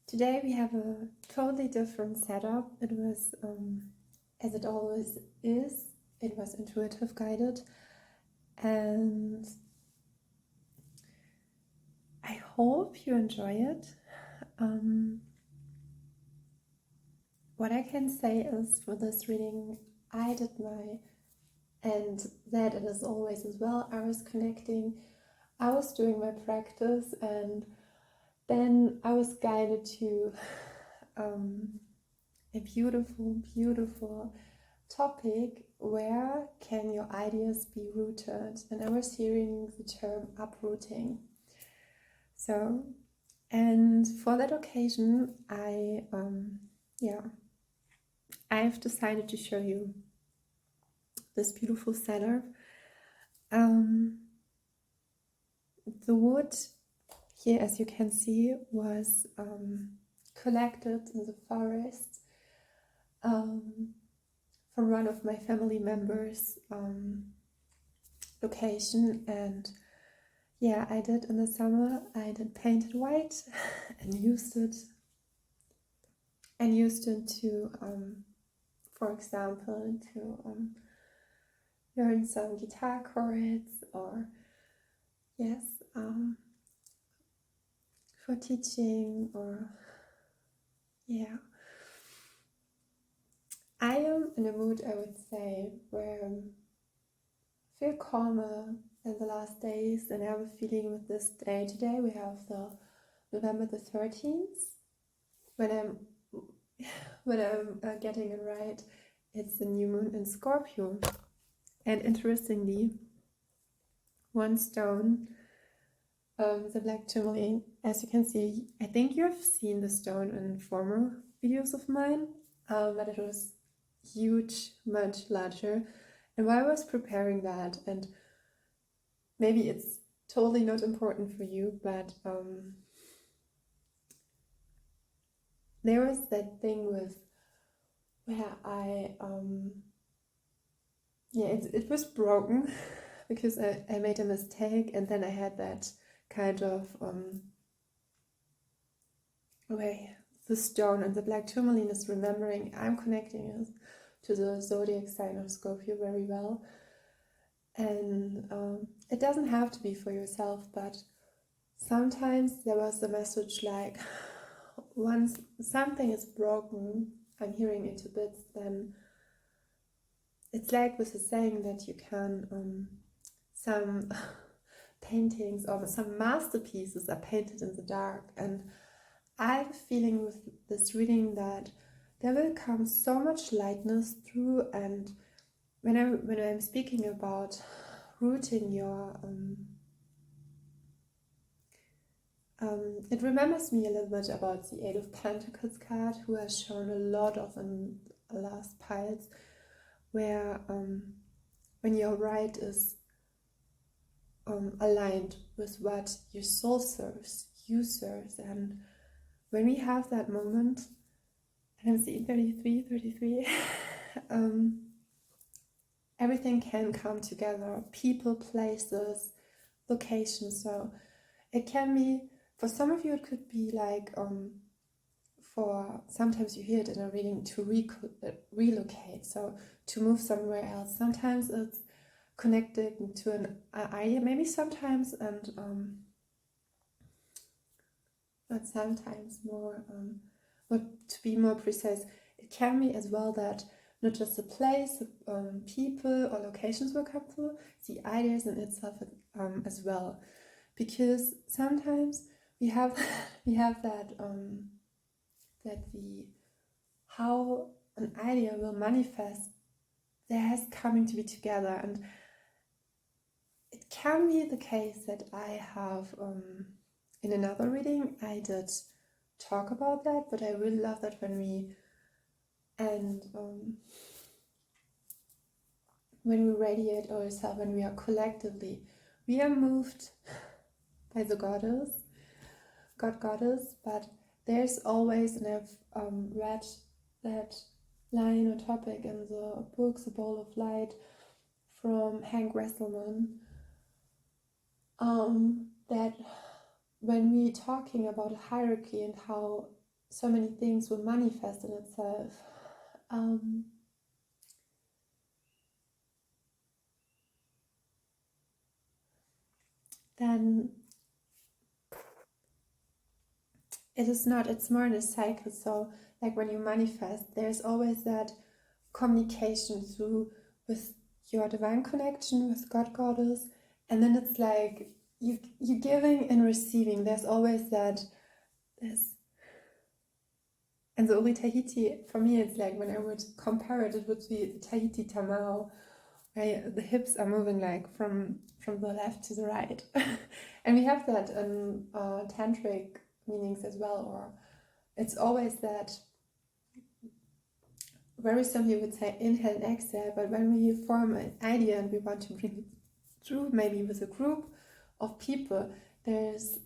Today we have a totally different setup. It was, as it always is, it was intuitive guided, and I hope you enjoy it. What I can say is for this reading, I did and that it is always as well, I was connecting, I was doing my practice, and then I was guided to a beautiful topic. Where can your ideas be rooted? And I was hearing the term uprooting. So, and for that occasion, I've decided to show you this beautiful setup. The wood here, as you can see, was collected in the forest from one of my family members' location, and yeah, I did in the summer. I did paint it white and used it to, for example, to learn some guitar chords, or yes, for teaching, or yeah. I am in a mood, I would say, where I feel calmer in the last days, and I have a feeling with this day. Today we have the November the 13th. When I'm getting it right, it's the new moon in Scorpio. And interestingly, one stone, the black tourmaline, as you can see, I think you have seen the stone in former videos of mine, but it was huge, much larger. And while I was preparing that, and maybe it's totally not important for you, but there was that thing with where it was broken because I made a mistake, and then I had that kind of the stone and the black tourmaline is remembering. I'm connecting it to the zodiac sign of Scorpio very well, and it doesn't have to be for yourself, but sometimes there was the message like, once something is broken, I'm hearing into bits, then it's like with the saying that you can, some paintings or some masterpieces are painted in the dark, and I have a feeling with this reading that there will come so much lightness through. And when I'm speaking about rooting your it remembers me a little bit about the Eight of Pentacles card, who has shown a lot of in the last piles, where when your right is aligned with what your soul serves, you serve, and when we have that moment, and I'm seeing 33, everything can come together, people, places, locations. So it can be, for some of you it could be like, for sometimes you hear it in a reading, to relocate, so to move somewhere else. Sometimes it's connected to an idea, maybe sometimes, and but sometimes more, but to be more precise, it can be as well that not just a place, people or locations will come through, the ideas in itself as well, because sometimes we have that how an idea will manifest, there has coming to be together. And it can be the case that I have in another reading I did talk about that, but I really love that when we radiate ourselves, when we are collectively, we are moved by the goddess, but there's always, and I've read that line or topic in the book The Bowl of Light from Hank Wesselman, that when we're talking about a hierarchy and how so many things will manifest in itself. Then it's more in a cycle. So like when you manifest, there's always that communication through with your divine connection with God, Goddess, and then it's like you giving and receiving. There's always that this. And the Uri Tahiti, for me, it's like when I would compare it, it would be Tahiti Tamao, where the hips are moving like from the left to the right. And we have that in tantric meanings as well, or it's always that very simply we would say inhale and exhale, but when we form an idea and we want to bring it through, maybe with a group of people, there's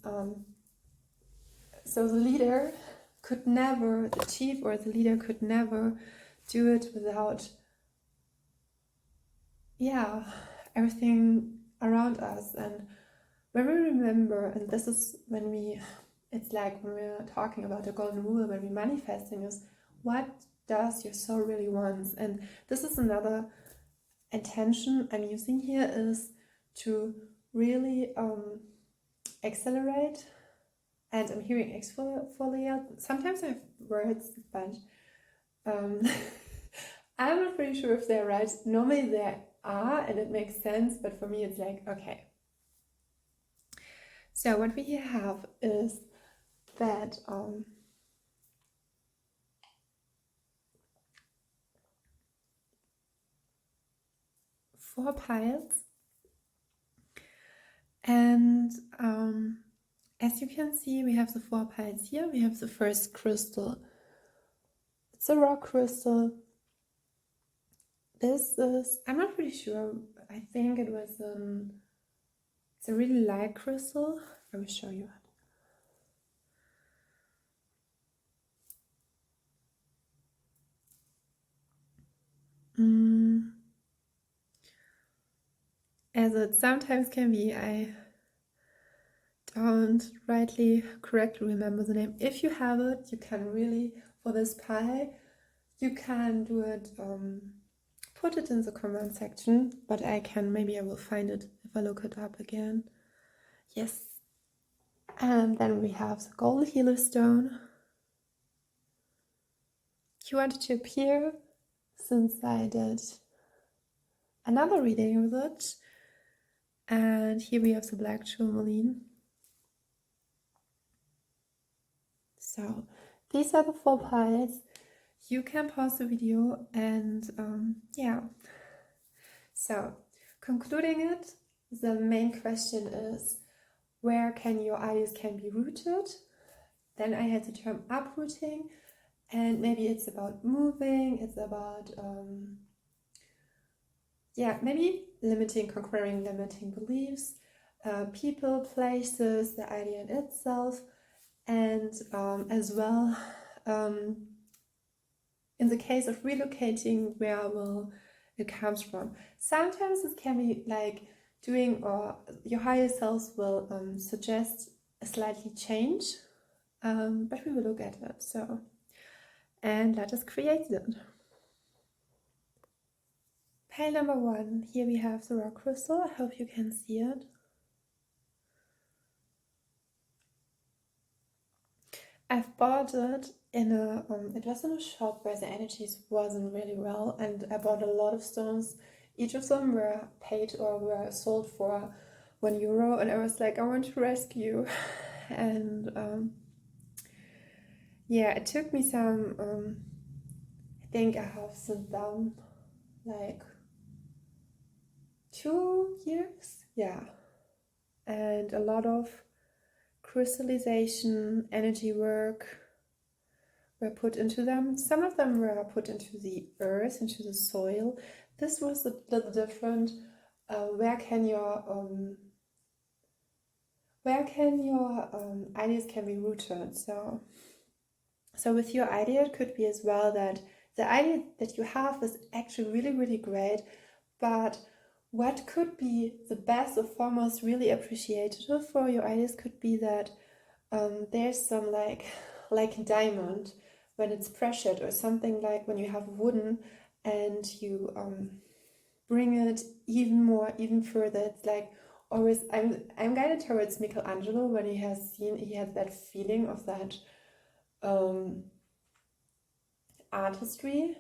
so the leader could never, the chief or the leader could never do it without everything around us. And when we remember, and this is when we, it's like when we're talking about the golden rule, when we're manifesting, is what does your soul really want? And this is another intention I'm using here, is to really accelerate. And I'm hearing exfoliate. Sometimes I have words, but I'm not pretty sure if they're right. Normally they are, and it makes sense, but for me it's like, okay. So what we here have is that 4 piles, and as you can see, we have the 4 piles here. We have the first crystal. It's a rock crystal. This is, I'm not pretty sure, I think it was it's a really light crystal. I will show you it. As it sometimes can be, I don't correctly remember the name. If you have it, you can really, for this pie, you can do it, put it in the comment section, but maybe I will find it if I look it up again. Yes. And then we have the golden healer stone. You wanted to appear since I did another reading with it. And here we have the black tourmaline. So these are the 4 piles. You can pause the video and So concluding it, the main question is, where can your ideas be rooted? Then I had the term uprooting, and maybe it's about moving, it's about maybe conquering limiting beliefs, people, places, the idea in itself, and as well in the case of relocating, where will it comes from. Sometimes it can be like doing, or your higher selves will suggest a slightly change, but we will look at it. So, and let us create it. Pile number 1, here we have the rock crystal. I hope you can see it. I've bought it in it was in a shop where the energies wasn't really well, and I bought a lot of stones. Each of them were paid or were sold for €1, and I was like, I want to rescue. And it took me some, I think I have sent them like 2 years, and a lot of crystallization, energy work were put into them. Some of them were put into the earth, into the soil. This was a little different. Where can your ideas be rooted? So with your idea, it could be as well that the idea that you have is actually really, really great, but what could be the best or foremost really appreciated for your ideas could be that there's some like like a diamond when it's pressured, or something like when you have wooden and you bring it even more, even further. It's like always, I'm guided towards Michelangelo when he has that feeling of that artistry.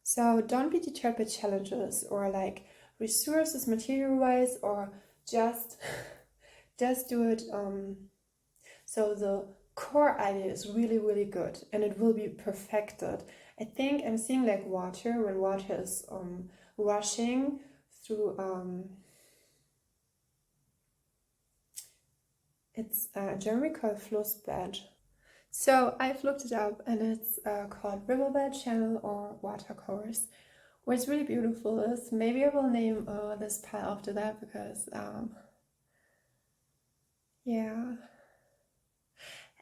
So don't be deterred by challenges or like resources material-wise, or just do it. So the core idea is really, really good and it will be perfected. I think I'm seeing like water, when water is rushing through, it's generally called flussbed. So I've looked it up and it's called riverbed channel or water course. What's really beautiful is, maybe I will name this pile after that, because yeah.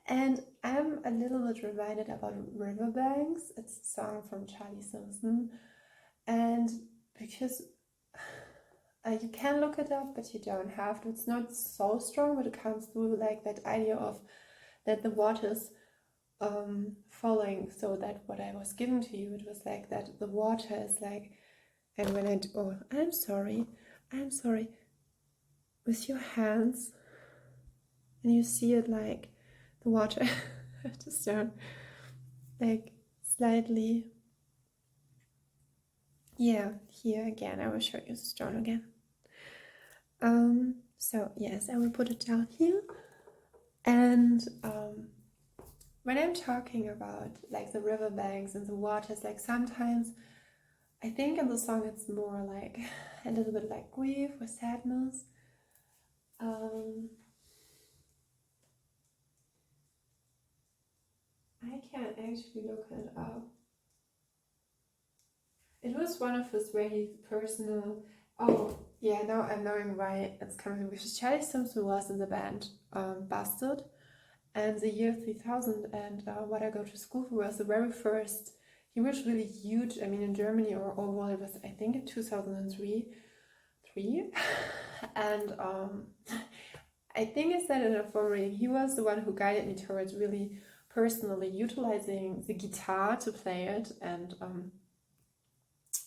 And I'm a little bit reminded about Riverbanks. It's a song from Charlie Simpson. And because you can look it up, but you don't have to. It's not so strong, but it comes through like that idea of that the water's falling. So that what I was giving to you, it was like that the water is like, and when I do, oh, I'm sorry, with your hands, and you see it like the water just down, like slightly. Yeah, here again, I will show you the stone again. So yes, I will put it down here. And when I'm talking about like the riverbanks and the waters, like sometimes I think in the song it's more like a little bit like grief or sadness. I can't actually look it up. It was one of his very personal. Oh yeah, now I'm knowing why it's coming, because Charlie Simpson was in the band Bastard, and the year 3000 and what I go to school for was the very first. He was really huge. I mean, in Germany or overall, it was I think in 2003, and I think I said in a former reading, he was the one who guided me towards really personally utilizing the guitar to play it, and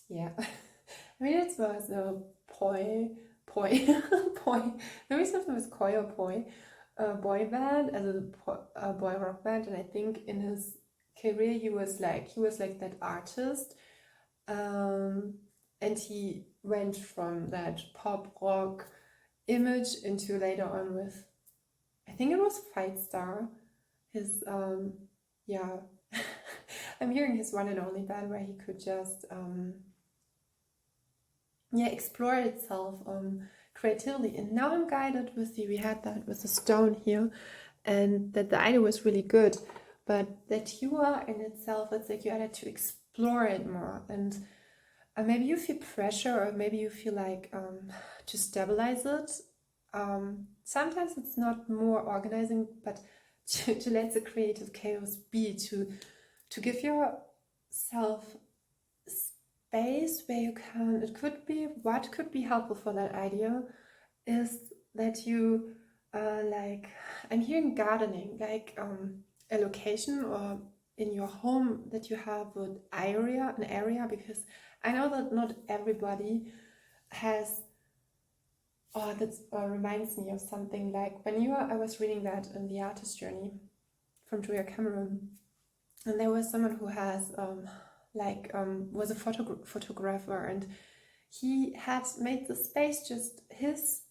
yeah. I mean, it was a poi, maybe something with koi or poi, boy band, as a boy rock band, and I think in his career he was like that artist, and he went from that pop rock image into later on with, I think it was Fight Star, his yeah. I'm hearing his one and only band where he could just explore itself creatively. And now I'm guided with we had that with the stone here, and that the idea was really good, but that you are in itself, it's like you had to explore it more, and maybe you feel pressure, or maybe you feel like to stabilize it. Sometimes it's not more organizing, but to let the creative chaos be, to give yourself space where you can. It could be, what could be helpful for that idea is that you like, I'm hearing gardening, like a location or in your home that you have an area, because I know that not everybody has. Oh, that reminds me of something like I was reading that in The Artist Journey from Julia Cameron, and there was someone who has was a photographer, and he had made the space just his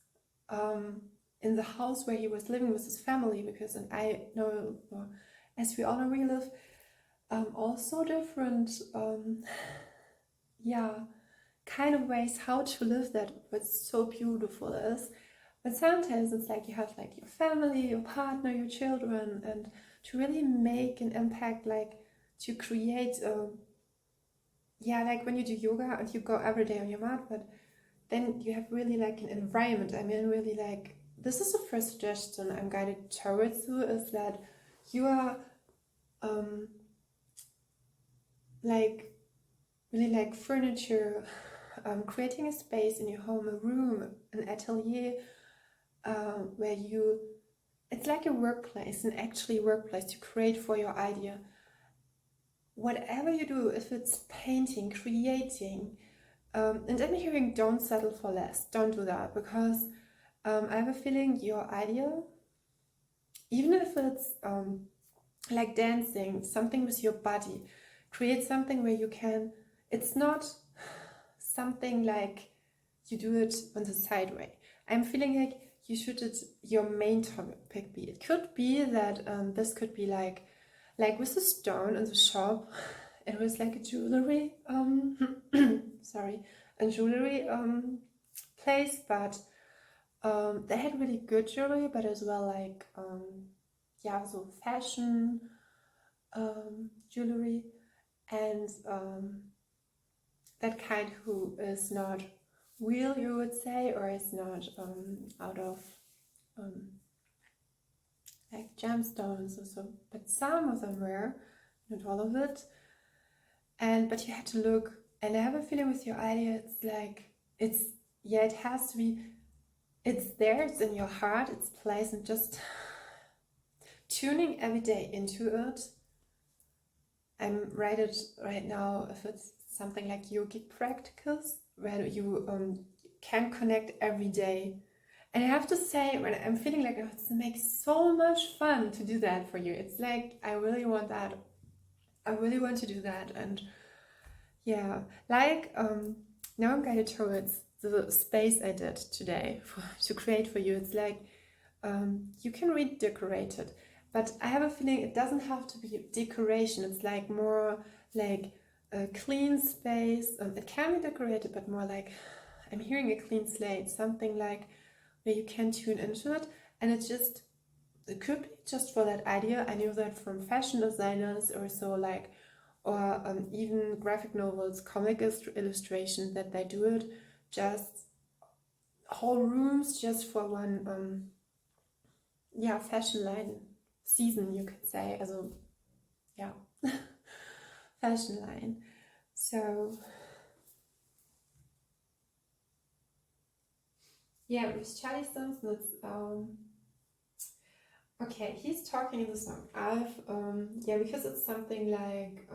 in the house where he was living with his family, because, and I know, as we all know, we live also different kind of ways how to live that, what's so beautiful is. But sometimes it's like you have like your family, your partner, your children, and to really make an impact, like to create like when you do yoga and you go every day on your mat, but then you have really like an environment. I mean, really, like, this is the first suggestion I'm guided towards you, is that you are like really like furniture, creating a space in your home, a room, an atelier, where you it's like a workplace, an actually workplace to create for your idea. Whatever you do, if it's painting, creating, and I'm hearing don't settle for less, don't do that, because I have a feeling your idea, even if it's like dancing, something with your body, create something where you can, it's not something like you do it on the side way. I'm feeling like you should your main topic be. It could be that this could be like with the stone in the shop. It was like a jewelry, sorry, a jewelry place, but they had really good jewelry, but as well like yeah, so fashion jewelry, and that kind who is not real, you would say, or is not out of like gemstones or so, but some of them were, not all of it. And but you had to look, and I have a feeling with your idea, it's like it's, yeah, it has to be, it's there, it's in your heart, it's placed, and just tuning every day into it. I'm write it right now, if it's something like yogic practices where you can connect every day. And I have to say, when I'm feeling like it makes so much fun to do that for you. It's like I really want that. I really want to do that. And yeah, like now I'm guided towards the space I did today to create for you. It's like you can redecorate it, but I have a feeling it doesn't have to be decoration. It's like more like a clean space. It can be decorated, but more like, I'm hearing a clean slate, something like where you can tune into it, and it could be just for that idea. I knew that from fashion designers or so, like, or even graphic novels, comic illustration, that they do it, just whole rooms just for one yeah, fashion line season, you could say, also yeah, fashion line. So yeah, with Charlie Simpson, it's okay, he's talking in the song. I've yeah, because it's something like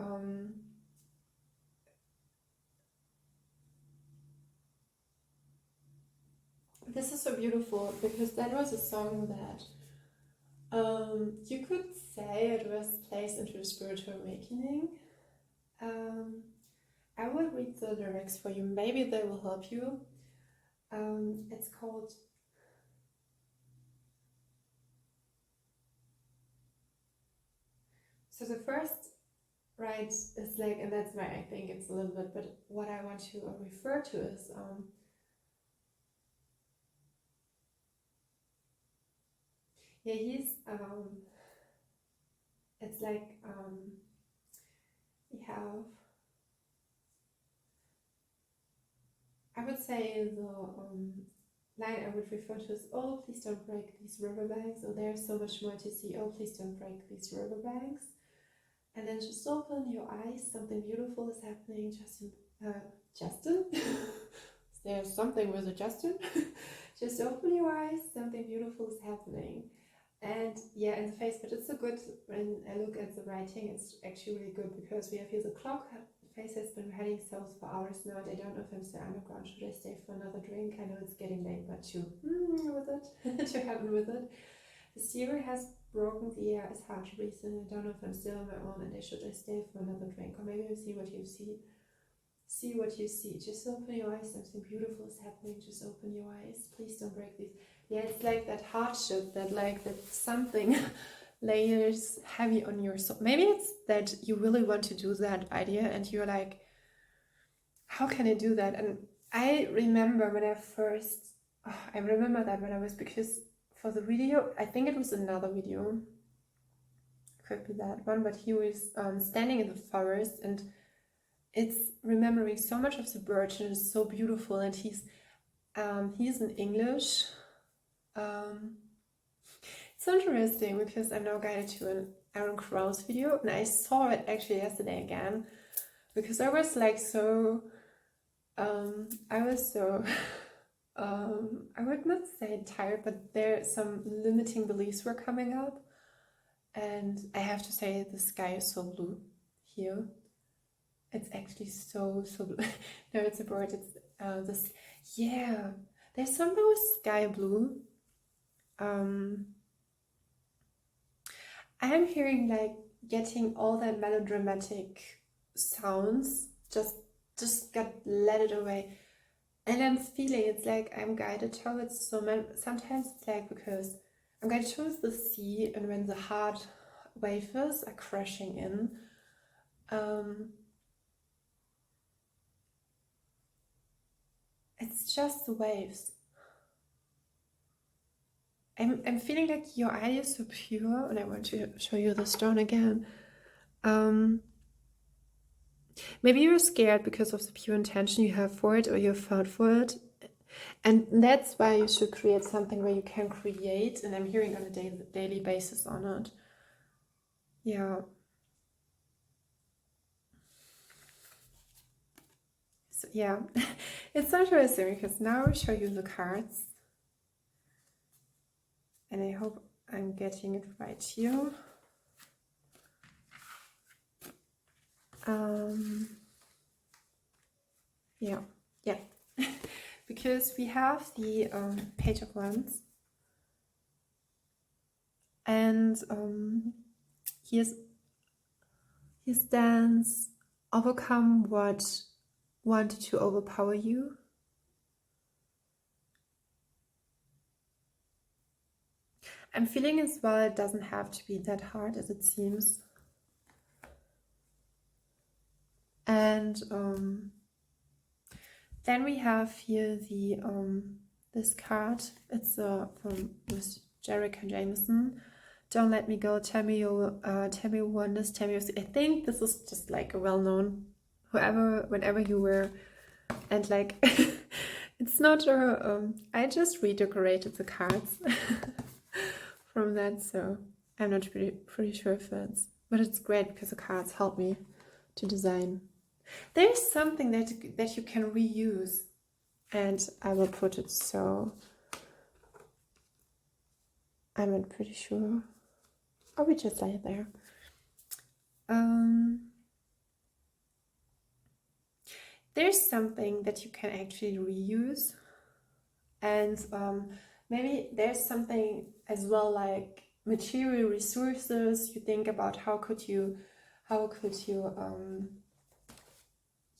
this is so beautiful, because that was a song that you could say it was placed into a spiritual awakening. I will read the lyrics for you, maybe they will help you. It's called So the first right is like, and that's why I think it's a little bit, but what I want to refer to is yeah, he's it's like we have, I would say the line I would refer to is, oh, please don't break these riverbanks, or there's so much more to see, oh, please don't break these riverbanks. And then just open your eyes, something beautiful is happening. Justin? There's something with a Justin? Just open your eyes, something beautiful is happening. And yeah, in the face, but it's so good when I look at the writing, it's actually really good, because we have here the clock face has been heading south for hours now, and I don't know if I'm still underground. Should I stay for another drink? I know it's getting late, but to with it, to heaven with it. The zero has broken, the air is hard to breathe, and I don't know if I'm still on my own, and should I stay for another drink, or maybe you see what you see. See what you see. Just open your eyes, something beautiful is happening. Just open your eyes. Please don't break these. Yeah, it's like that hardship, that like that something layers heavy on your soul. Maybe it's that you really want to do that idea, and you're like, how can I do that? And I remember when I first, I remember that when I was, because for the video, I think it was another video, could be that one, but he was standing in the forest, and it's remembering so much of the birch, and it's so beautiful, and he's in English. It's interesting, because I'm now guided to an Aaron Krause video, and I saw it actually yesterday again, because I was like so I would not say tired, but there some limiting beliefs were coming up. And I have to say the sky is so blue here. It's actually so blue. No, it's a bird. It's this. Yeah, there's something with sky blue. I'm hearing like getting all that melodramatic sounds. Just got let it away. And I'm feeling it's like I'm guided towards sometimes it's like because I'm guided towards the sea, and when the hard waves are crashing in, it's just the waves. I'm feeling like your eye is so pure, and I want to show you the stone again. Maybe you're scared because of the pure intention you have for it, or you felt for it. And that's why you should create something where you can create, and I'm hearing on a daily basis on it. Yeah. So, yeah, it's interesting because now I'll show you the cards. And I hope I'm getting it right here. Yeah. Because we have the Page of Wands. And he stands, overcome what wanted to overpower you. I'm feeling as well it doesn't have to be that hard as it seems. And then we have here the this card. It's from Miss Jerica Jameson. Don't let me go. Tell me your wonders. Tell me your. I think this is just like a well-known. Whenever you were, and like, it's not a. I just redecorated the cards from that, so I'm not pretty sure if it's. But it's great because the cards help me to design. There's something that you can reuse, and I will put it so. I'm not pretty sure. Or we just lay it there. There's something that you can actually reuse, and maybe there's something as well like material resources. You think about how could you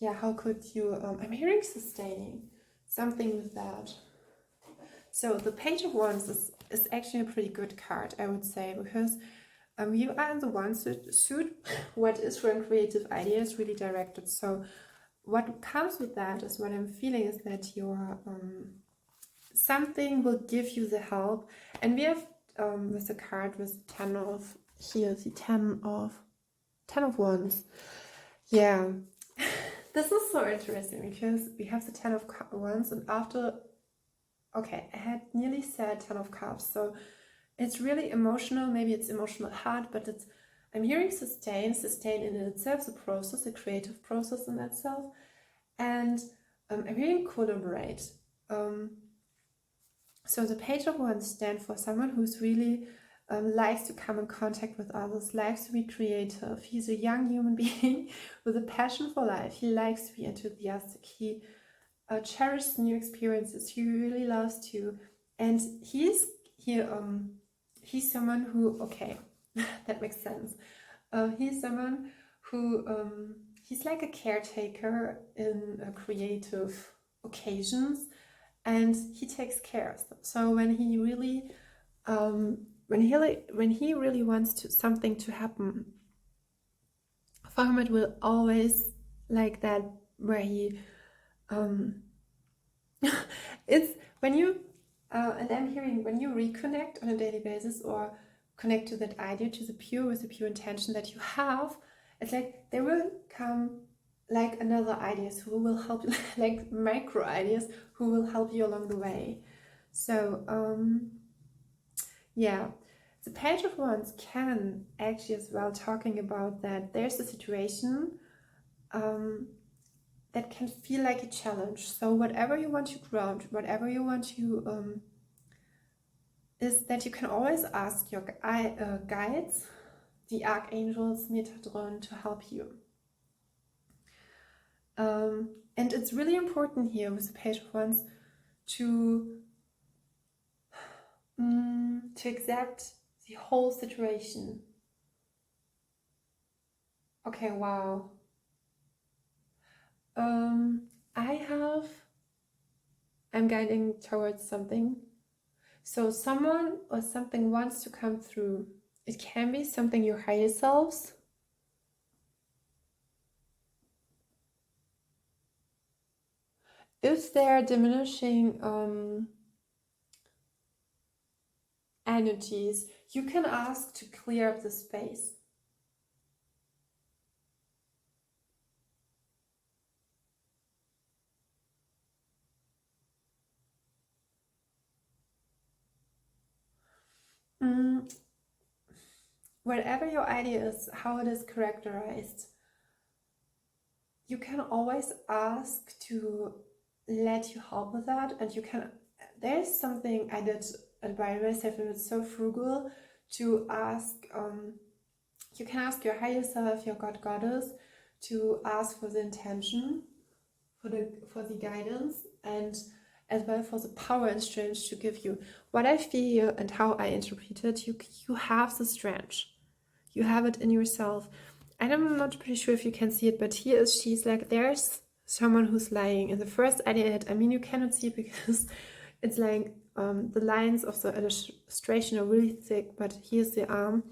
I'm hearing sustaining something with that. So the Page of Wands is actually a pretty good card, I would say, because you are in the one suit. What is for creative ideas really directed. So what comes with that is what I'm feeling is that your something will give you the help. And we have with the card with the 10 of here, the 10 of Wands. Yeah. This is so interesting because we have the 10 of Wands, and after, okay, I had nearly said 10 of Cups, so it's really emotional. Maybe it's emotional hard, but it's, I'm hearing sustain in itself, the process, the creative process in itself, and I'm hearing collaborate. So the Page of Wands stands for someone who's really likes to come in contact with others, likes to be creative. He's a young human being with a passion for life. He likes to be enthusiastic. He cherishes new experiences. He really loves to, and he's someone who, okay, that makes sense. He's someone who he's like a caretaker in creative occasions, and he takes care of them. So when he really when he really wants something to happen for him, it will always like that, where he it's when you and I'm hearing when you reconnect on a daily basis or connect to that idea, to the pure, with the pure intention that you have, it's like there will come like another ideas who will help you, like micro ideas who will help you along the way. So yeah, the Page of Wands can actually as well talking about that there's a situation that can feel like a challenge. So whatever you want to ground, whatever you want to is that you can always ask your guides, the archangels, Metatron, to help you. And it's really important here with the Page of Wands to accept the whole situation. Okay, wow. I'm guiding towards something. So someone or something wants to come through. It can be something your higher selves. If they're diminishing energies, you can ask to clear up the space. Whatever your idea is, how it is characterized, you can always ask to let you help with that. And you can, there's something I did by myself, and it's so frugal to ask, you can ask your higher self, your God, Goddess, to ask for the intention, for the guidance, and as well for the power and strength to give you. What I feel and how I interpret it, you have the strength. You have it in yourself. And I'm not pretty sure if you can see it, but she's like, there's someone who's lying. In the first idea, I mean, you cannot see it because it's like the lines of the illustration are really thick, but here's the arm.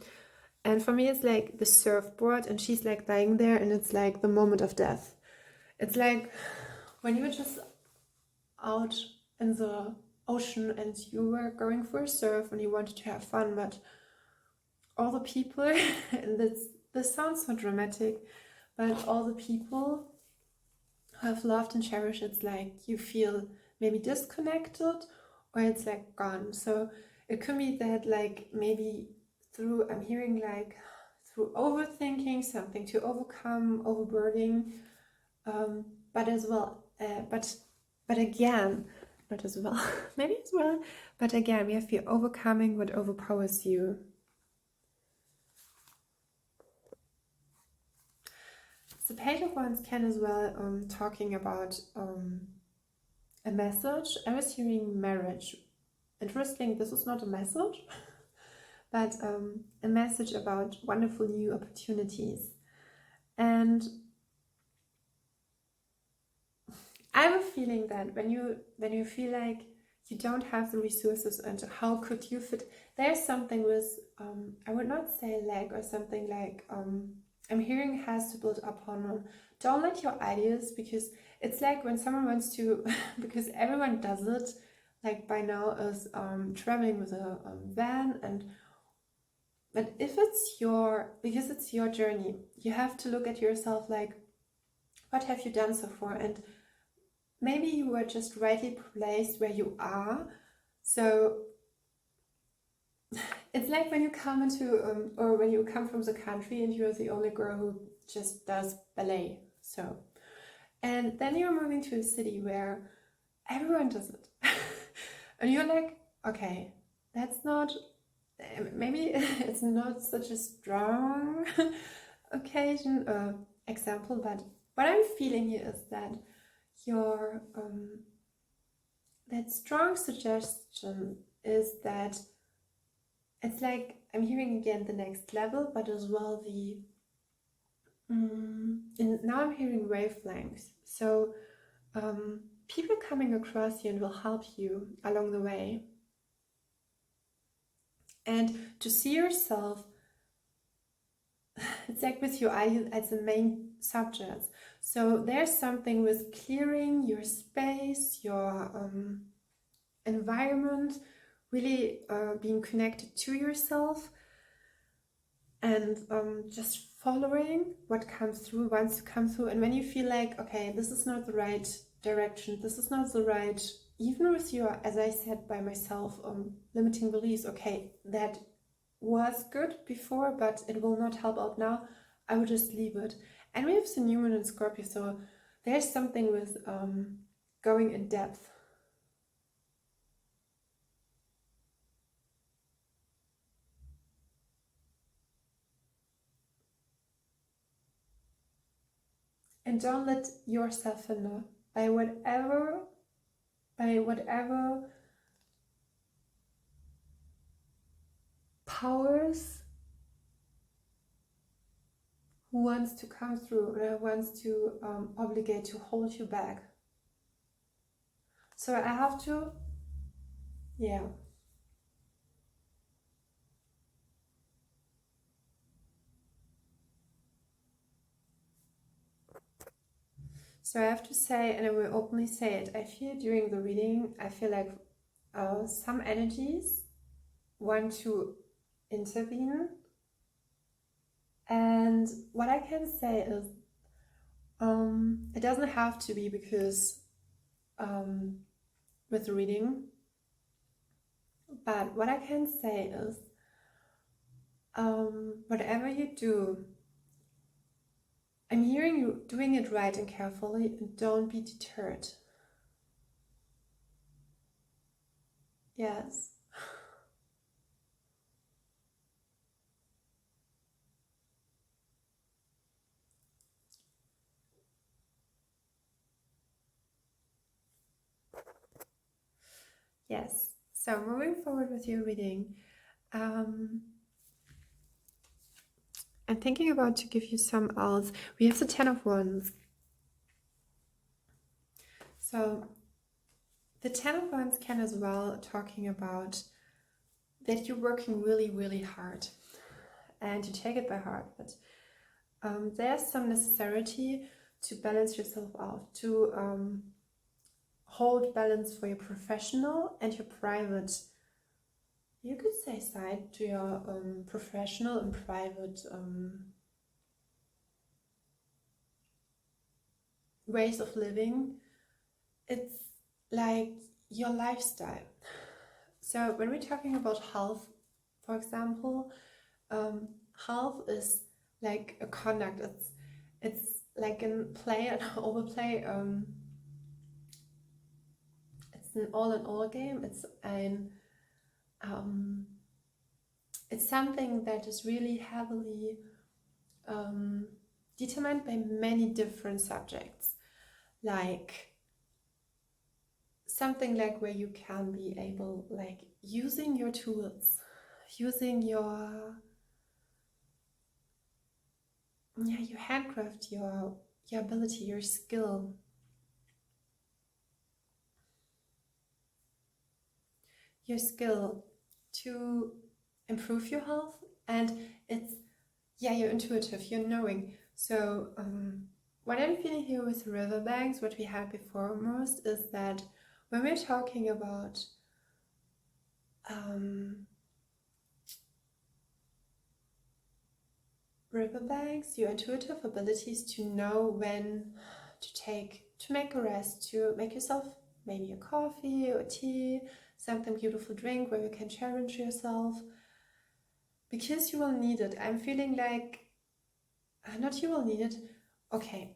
And for me, it's like the surfboard, and she's like lying there, and it's like the moment of death. It's like when you were just out in the ocean and you were going for a surf and you wanted to have fun, but all the people, and this sounds so dramatic, but all the people who have loved and cherished, it's like you feel maybe disconnected, or it's like gone. So it could be that like maybe through, I'm hearing like through overthinking, something to overcome, overburdening, but as well, but again, not as well, maybe as well, but again, we have the overcoming what overpowers you. The Page of Wands can as well talking about a message. I was hearing marriage. Interesting, this is not a message, but a message about wonderful new opportunities. And I have a feeling that when you feel like you don't have the resources and how could you fit, there's something with, I would not say lack or something like, I'm hearing has to build upon. Don't let your ideas, because it's like when someone wants to, because everyone does it, like by now is traveling with a van, but if it's because it's your journey, you have to look at yourself like, what have you done so far? And maybe you were just rightly placed where you are. So it's like when you come into, or when you come from the country and you're the only girl who just does ballet. So, and then you're moving to a city where everyone does it. And you're like, okay, that's not, maybe it's not such a strong example, but what I'm feeling here is that your that strong suggestion is that it's like, I'm hearing again the next level, but as well the and now I'm hearing wavelengths. So people coming across you and will help you along the way, and to see yourself, it's like with your eye as the main subject. So there's something with clearing your space, your environment, really being connected to yourself, and just following what comes through, wants to come through. And when you feel like, okay, this is not the right direction, this is not the right, even with your, as I said by myself, limiting beliefs, okay, that was good before, but it will not help out now, I would just leave it. And we have the new moon in Scorpio, so there's something with going in depth. And don't let yourself hinder by whatever powers who wants to come through or wants to obligate to hold you back. So I have to, yeah. So I have to say, and I will openly say it, I feel during the reading, I feel like some energies want to intervene. And what I can say is, it doesn't have to be because with reading, but what I can say is, whatever you do, I'm hearing you doing it right and carefully, and don't be deterred. Yes. Yes. So moving forward with your reading, I'm thinking about to give you some else. We have the 10 of Wands. So the 10 of Wands can as well talking about that you're working really, really hard and you take it by heart, but there's some necessity to balance yourself out, to hold balance for your professional and your private, you could say, side, to your professional and private ways of living. It's like your lifestyle. So when we're talking about health, for example, health is like a conduct. It's like in play and overplay. It's an all-in-all game. It's something that is really heavily determined by many different subjects, like something like where you can be able, like using your tools, using your handcraft, your ability, your skill, to improve your health. And it's, you're intuitive, you're knowing. So what I'm feeling here with riverbanks, what we had before most, is that when we're talking about riverbanks, your intuitive abilities to know when to make a rest, to make yourself maybe a coffee or tea, something beautiful drink where you can challenge yourself, because you will need it. I'm feeling like, not you will need it, okay,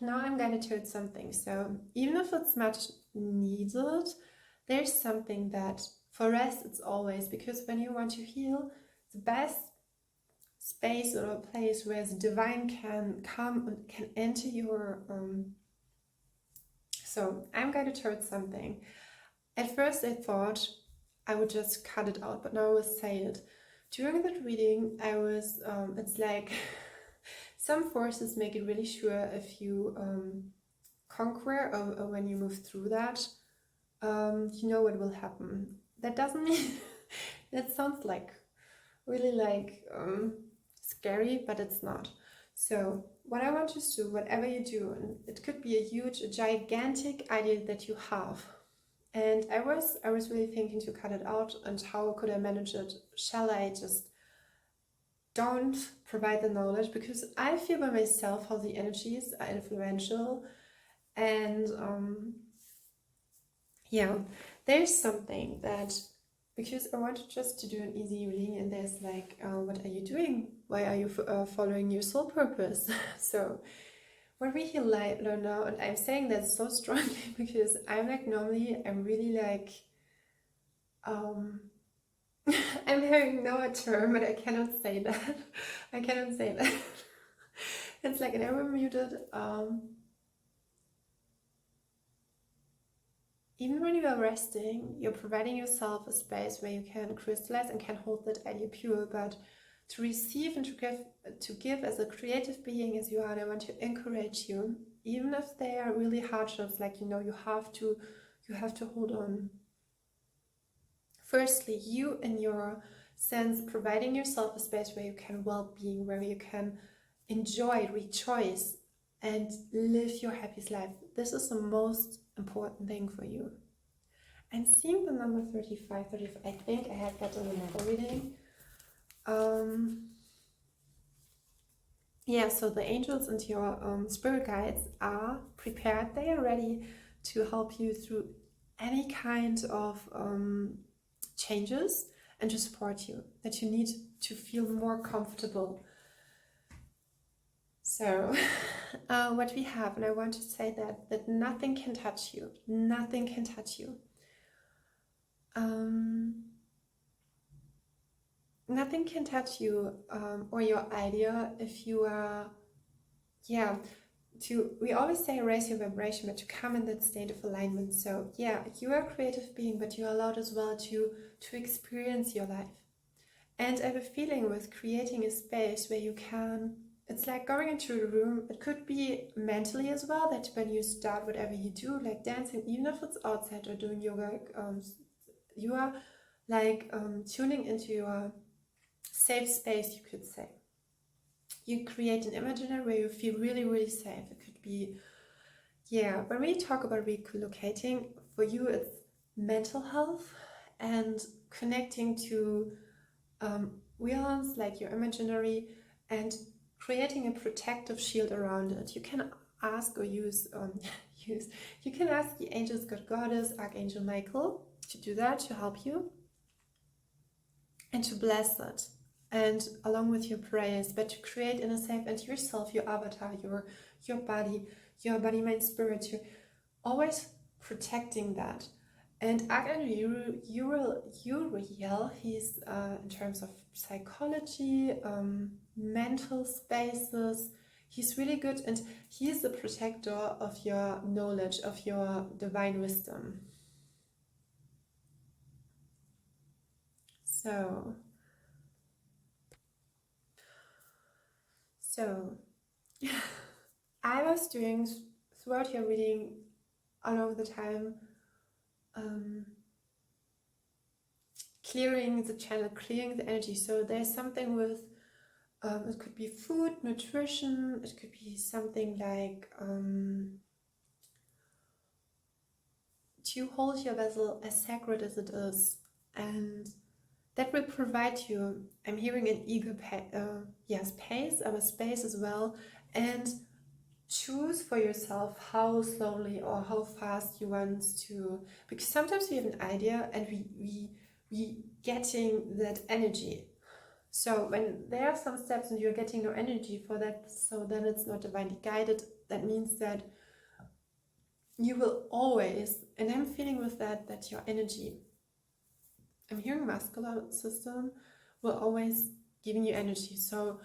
now I'm gonna turn something. So even if it's much needed, there's something that for rest it's always, because when you want to heal, the best space or a place where the divine can come and can enter your so I'm going to turn something. At first I thought I would just cut it out, but now I will say it. During that reading I was it's like some forces make it really sure if you conquer or when you move through that, you know what will happen. That doesn't mean that sounds like really like scary, but it's not. So what I want you to do, whatever you do, and it could be a gigantic idea that you have, and I was really thinking to cut it out, and how could I manage it? Shall I just don't provide the knowledge, because I feel by myself how the energies are influential, and there's something that, because I wanted just to do an easy reading, and there's like, what are you doing? Why are you following your soul purpose? So what we here learn now, and I'm saying that so strongly because I'm like, normally I'm really like, I'm having no a term, but I cannot say that. I cannot say that. It's like an error muted. Even when you are resting, you're providing yourself a space where you can crystallize and can hold that idea pure, but to receive and to give as a creative being as you are, and I want to encourage you, even if they are really hardships, like, you know, you have to hold on. Firstly, you in your sense, providing yourself a space where you can well-being, where you can enjoy, rejoice, and live your happiest life. This is the most important thing for you. And seeing the number 35, I think I had that in another reading. Yeah, so the angels and your spirit guides are prepared. They are ready to help you through any kind of changes and to support you, that you need to feel more comfortable. So what we have, and I want to say that nothing can touch you. Nothing can touch you. Nothing can touch you or your idea if you are, we always say raise your vibration, but to come in that state of alignment. So yeah, you are a creative being, but you're allowed as well to experience your life. And I have a feeling with creating a space where you can, it's like going into a room. It could be mentally as well, that when you start whatever you do, like dancing, even if it's outside or doing yoga, you are like tuning into your safe space, you could say. You create an imaginary where you feel really, really safe. It could be, when we talk about relocating, for you it's mental health and connecting to realms like your imaginary and creating a protective shield around it. You can ask or use you can ask the angels, God, Goddess, Archangel Michael to do that, to help you and to bless it, and along with your prayers, but to create in a safe, and yourself, your avatar, your body, mind, spirit, you're always protecting that. And Archangel Uriel, he's in terms of psychology, mental spaces, he's really good, and he's the protector of your knowledge, of your divine wisdom. So I was doing throughout your reading all over the time, clearing the channel, clearing the energy. So there's something with, it could be food, nutrition, it could be something like to hold your vessel as sacred as it is, and that will provide you, I'm hearing an eager space, a space as well, and choose for yourself how slowly or how fast you want to, because sometimes we have an idea and we getting that energy. So when there are some steps and you're getting no energy for that, so then it's not divinely guided. That means that you will always, and I'm feeling with that your energy, I'm hearing muscular system, will always giving you energy. So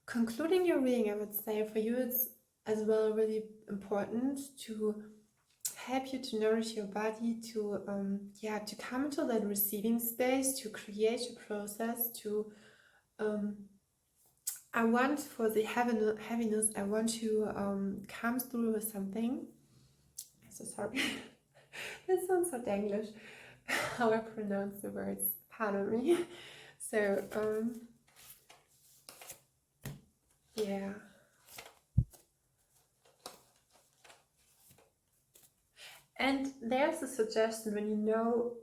concluding your reading, I would say for you it's as well really important to help you to nourish your body, to come into that receiving space, to create a process, to I want for the heaviness, I want to come through with something. I'm so sorry. That sounds so English, how I pronounce the words, pardon me. So and there's a suggestion when you know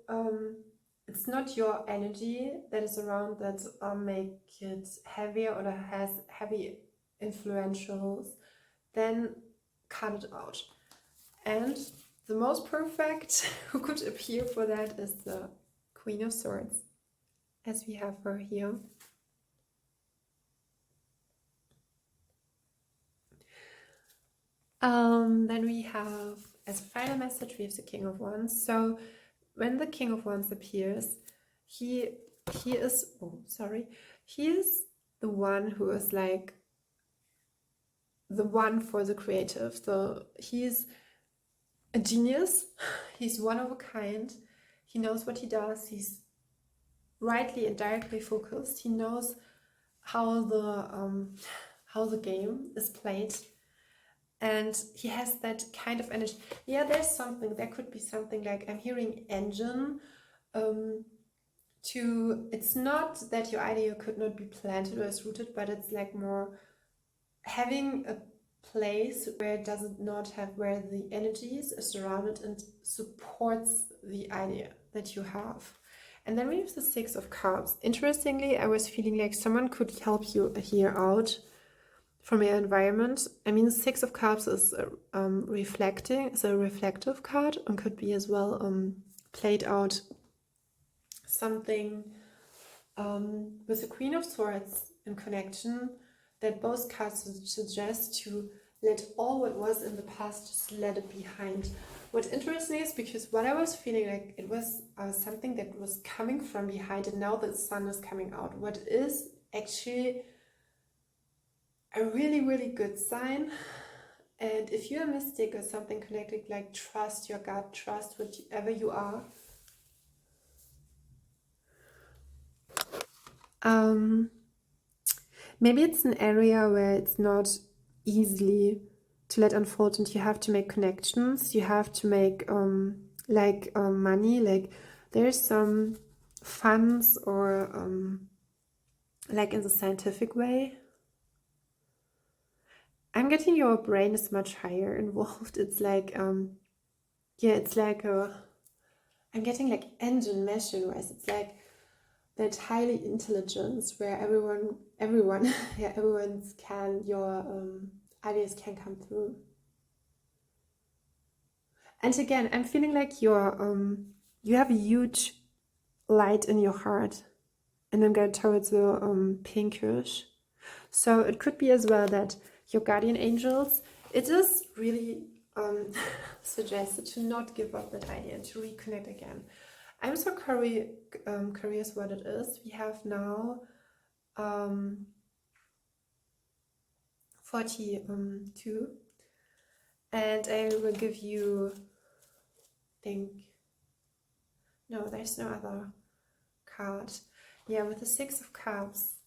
it's not your energy that is around that make it heavier or that has heavy influentials, then cut it out. And the most perfect who could appear for that is the Queen of Swords, as we have her here. Then we have, as a final message, we have the King of Wands. So when the King of Wands appears, he is, he is the one who is like the one for the creative. So he's a genius, he's one of a kind, he knows what he does, he's rightly and directly focused, he knows how the game is played, and he has that kind of energy. Yeah, there could be something like, I'm hearing engine, it's not that your idea could not be planted or is rooted, but it's like more having a place where it does not have, where the energies are surrounded and supports the idea that you have. And then we have the Six of Cups. Interestingly, I was feeling like someone could help you here out from your environment. I mean, the Six of Cups is a reflective card, and could be as well played out something with the Queen of Swords in connection, that both cards suggest to let all what was in the past, just let it behind. What's interesting is because what I was feeling like, it was something that was coming from behind, and now the sun is coming out. What is actually a really, really good sign. And if you're a mystic or something connected, like trust your gut, trust whatever you are. Maybe it's an area where it's not easily to let unfold, and you have to make connections, you have to make money, like there's some funds, or like in the scientific way. I'm getting your brain is much higher involved. It's like yeah, it's like I'm getting like engine machine wise. It's like that highly intelligence where everyone yeah, your ideas can come through. And again, I'm feeling like you have a huge light in your heart, and I'm going towards the pinkish. So it could be as well that your guardian angels, it is really suggested to not give up that idea and to reconnect again. I'm so curious what it is. We have now 42, and I will give you, no, there's no other card. Yeah, with the Six of Cups.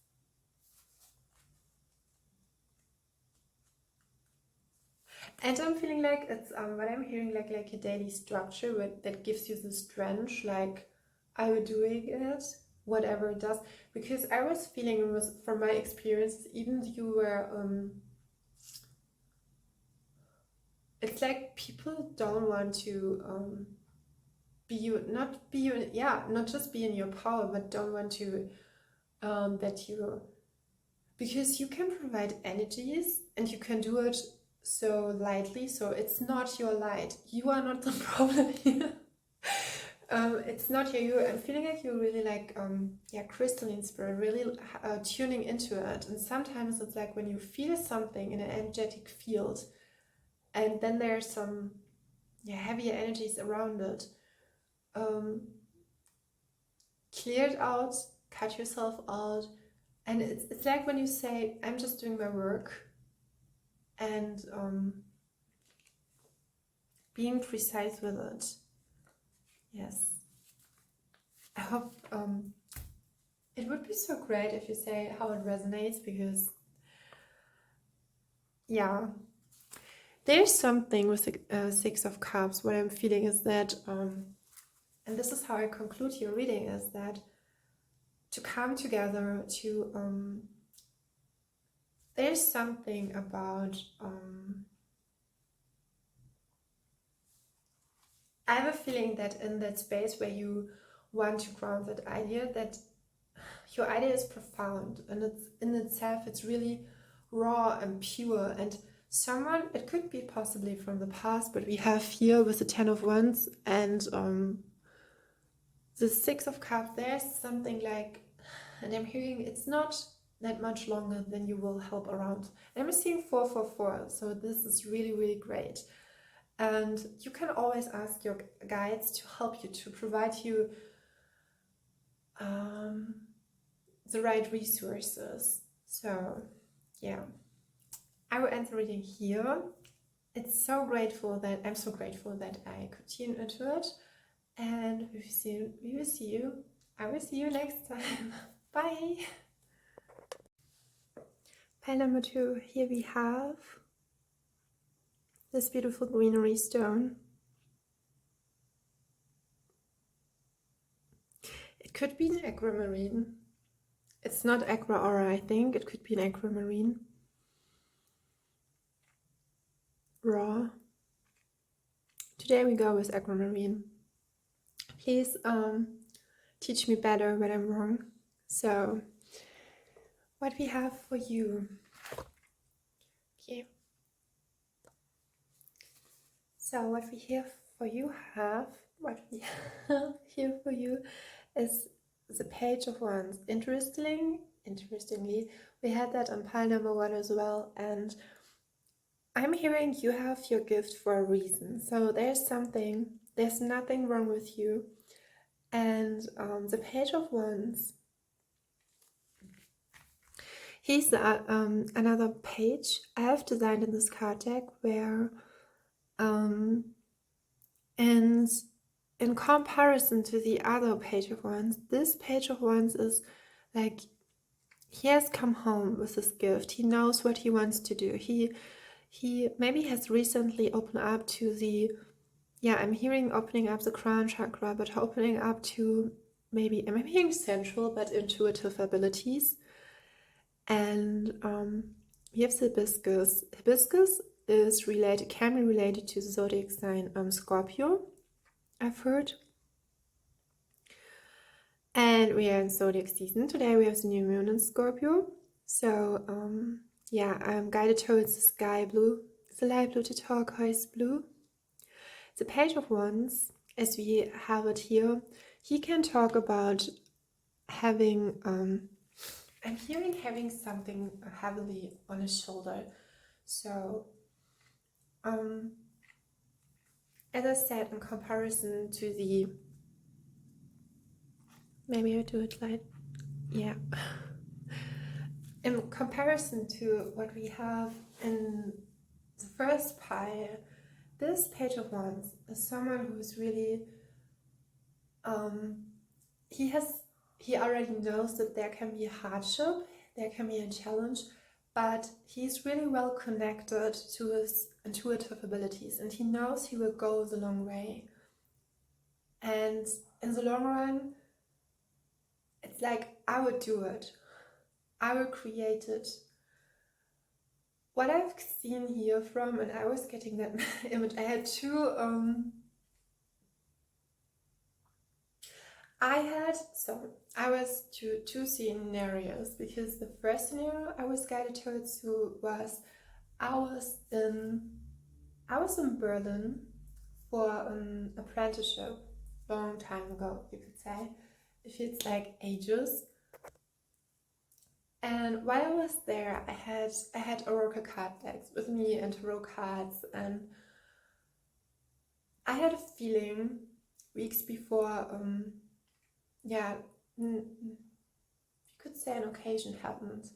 And I'm feeling like it's what I'm hearing, like a daily structure that gives you the strength, like, are you doing it, whatever it does. Because I was feeling, it was from my experience, even you were it's like people don't want to not just be in your power, but don't want to because you can provide energies and you can do it so lightly, so it's not your light. You are not the problem here. It's not you. I'm feeling like you're really like crystalline spirit, really tuning into it. And sometimes it's like when you feel something in an energetic field, and then there's some heavier energies around it. Clear it out, cut yourself out, and it's like when you say, I'm just doing my work, and being precise with it. Yes. I hope it would be so great if you say how it resonates, because there's something with the Six of Cups. What I'm feeling is that, and this is how I conclude your reading, is that to come together, to there's something about I have a feeling that in that space where you want to ground that idea, that your idea is profound, and it's in itself, it's really raw and pure, and someone, it could be possibly from the past, but we have here with the Ten of Wands and the Six of Cups, there's something like, and I'm hearing it's not that much longer, then you will help around. I'm seeing 444, so this is really, really great. And you can always ask your guides to help you, to provide you the right resources. So yeah, I will end the reading here. I'm so grateful that I could tune into it, and I will see you next time. Bye. Pile number 2, here we have this beautiful greenery stone. It could be an aquamarine. It's not aqua aura, I think. It could be an aquamarine. Raw. Today we go with aquamarine. Please teach me better when I'm wrong. So, what we have for you. Okay. So what we here for you is the Page of Wands. Interestingly, we had that on pile number 1 as well, and I'm hearing you have your gift for a reason. So there's nothing wrong with you. And the Page of Wands, he's another page I have designed in this card deck where and in comparison to the other Page of Wands, this Page of Wands is like, he has come home with this gift. He knows what he wants to do. He maybe has recently opened up to the, I'm hearing opening up the crown chakra, but opening up to maybe, I'm hearing sensual but intuitive abilities. And he has hibiscus. Hibiscus can be related to the zodiac sign Scorpio, I've heard. And we are in zodiac season. Today we have the new moon in Scorpio. So I'm guided towards the sky blue, the light blue to turquoise blue. The Page of Wands, as we have it here, he can talk about having, I'm hearing having something heavily on his shoulder. So, as I said, in comparison to the, maybe I do it like, in comparison to what we have in the first pile, this Page of Wands is someone who's really, he already knows that there can be a hardship, there can be a challenge, but he's really well connected to his intuitive abilities, and he knows he will go the long way. And in the long run, it's like, I would do it. I will create it. What I've seen here from, and I was getting that image, I had two, I was to two scenarios, because the first scenario I was guided towards was, I was in Berlin for an apprenticeship, long time ago, you could say. It feels like ages. And while I was there, I had oracle card decks with me and tarot cards, and I had a feeling weeks before, you could say an occasion happened,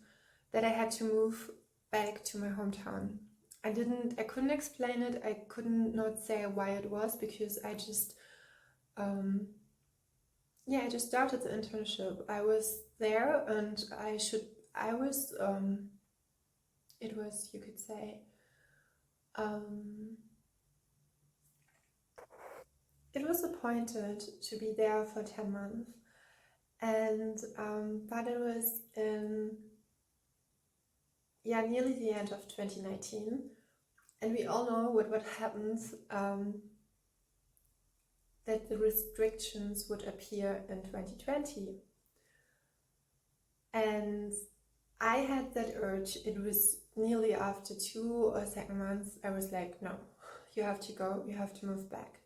that I had to move back to my hometown. I couldn't explain it. I couldn't not say why it was, because I just started the internship. I was there, and it was, you could say, it was appointed to be there for 10 months, and but it was in nearly the end of 2019, and we all know what happens, that the restrictions would appear in 2020. And I had that urge. It was nearly after 2 or 2 months, I was like, no, you have to go, you have to move back.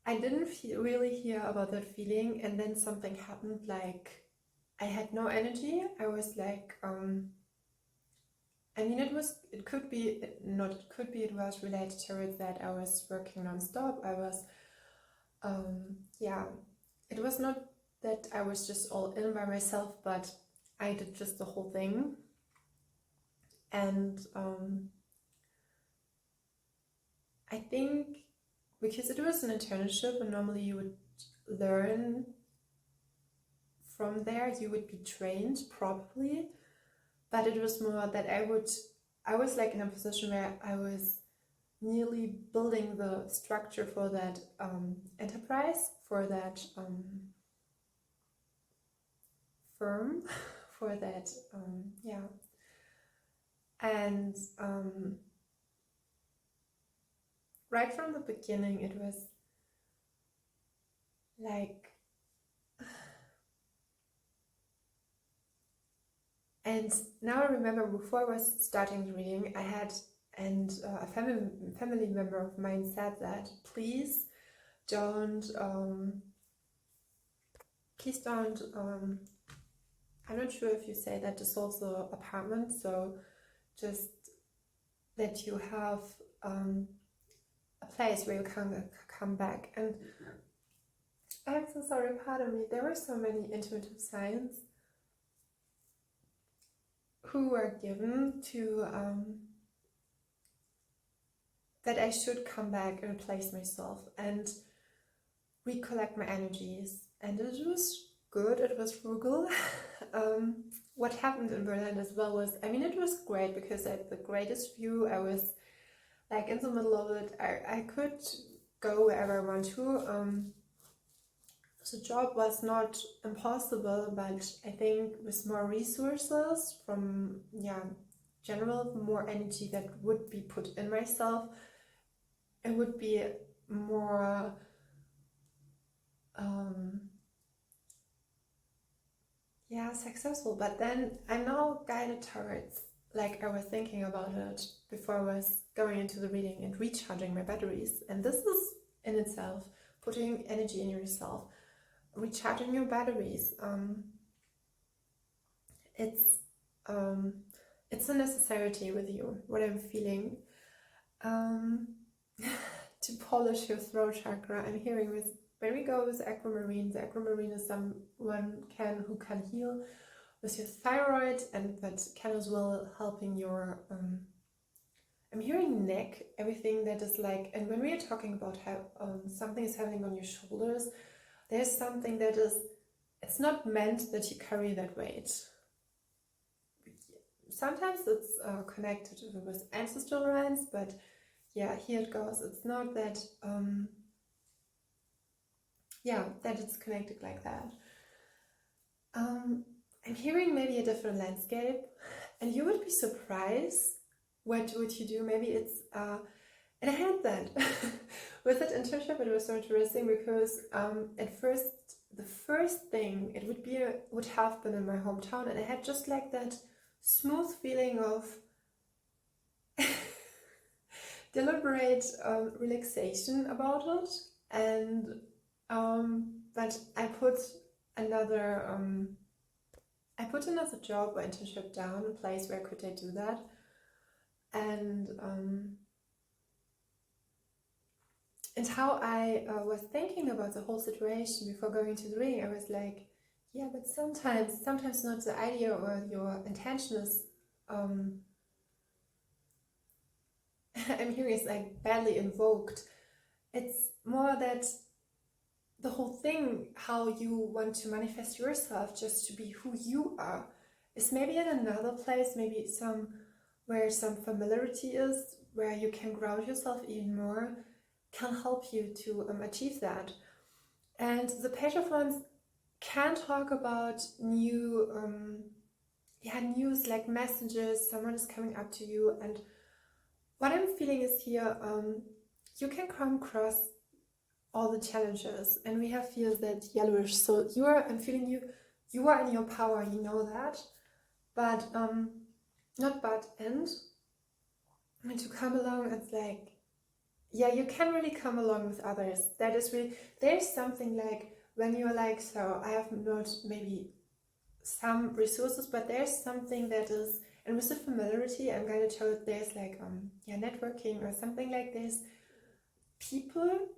I didn't really hear about that feeling, and then something happened, like I had no energy. I was like, I mean, it was related to it that I was working non-stop. I was, yeah, it was not that I was just all in by myself, but I did just the whole thing. And I think because it was an internship and normally you would learn from there, you would be trained properly, but it was more that I was like in a position where I was nearly building the structure for that enterprise, for that firm, for that, yeah. And right from the beginning, it was like, and now I remember before I was starting the reading, I had, and a family member of mine said that please don't, I'm not sure if you say that dissolve the apartment, so just that you have a place where you can come back. And I'm so sorry, pardon me, there were so many intuitive signs who were given to that I should come back and replace myself and recollect my energies. And it was good, it was frugal. What happened in Berlin as well was, I mean, it was great because I had the greatest view. I was like in the middle of it. I could go wherever I want to. The job was not impossible, but I think with more resources from, yeah, general, more energy that would be put in myself, it would be more yeah, successful. But then I'm now guided towards, like I was thinking about it before I was going into the reading, and recharging my batteries. And this is in itself putting energy in yourself, recharging your batteries. It's a necessity with you, what I'm feeling. To polish your throat chakra, I'm hearing with, when we go with aquamarine, the aquamarine is someone who can heal with your thyroid, and that can as well helping your I'm hearing neck, everything that is like, and when we are talking about how something is happening on your shoulders, there's something that is, it's not meant that you carry that weight. Sometimes it's connected with ancestral lines, but yeah, here it goes. It's not that, yeah, that it's connected like that. I'm hearing maybe a different landscape, and you would be surprised. What would you do? Maybe it's, and I had that with that internship. It was so interesting because at first, the first thing it would have been in my hometown, and I had just like that smooth feeling of deliberate relaxation about it. And but I put another job or internship down, a place where could I do that. And how I was thinking about the whole situation before going to the reading, I was like, yeah, but sometimes not the idea or your intention is I'm hearing is like badly invoked. It's more that the whole thing, how you want to manifest yourself just to be who you are, is maybe in another place, maybe where some familiarity is, where you can ground yourself even more, can help you to achieve that. And the Page of Wands can talk about news, like messages, someone is coming up to you. And what I'm feeling is here, you can come across all the challenges, and we have here that yellowish, so I'm feeling you are in your power, you know that, but and to come along, it's like, yeah, you can really come along with others. That is really, there's something like when you're like, so I have not maybe some resources, but there's something that is, and with the familiarity, I'm going to tell it there's like yeah, networking or something like this. People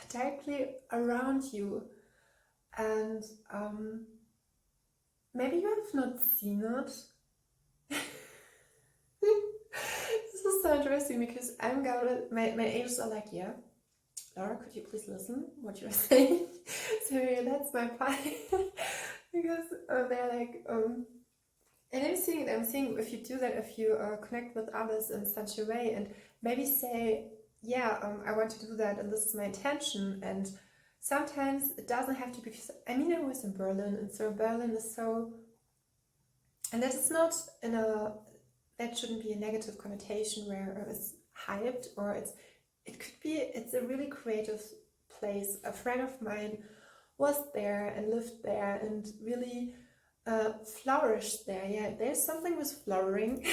directly around you, and maybe you have not seen it. This is so interesting because I'm going, my angels are like, yeah, Laura, could you please listen what you're saying? So yeah, that's my part. Because they're like, and I'm seeing if you do that, if you connect with others in such a way, and maybe say, yeah, I want to do that, and this is my intention. And sometimes it doesn't have to be, because I mean, I was in Berlin, and so Berlin is so, and that is not in a, that shouldn't be a negative connotation where it's hyped, or it could be, it's a really creative place. A friend of mine was there and lived there and really flourished there. Yeah, there's something with flowering.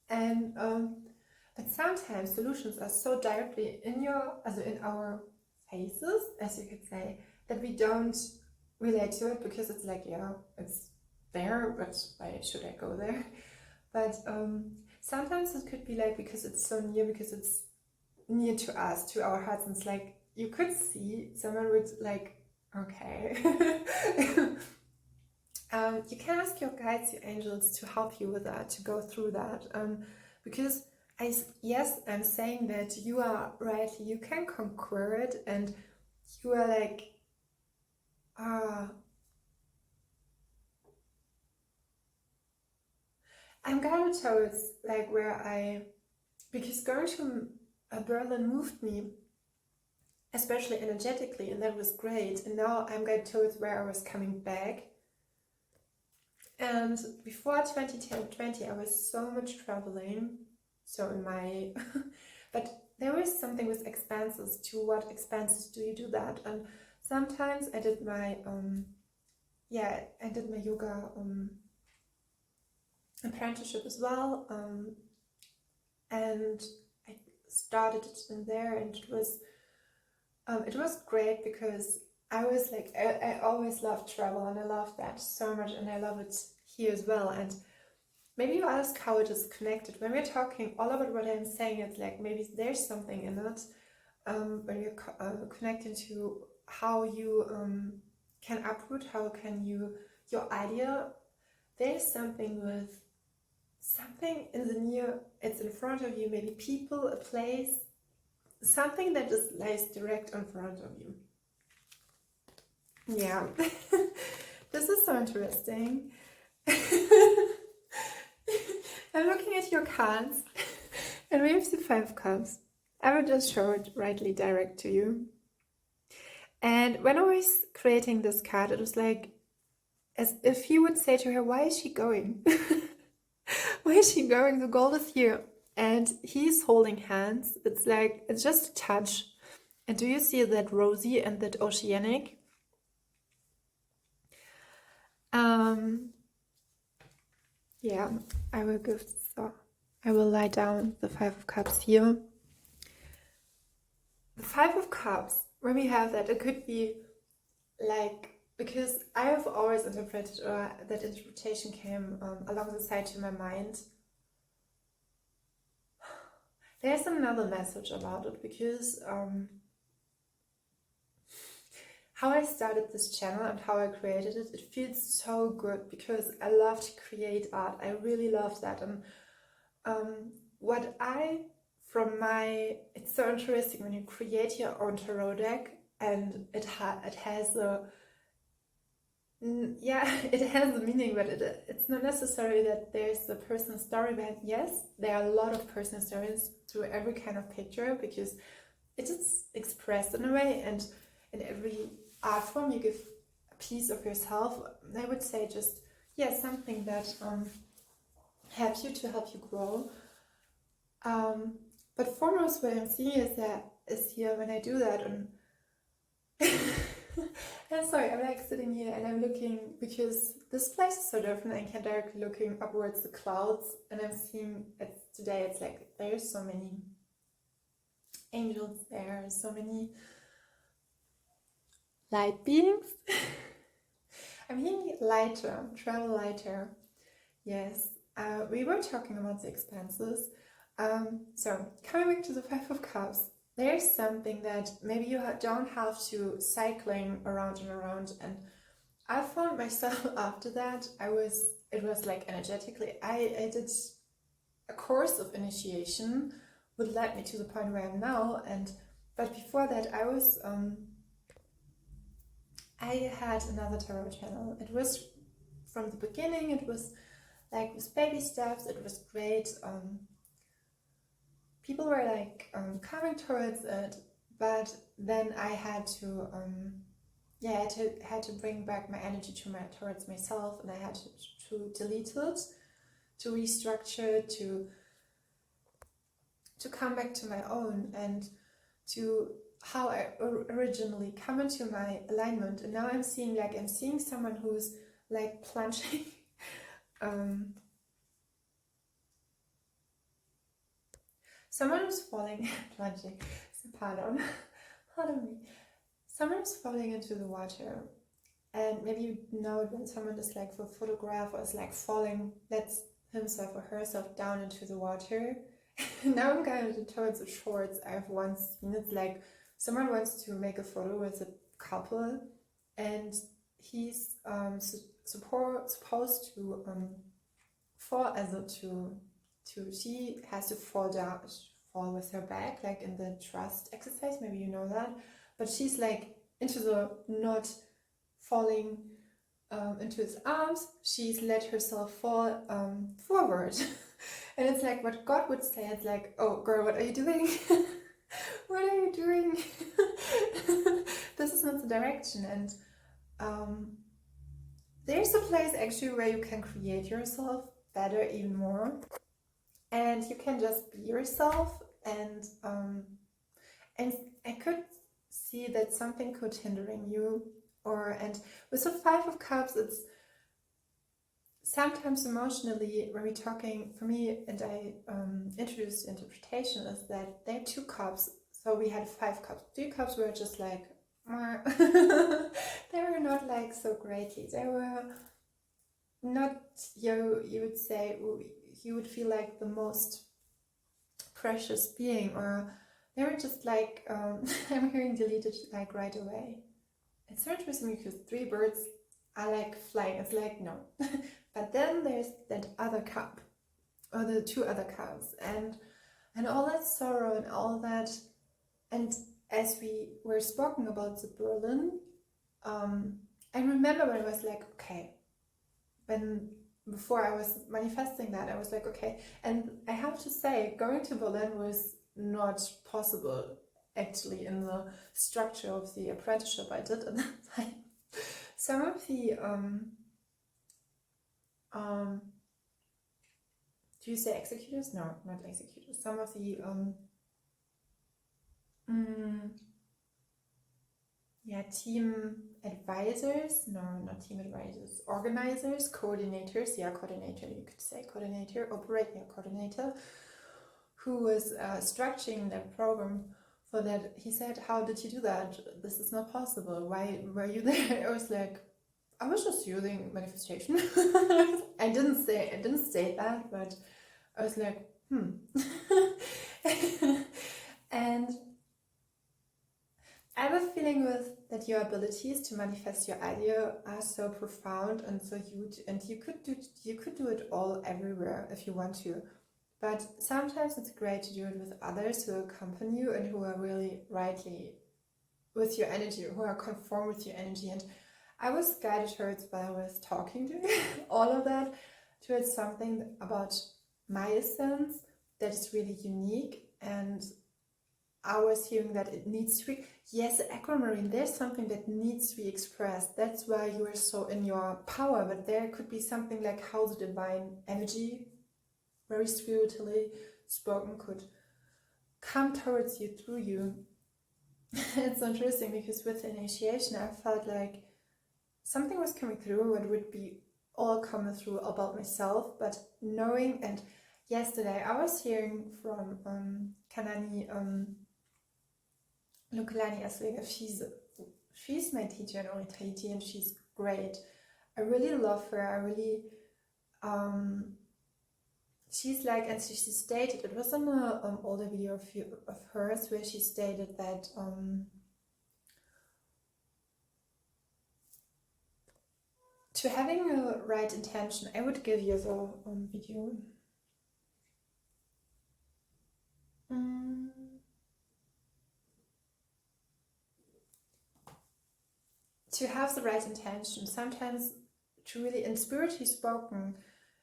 And but sometimes solutions are so directly in our faces, as you could say, that we don't relate to it, because it's like, yeah, it's there, but why should I go there? But sometimes it could be like, because it's so near, because it's near to us, to our hearts, and it's like, you could see someone would like, okay. You can ask your guides, your angels, to help you with that, to go through that, because yes, I'm saying that you are right, you can conquer it, and you are like, I'm going towards like where because going to Berlin moved me, especially energetically, and that was great. And now I'm going towards where I was coming back. And before 2010-20, I was so much traveling. So in my, but there was something with expenses. To what expenses do you do that? And sometimes I did my, I did my yoga apprenticeship as well. And I started it in there, and it was great, because I was like, I always loved travel, and I love that so much, and I love it here as well. And maybe you ask how it is connected. When we're talking all about what I'm saying, it's like maybe there's something in it when you're connecting to how you can uproot, how can you, your idea, there's something with something in the near, it's in front of you, maybe people, a place, something that just lies direct in front of you. Yeah, this is so interesting. I'm looking at your cards, and we have the 5 cups. I will just show it rightly direct to you. And when I was creating this card, it was like, as if he would say to her, why is she going? Why is she going? The gold is here. And he's holding hands. It's like, it's just a touch. And do you see that rosy and that oceanic? Yeah, I will lie down the 5 of cups here. The 5 of cups, when we have that, it could be like, because I have always interpreted, or that interpretation came along the side to my mind. There's another message about it, because how I started this channel and how I created it, it feels so good, because I love to create art. I really love that. And it's so interesting when you create your own tarot deck, and it has a meaning, but it's not necessary that there's a personal story behind. Yes, there are a lot of personal stories through every kind of picture, because it is expressed in a way, and in every art form you give a piece of yourself. I would say just, something that helps you grow. But foremost, what I'm seeing is here when I do that, and I'm sorry, I'm like sitting here and I'm looking, because this place is so different. I can directly looking upwards the clouds, and I'm seeing today it's like there's so many angels there, so many light beings. I'm hearing lighter, travel lighter. Yes, we were talking about the expenses. So coming back to the Five of Cups, there's something that maybe you don't have to cycling around and around. And I found myself after that, it was like energetically, I did a course of initiation would lead me to the point where I am now. But before that, I had another tarot channel. It was from the beginning, it was like with baby steps, it was great. People were like coming towards it, but then I had to had to bring back my energy towards myself, and I had to delete it, to restructure, to come back to my own and to how I originally come into my alignment. And now I'm seeing someone who's like plunging someone who's falling plunging, pardon me, someone is falling into the water. And maybe you know it when someone is like, for a photograph, or is like falling, lets himself or herself down into the water. Now I'm kind of towards the shorts I've once seen. It's like someone wants to make a photo with a couple, and he's supposed to fall, as she has to fall down, fall with her back, like in the trust exercise. Maybe you know that, but she's like into the not falling into his arms. She's let herself fall forward. And it's like what God would say. It's like, oh girl, what are you doing? What are you doing? This is not the direction. And there's a place actually where you can create yourself better, even more, and you can just be yourself. And I could see that something could hindering you, and with the Five of Cups, it's sometimes emotionally, when we're talking, for me, and I introduced interpretation, is that there are two cups. So we had 5 cups. 3 cups were just like, they were not like so greatly. They were not, you would say, you would feel like the most precious being, or they were just like, I'm hearing deleted like right away. It's so interesting because 3 birds are like flying. It's like, no. But then there's that other cup, or the 2 other cups, and all that sorrow and all that. And as we were speaking about the Berlin, I remember when I was like, okay, before I was manifesting that, I was like, okay. And I have to say, going to Berlin was not possible, actually, in the structure of the apprenticeship I did at that time. Some of the do you say executors? No, not executors. Some of the team advisors, no, not team advisors, organizers, coordinators, coordinator, you could say coordinator, coordinator, who was structuring that program for that. He said, how did you do that? This is not possible. Why were you there? I was like, I was just using manifestation. I didn't say that, but I was like, And I have a feeling with that your abilities to manifest your idea are so profound and so huge, and you could do it all everywhere if you want to. But sometimes it's great to do it with others who accompany you and who are really rightly with your energy, who are conform with your energy. And I was guided towards, while I was talking to you, all of that, towards something about my essence that is really unique. And I was hearing that it needs to be, yes, aquamarine, there's something that needs to be expressed. That's why you are so in your power. But there could be something like how the divine energy, very spiritually spoken, could come towards you, through you. It's interesting because with the initiation, I felt like something was coming through and would be all coming through about myself, but knowing. And yesterday I was hearing from Kanani Lukalani Aswega. She's my teacher in Only Tahiti, and she's great. I really love her. I really, she's like, and she stated, it was in an older video of hers where she stated that to having a right intention, I would give you the video. To have the right intention, sometimes to really, in spiritually spoken,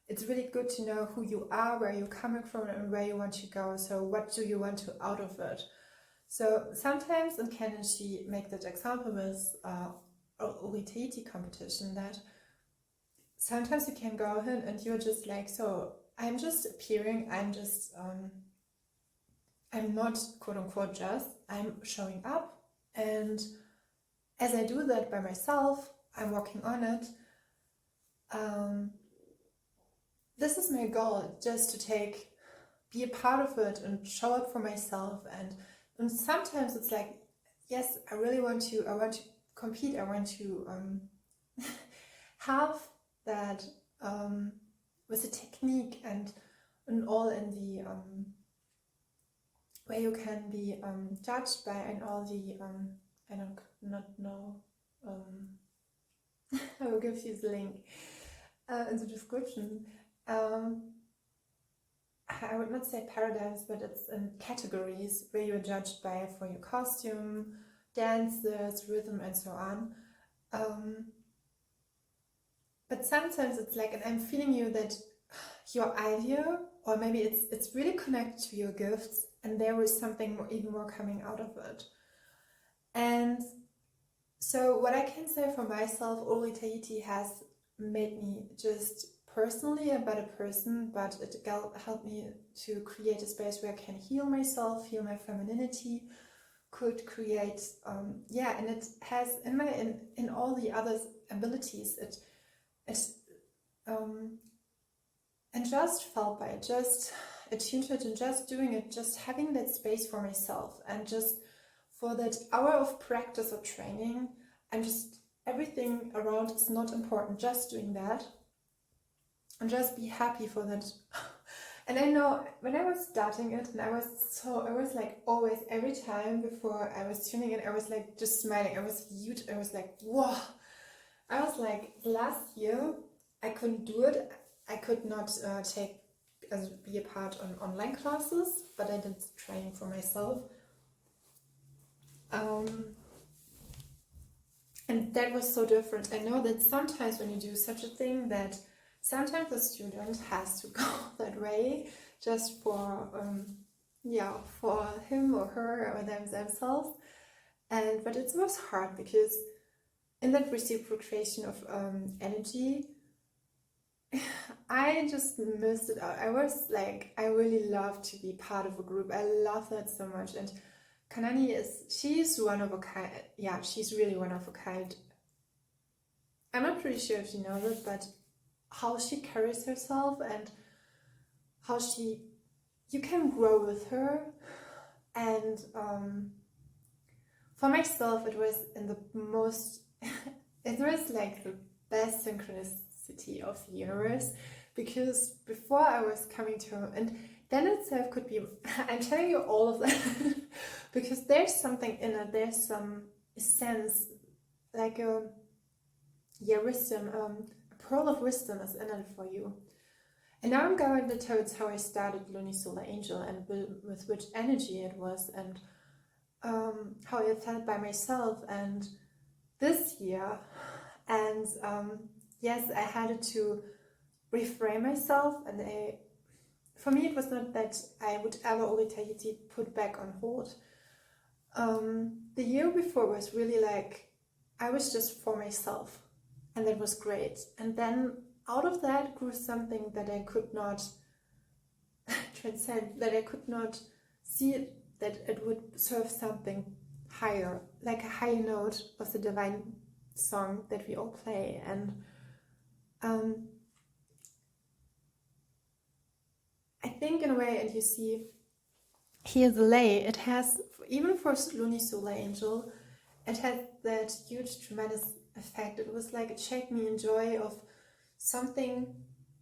it's really good to know who you are, where you're coming from, and where you want to go. So what do you want to out of it? So sometimes, and can she make that example with OCEANIC competition, that sometimes you can go in and you're just like, so I'm just appearing, I'm just, I'm not quote unquote just, I'm showing up, and as I do that by myself, I'm working on it. This is my goal, just to be a part of it and show up for myself. And sometimes it's like, yes, I want to compete, I want to have that with the technique and all in the where you can be judged by, and all the I don't not know. I will give you the link in the description. I would not say paradigms, but it's in categories where you're judged by for your costume, dances, rhythm, and so on. But sometimes it's like, and I'm feeling you that your idea, or maybe it's really connected to your gifts, and there is something even more coming out of it. And so what I can say for myself, Ori Tahiti has made me just personally a better person, but it helped me to create a space where I can heal myself, heal my femininity, could create, and it has in all the other abilities, it and just felt by it, just attuned to it, and just doing it, just having that space for myself, and just for that hour of practice or training, and just everything around is not important, just doing that and just be happy for that. And I know when I was starting it, and I was like always, every time before I was tuning in, I was like just smiling, I was huge, I was like, whoa. I was like, last year I couldn't do it, I could not be a part on online classes, but I did training for myself. And that was so different. I know that sometimes when you do such a thing, that sometimes the student has to go that way just for for him or her or themselves. But it was hard, because in that reciprocation of energy, I just missed it out. I was like, I really love to be part of a group. I love that so much. And Kanani she's one of a kind. Yeah, she's really one of a kind. I'm not pretty sure if you know it, but how she carries herself, and how you can grow with her. And for myself, it was in the most, it was like the best synchronicity of the universe, because before I was coming to him, and then itself could be, I'm telling you all of that because there's something in it, there's some sense, like a wisdom, a pearl of wisdom is in it for you. And now I'm going towards how I started LUNI SOLAR ANGEL, and with which energy it was, and how I felt by myself, and this year. And yes, I had to reframe myself, and for me it was not that I would ever Ori Tahiti put back on hold. The year before was really like, I was just for myself, and that was great. And then out of that grew something that I could not transcend, that I could not see it, that it would serve something higher, like a higher note of the divine song that we all play. And I think in a way, and you see here the lay, it has, even for LUNI SOLAR ANGEL, it has that huge, tremendous effect. It was like it shaped me in joy of something.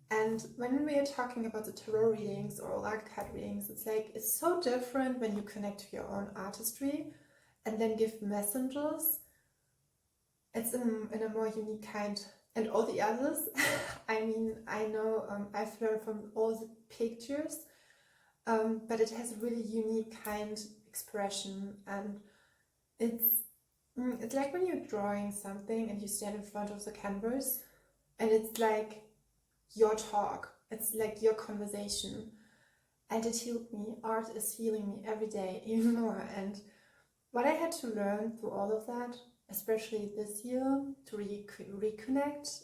And when we are talking about the tarot readings or archetype readings, it's like it's so different when you connect to your own artistry and then give messengers. It's in a more unique kind. And all the others, I mean, I know I've learned from all the pictures, but it has a really unique kind expression. And it's like when you're drawing something and you stand in front of the canvas and it's like your talk, it's like your conversation, and it healed me. Art is healing me every day even more. And what I had to learn through all of that, especially this year, to reconnect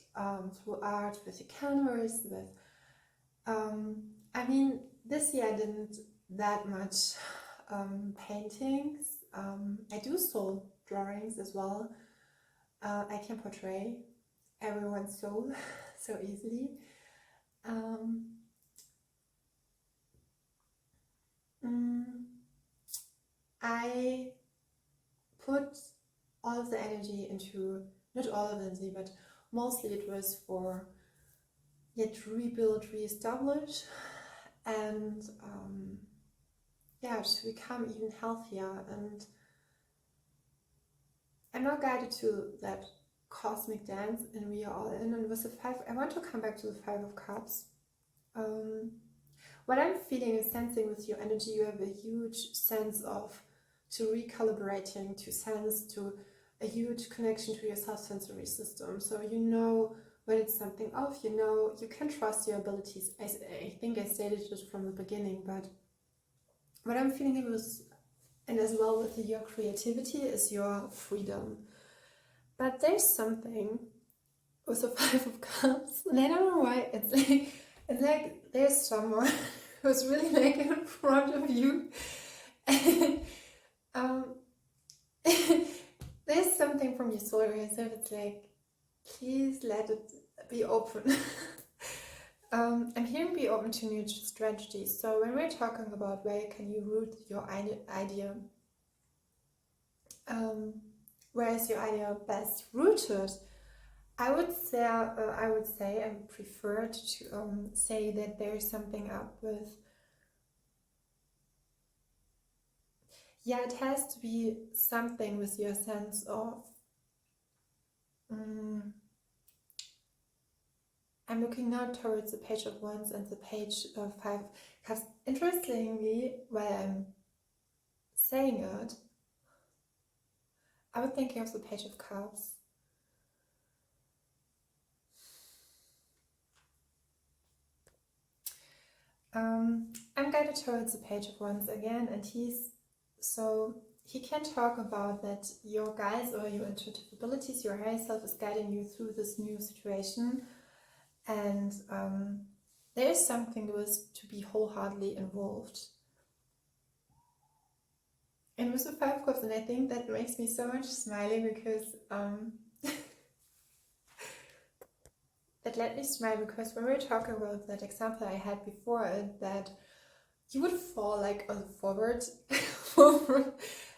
through art with the canvas, with I mean, this year I didn't that much paintings. I do soul drawings as well. I can portray everyone's soul so easily. I put all of the energy into, not all of it, but mostly it was for to rebuild, re-establish, and to become even healthier. And I'm now guided to that cosmic dance, and we are all in. And with the 5, I want to come back to the 5 of Cups. What I'm feeling and sensing with your energy, you have a huge sense of to recalibrating, to sense, to a huge connection to your self-sensory system. So you know when it's something off, you know, you can trust your abilities. I think I stated it from the beginning, but what I'm feeling was, and as well with your creativity, is your freedom. But there's something with the 5 of Cups, and I don't know why, it's like there's someone who's really like in front of you, and there's something from your soul yourself. It's like, please let it be open. I'm hearing be open to new strategies. So when we're talking about where can you root your idea, where is your idea best rooted? I would say I prefer to say that there is something up with. Yeah, it has to be something with your sense of. I'm looking now towards the Page of Wands and the Page of 5 Cups. Interestingly, while I'm saying it, I was thinking of the Page of Cups. I'm guided towards the Page of Wands again, and he can talk about that your guides or your intuitive abilities, your higher self is guiding you through this new situation, and there is something with to be wholeheartedly involved. And with the 5 Cups, and I think that makes me so much smiling because that let me smile because when we were talking about that example I had before, that you would fall like on forward,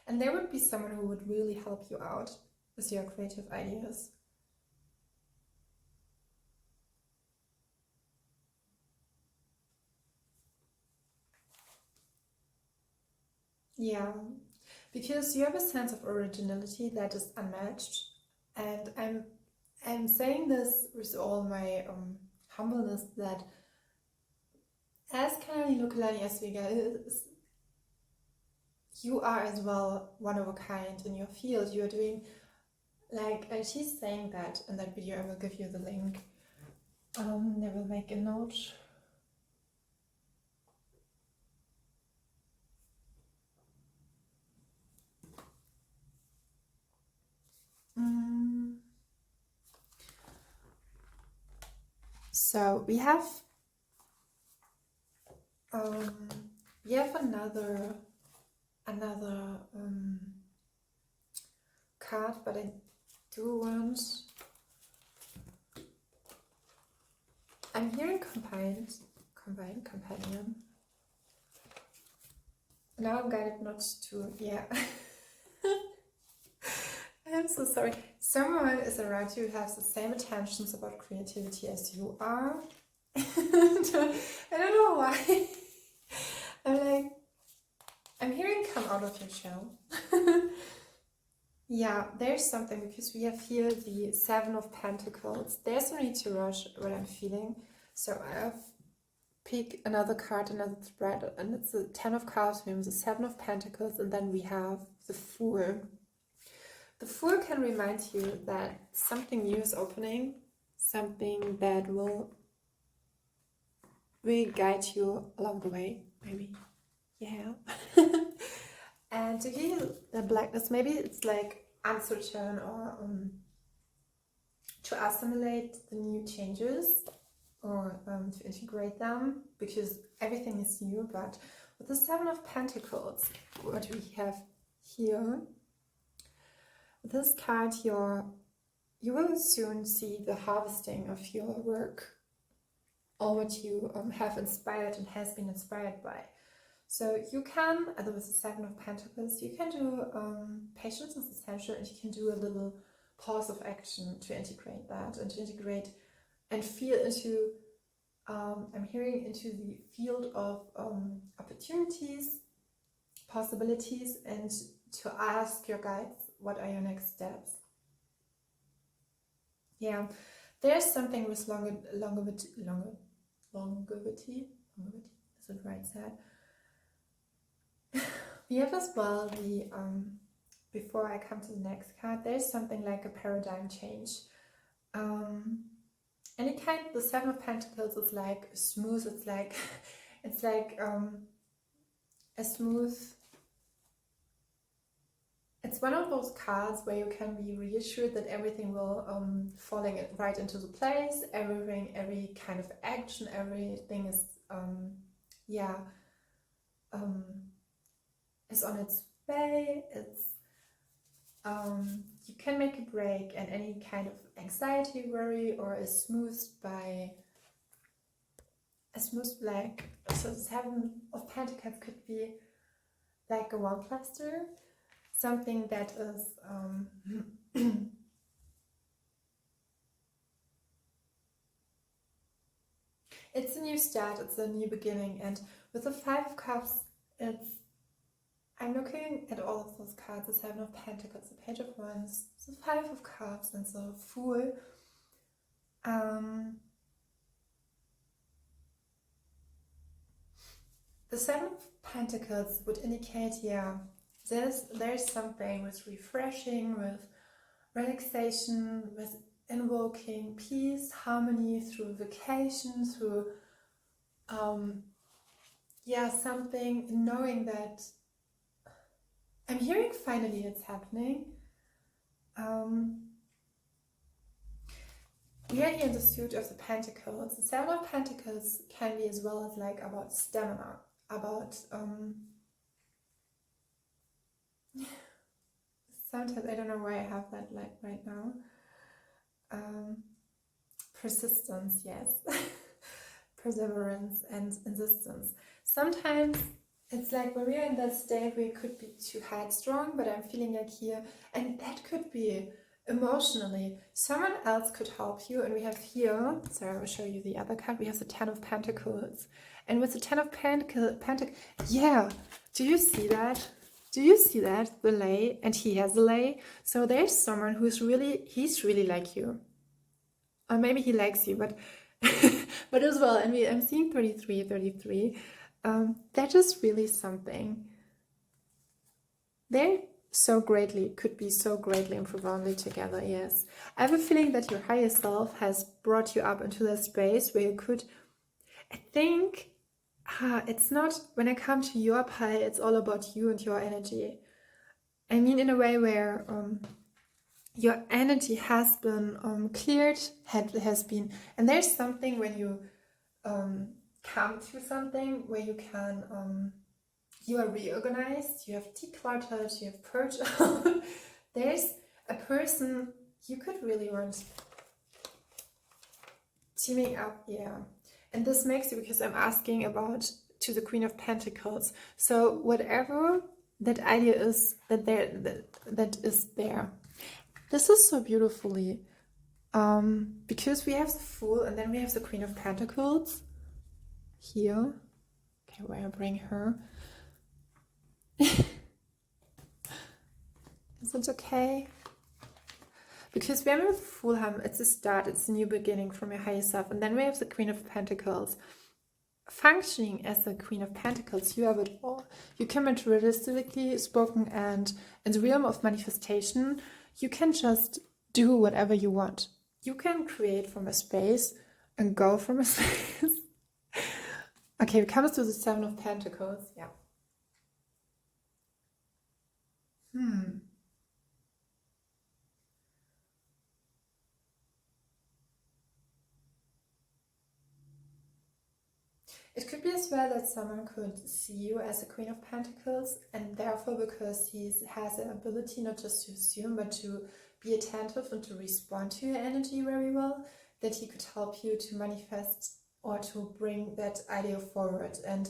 and there would be someone who would really help you out with your creative ideas. Yeah, because you have a sense of originality that is unmatched, and I'm saying this with all my humbleness, that as Kalani Lukalani Asviga is, you are as well one of a kind in your field. You are doing, like, and she's saying that in that video. I will give you the link. I will make a note. So we have another card, but I do want. I'm hearing combined companion. Now I'm guided not to. Yeah. I'm so sorry. Someone is around you who has the same intentions about creativity as you are. I don't know why. I'm hearing come out of your shell. Yeah, there's something, because we have here the Seven of Pentacles. There's no need to rush what I'm feeling. So I've picked another card, another thread, and it's the Ten of Cups, the Seven of Pentacles, and then we have the Fool. The Fool can remind you that something new is opening, something that will guide you along the way, maybe. Yeah. And to heal the blackness, maybe it's like uncertain, or to assimilate the new changes, or to integrate them, because everything is new. But with the Seven of Pentacles, what we have here, with this card, you will soon see the harvesting of your work, or what you have inspired and has been inspired by. So you can, with the Seven of Pentacles, you can do patience is essential, and you can do a little pause of action to integrate that, and to integrate and feel into, I'm hearing, into the field of opportunities, possibilities, and to ask your guides, what are your next steps? Yeah, there's something with longevity, is it right said? We have as well the, before I come to the next card, there's something like a paradigm change. And it kind of, the Seven of Pentacles is like smooth, it's like a smooth, it's one of those cards where you can be reassured that everything will falling right into the place, every kind of action, everything is, is on its way. It's you can make a break, and any kind of anxiety, worry, or is smoothed by like, so the Seven of Pentacles could be like a one plaster, something that is it's a new start, it's a new beginning. And with the Five of Cups, I'm looking at all of those cards, the Seven of Pentacles, the Page of Wands, the Five of Cups, and the Fool. The Seven of Pentacles would indicate, there's something with refreshing, with relaxation, with invoking peace, harmony through vacation, through something, knowing that I'm hearing finally it's happening. We are here in the suit of the Pentacles. The Seven of Pentacles can be as well as like about stamina, about sometimes I don't know why I have that like right now. Persistence, yes. Perseverance and insistence. Sometimes it's like when we're in that state, we could be too headstrong, but I'm feeling like here, and that could be emotionally. Someone else could help you, and we have here, sorry, I will show you the other card, we have the Ten of Pentacles. And with the Ten of Pentacles, yeah, do you see that? Do you see that? The lay, and he has a lay. So there's someone who's he's really like you. Or maybe he likes you, but but as well, and I'm seeing 33. That is really something. They could be so greatly and profoundly together, yes. I have a feeling that your higher self has brought you up into that space where you could, I think, it's not, when I come to your pie, it's all about you and your energy. I mean, in a way where your energy has been cleared, has been, and there's something when you come to something where you can, you are reorganized, you have decluttered, you have purged. There's a person you could really want teaming up, yeah. And this makes you, because I'm asking about to the Queen of Pentacles. So whatever that idea is that is there. This is so beautifully, because we have the Fool and then we have the Queen of Pentacles here. Okay, where I bring her. Is it okay? Because when we have the Fool, it's a start, it's a new beginning from your higher self. And then we have the Queen of Pentacles. Functioning as the Queen of Pentacles, you have it all. You can materialistically spoken, and in the realm of manifestation, you can just do whatever you want. You can create from a space and go from a space. Okay, it comes to the Seven of Pentacles. Yeah. It could be as well that someone could see you as a Queen of Pentacles, and therefore, because he has an ability not just to assume, but to be attentive and to respond to your energy very well, that he could help you to manifest or to bring that idea forward. And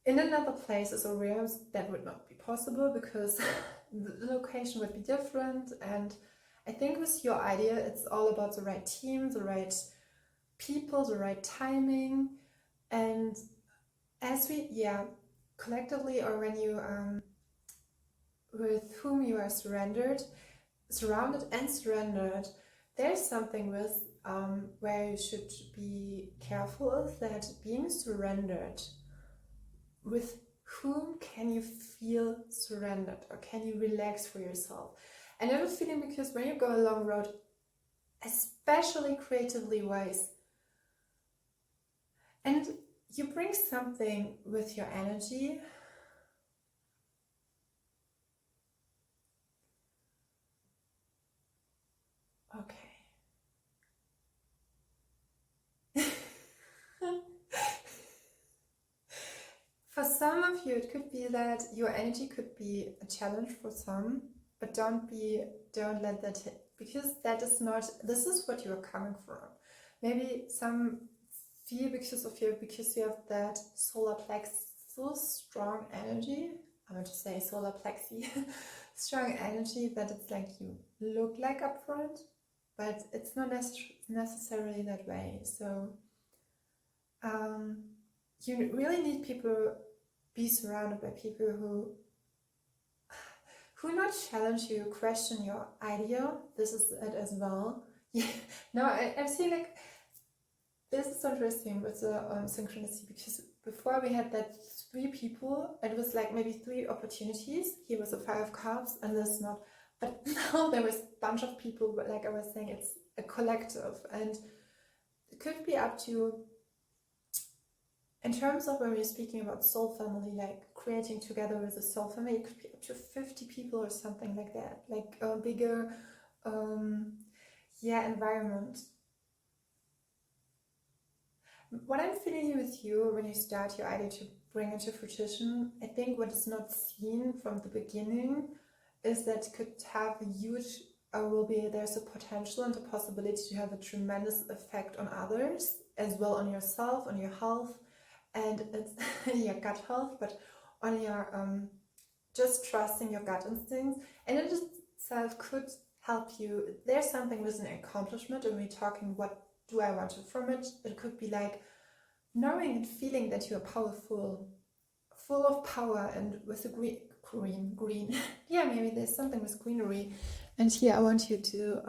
in another places or realms, that would not be possible because the location would be different. And I think with your idea, it's all about the right team, the right people, the right timing. And as we, collectively, or when you, with whom you are surrounded and surrendered, there's something with, where you should be careful of, that being surrendered, with whom can you feel surrendered, or can you relax for yourself? And I have a feeling, because when you go a long road, especially creatively wise, and you bring something with your energy. Okay. For some of you, it could be that your energy could be a challenge for some, but don't let that hit, because that is not, this is what you're coming from. Maybe some feel because you have that solar plexus, so strong energy. I want to say solar plexi, strong energy, that it's like you look like upfront, but it's not necessarily that way. So you really need people, be surrounded by people who not challenge you, question your idea. This is it as well. Yeah. No, I'm seeing like, this is so interesting with the synchronicity, because before we had that 3 people, it was like maybe 3 opportunities. Here was a 5 of Cups and this not. But now there was a bunch of people, but like I was saying, it's a collective, and it could be up to, in terms of when we're speaking about soul family, like creating together with a soul family, it could be up to 50 people or something like that, like a bigger environment. What I'm feeling with you when you start your idea to bring into fruition, I think what is not seen from the beginning is that it could have a huge, there's a potential and a possibility to have a tremendous effect on others, as well on yourself, on your health, and it's your gut health, but on your just trusting your gut instincts. And it itself could help you. There's something with an accomplishment, and we're talking, what do I want from it? It could be like knowing and feeling that you are powerful, full of power, and with a green. Yeah, maybe there's something with greenery. And here I want you to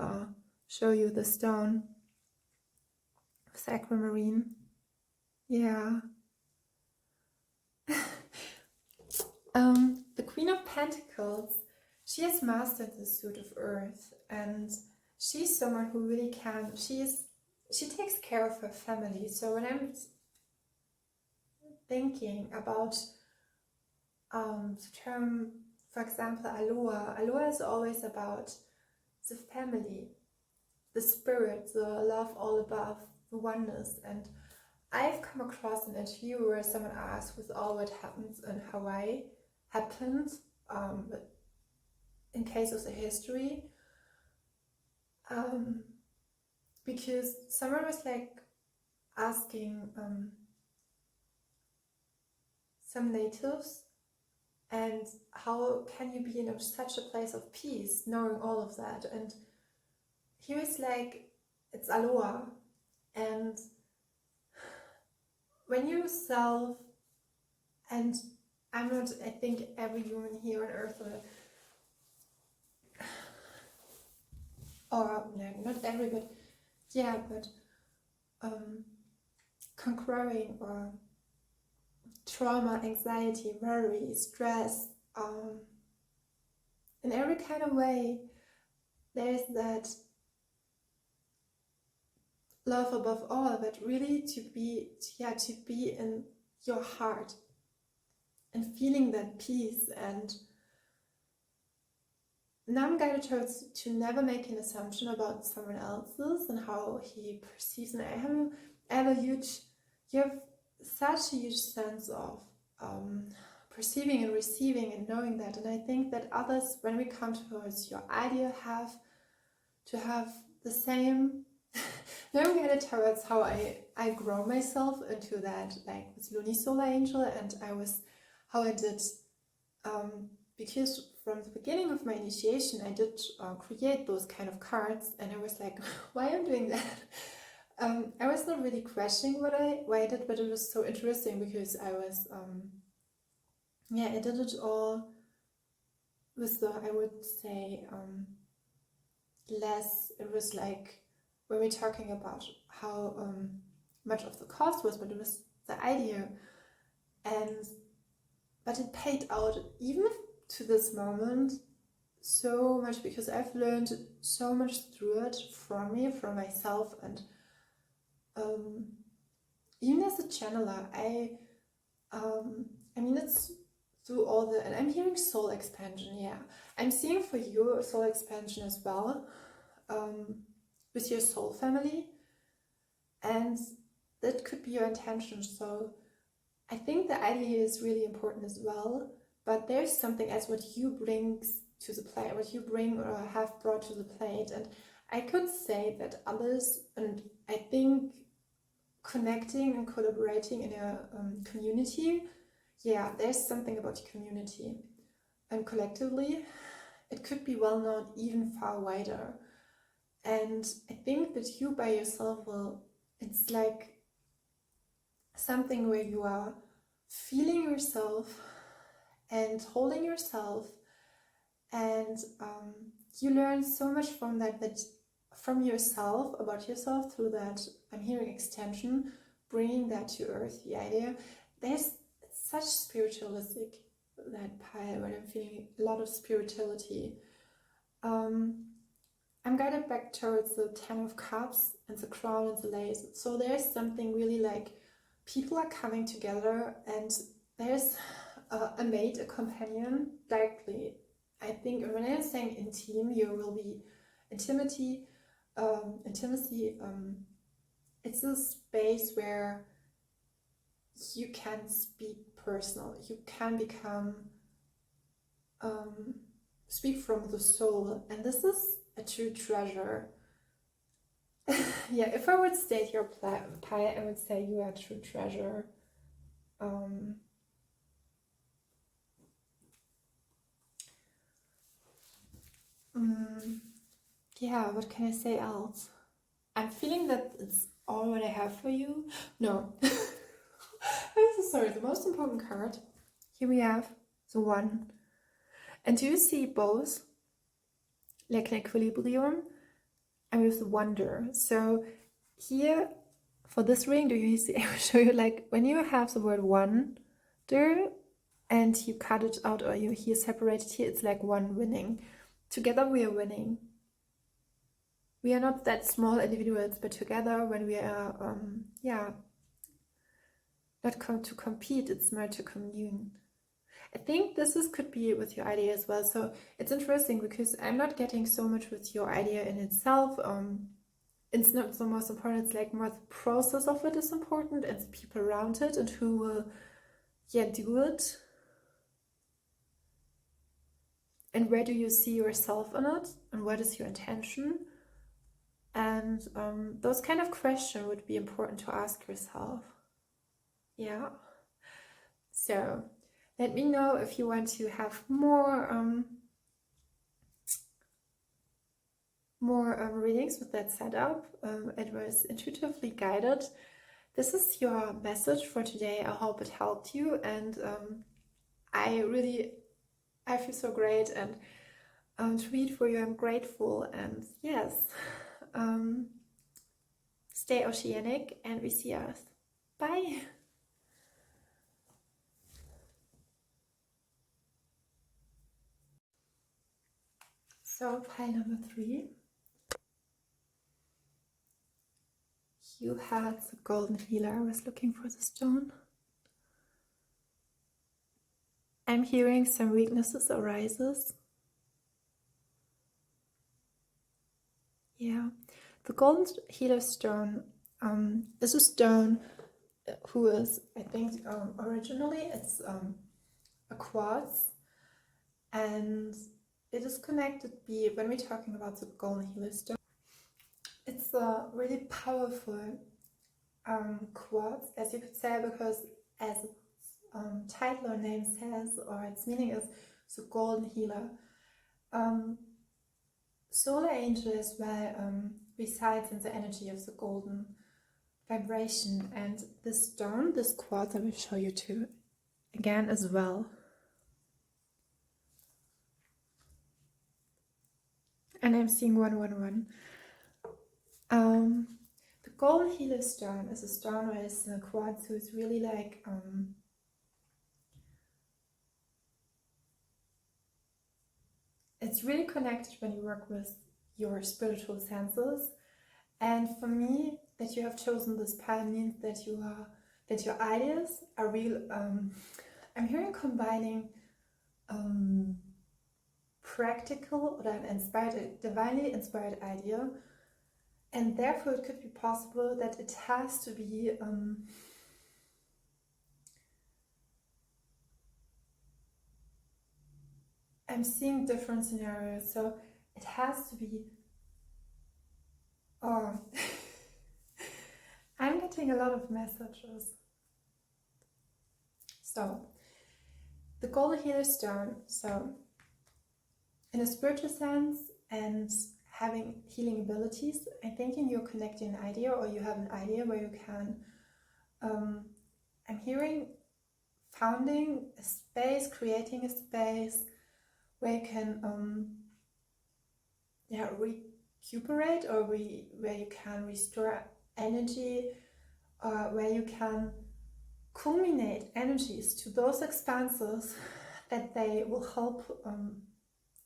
show you the stone with aquamarine. Yeah. The Queen of Pentacles, she has mastered the suit of earth, and she's someone who really can, she takes care of her family. So when I'm thinking about the term, for example, aloha is always about the family, the spirit, the love all above, the oneness. And I've come across an interview where someone asked, with all what happens in Hawaii happened, in case of the history, because someone was like asking some natives, and how can you be in such a place of peace knowing all of that? And here is like, it's aloha. And when you self, and I'm not, I think every human here on earth will, or no, not every, but yeah, but conquering or trauma, anxiety, worry, stress, in every kind of way, there's that love above all, but really to be in your heart and feeling that peace. And now I'm guided towards to never make an assumption about someone else's and how he perceives me. I have you have such a huge sense of perceiving and receiving and knowing that. And I think that others, when we come towards your idea, have to have the same. Now I'm guided towards how I grow myself into that, like with LUNI SOLAR ANGEL, and how I did, because from the beginning of my initiation I did create those kind of cards, and I was like, why I'm doing that? I was not really questioning why I did, but it was so interesting because I was, I did it all with the, I would say, less, it was like, when we're talking about how much of the cost was, but it was the idea. But it paid out even to this moment so much, because I've learned so much through it from myself, and even as a channeler, I mean, it's through all the, and I'm hearing soul expansion, yeah. I'm seeing for you soul expansion as well, with your soul family, and that could be your intention. So I think the idea is really important as well, but there's something as what you bring to the plate, what you bring or have brought to the plate. And I could say that others, and I think connecting and collaborating in a community, yeah, there's something about the community, and collectively it could be well known even far wider. And I think that you by yourself will, it's like something where you are feeling yourself and holding yourself, and you learn so much from that from yourself, about yourself, through that, I'm hearing extension, bringing that to earth, the idea. There's such spiritualistic, that pile where I'm feeling a lot of spirituality. I'm guided back towards the 10 of Cups and the crown and the lace. So there's something really like people are coming together, and there's a mate, a companion, directly. I think when I'm saying intim, you will be intimacy. It's a space where you can speak personal. You can become, speak from the soul, and this is a true treasure. Yeah, if I would state your pie, I would say you are a true treasure. Yeah, what can I say else? I'm feeling that it's all what I have for you. No. I'm so sorry. The most important card. Here we have the 1. And do you see both? Like an equilibrium and with the wonder. So here, for this ring, do you see? I will show you, like when you have the word wonder and you cut it out, or you here separated here, it's like one winning. Together we are winning. We are not that small individuals, but together, when we are, not to compete, it's more to commune. I think this could be with your idea as well. So it's interesting because I'm not getting so much with your idea in itself. It's not the most important. It's like more the process of it is important, and the people around it, and who will, do it. And where do you see yourself in it? And what is your intention? And those kind of questions would be important to ask yourself. Yeah. So let me know if you want to have more more readings with that setup. It was intuitively guided. This is your message for today. I hope it helped you, and I feel so great, and to read for you I'm grateful, and yes, stay oceanic, and we see us. Bye. So pile number 3. You had the golden healer. I was looking for the stone. I'm hearing some weaknesses arises. Yeah, the golden healer stone is a stone who is, I think, originally it's a quartz, and it is connected when we're talking about the golden healer stone. It's a really powerful quartz, as you could say, because as its title or name says, or its meaning is the golden healer. Solar angel as well resides in the energy of the golden vibration, and this stone, this quartz, I will show you too again as well. And I'm seeing 111. The golden healer stone is a stone where it's a quartz who is really like it's really connected when you work with your spiritual senses. And for me, that you have chosen this pile means that your ideas are real. I'm hearing combining practical or an divinely inspired idea, and therefore it could be possible that it has to be I'm seeing different scenarios, so it has to be I'm getting a lot of messages. So the golden healer stone, so in a spiritual sense and having healing abilities, I'm thinking you're connecting an idea, or you have an idea where you can I'm hearing founding a space, creating a space where you can recuperate, or where you can restore energy, where you can culminate energies to those expanses that they will help on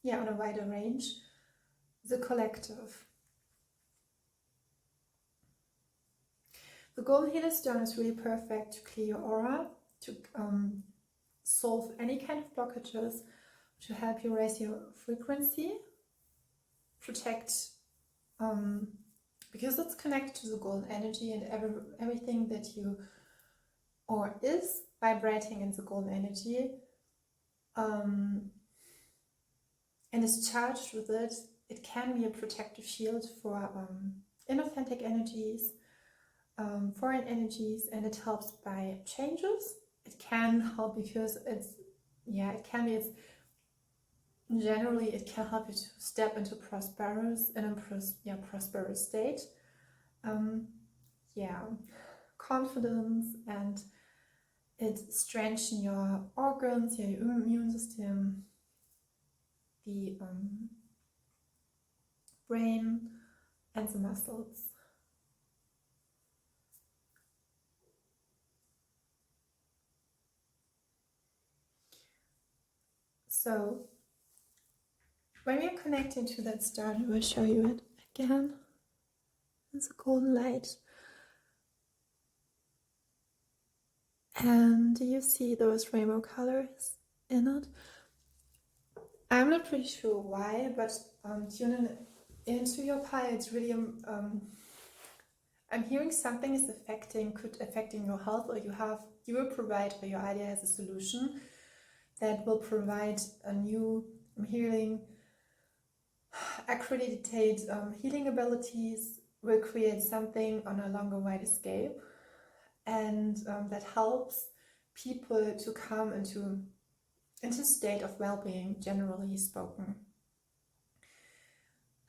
a wider range, the collective. The golden healer stone is really perfect to clear your aura, to solve any kind of blockages, to help you raise your frequency, protect, because it's connected to the golden energy, and everything that you or is vibrating in the golden energy and is charged with it. It can be a protective shield for inauthentic energies, foreign energies, and it helps by changes. It can help because generally it can help you to step into prosperous state. Confidence, and it strengthens your organs, your immune system, the brain, and the muscles. So when we are connecting to that star, I will show you it again. It's a golden light. And do you see those rainbow colors in it? I'm not pretty sure why, but tuning into your pile, it's really I'm hearing something is affecting your health, or you will provide, or your idea has a solution that will provide a new healing, accredited healing abilities, will create something on a longer wide scale, and that helps people to come into a state of well-being, generally spoken.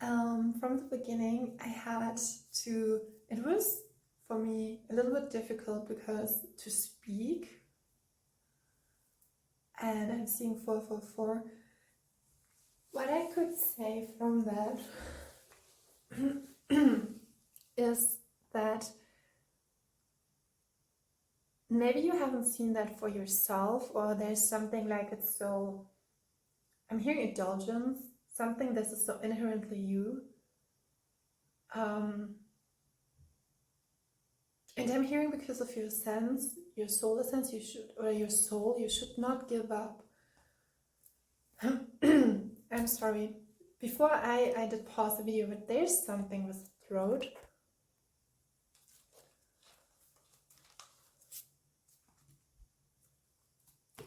From the beginning, I had to, it was for me a little bit difficult because to speak, and I'm seeing 444. What I could say from that is that maybe you haven't seen that for yourself, or there's something like it's so, I'm hearing indulgence, something that is so inherently you. And I'm hearing because of your sense, your solar sense, you should, or your soul, you should not give up. I'm sorry. Before I did pause the video, but there's something with the throat.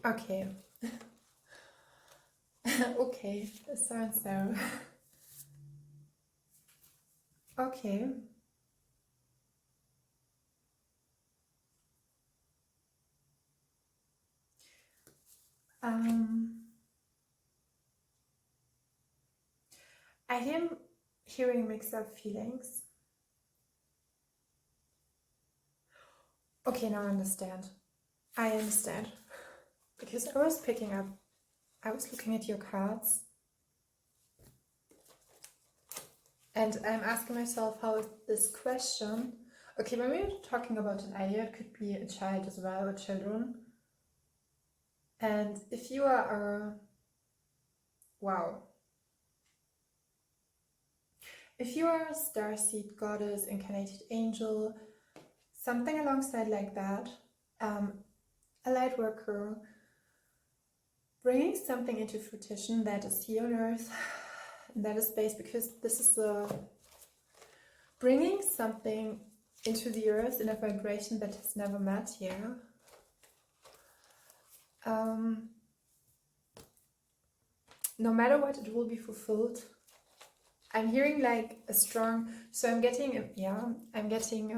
Okay. Okay, so. Okay. I am hearing mixed up feelings. Okay, now I understand. I understand. Because I was picking up, I was looking at your cards. And I'm asking myself how this question, okay, when we're talking about an idea, it could be a child as well, or children. And if you are wow. If you are a starseed, goddess, incarnated angel, something alongside like that, a light worker, bringing something into fruition that is here on earth, that is space, because this is bringing something into the earth in a vibration that has never met here. No matter what, it will be fulfilled. I'm hearing like a strong, so I'm getting, yeah, I'm getting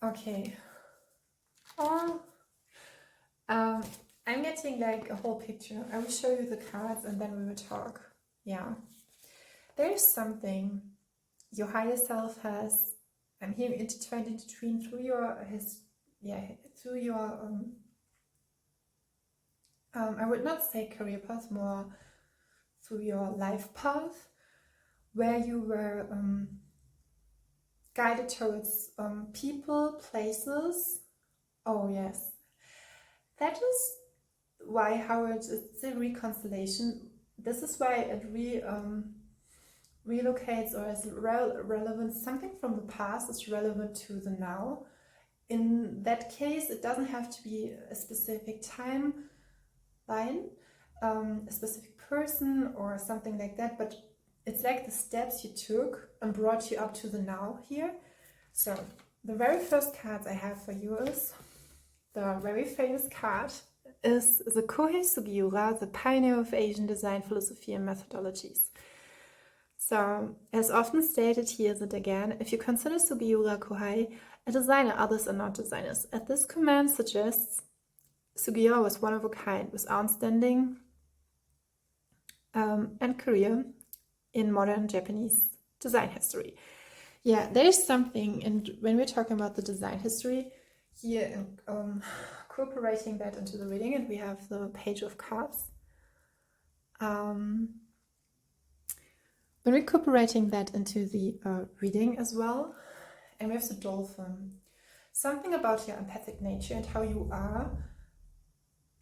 okay. I'm getting like a whole picture. I will show you the cards and then we will talk. Yeah. There's something your higher self has, I'm hearing intertwined in between through your, through your, I would not say career path, more through your life path, where you were guided towards people, places. Oh yes, that is why Howard, it's a reconciliation. This is why it relocates, or is relevant. Something from the past is relevant to the now. In that case, it doesn't have to be a specific timeline, a specific person or something like that, but it's like the steps you took and brought you up to the now here. So the very first cards I have for you is the very famous card is the Kohei Sugiura, the pioneer of Asian design philosophy and methodologies. So, as often stated, here is it again, if you consider Sugiura Kohei a designer, others are not designers. As this command suggests, Sugiura was one of a kind, with outstanding and career in modern Japanese design history. Yeah, there is something, and when we're talking about the design history, here incorporating that into the reading, and we have the page of cards. When we're incorporating that into the reading as well, and we have the dolphin, something about your empathic nature and how you are.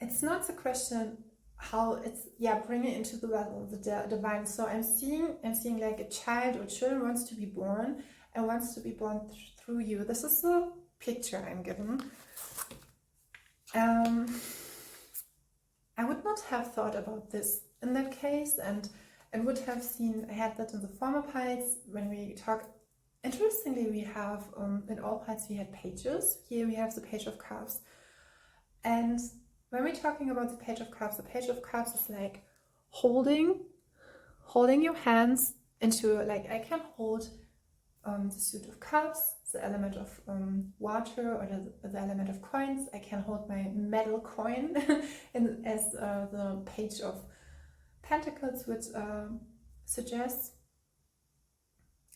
It's not the question how it's, bring it into the realm of the divine. So I'm seeing like a child or children wants to be born and wants to be born through you. This is the picture I'm given. I would not have thought about this in that case, and would have seen, I had that in the former piles when we talk. Interestingly, we have in all piles we had pages. Here we have the page of cups, and when we're talking about the page of cups is like holding your hands into, like, I can hold the suit of cups, the element of water, or the element of coins. I can hold my metal coin as the Page of Pentacles, which suggests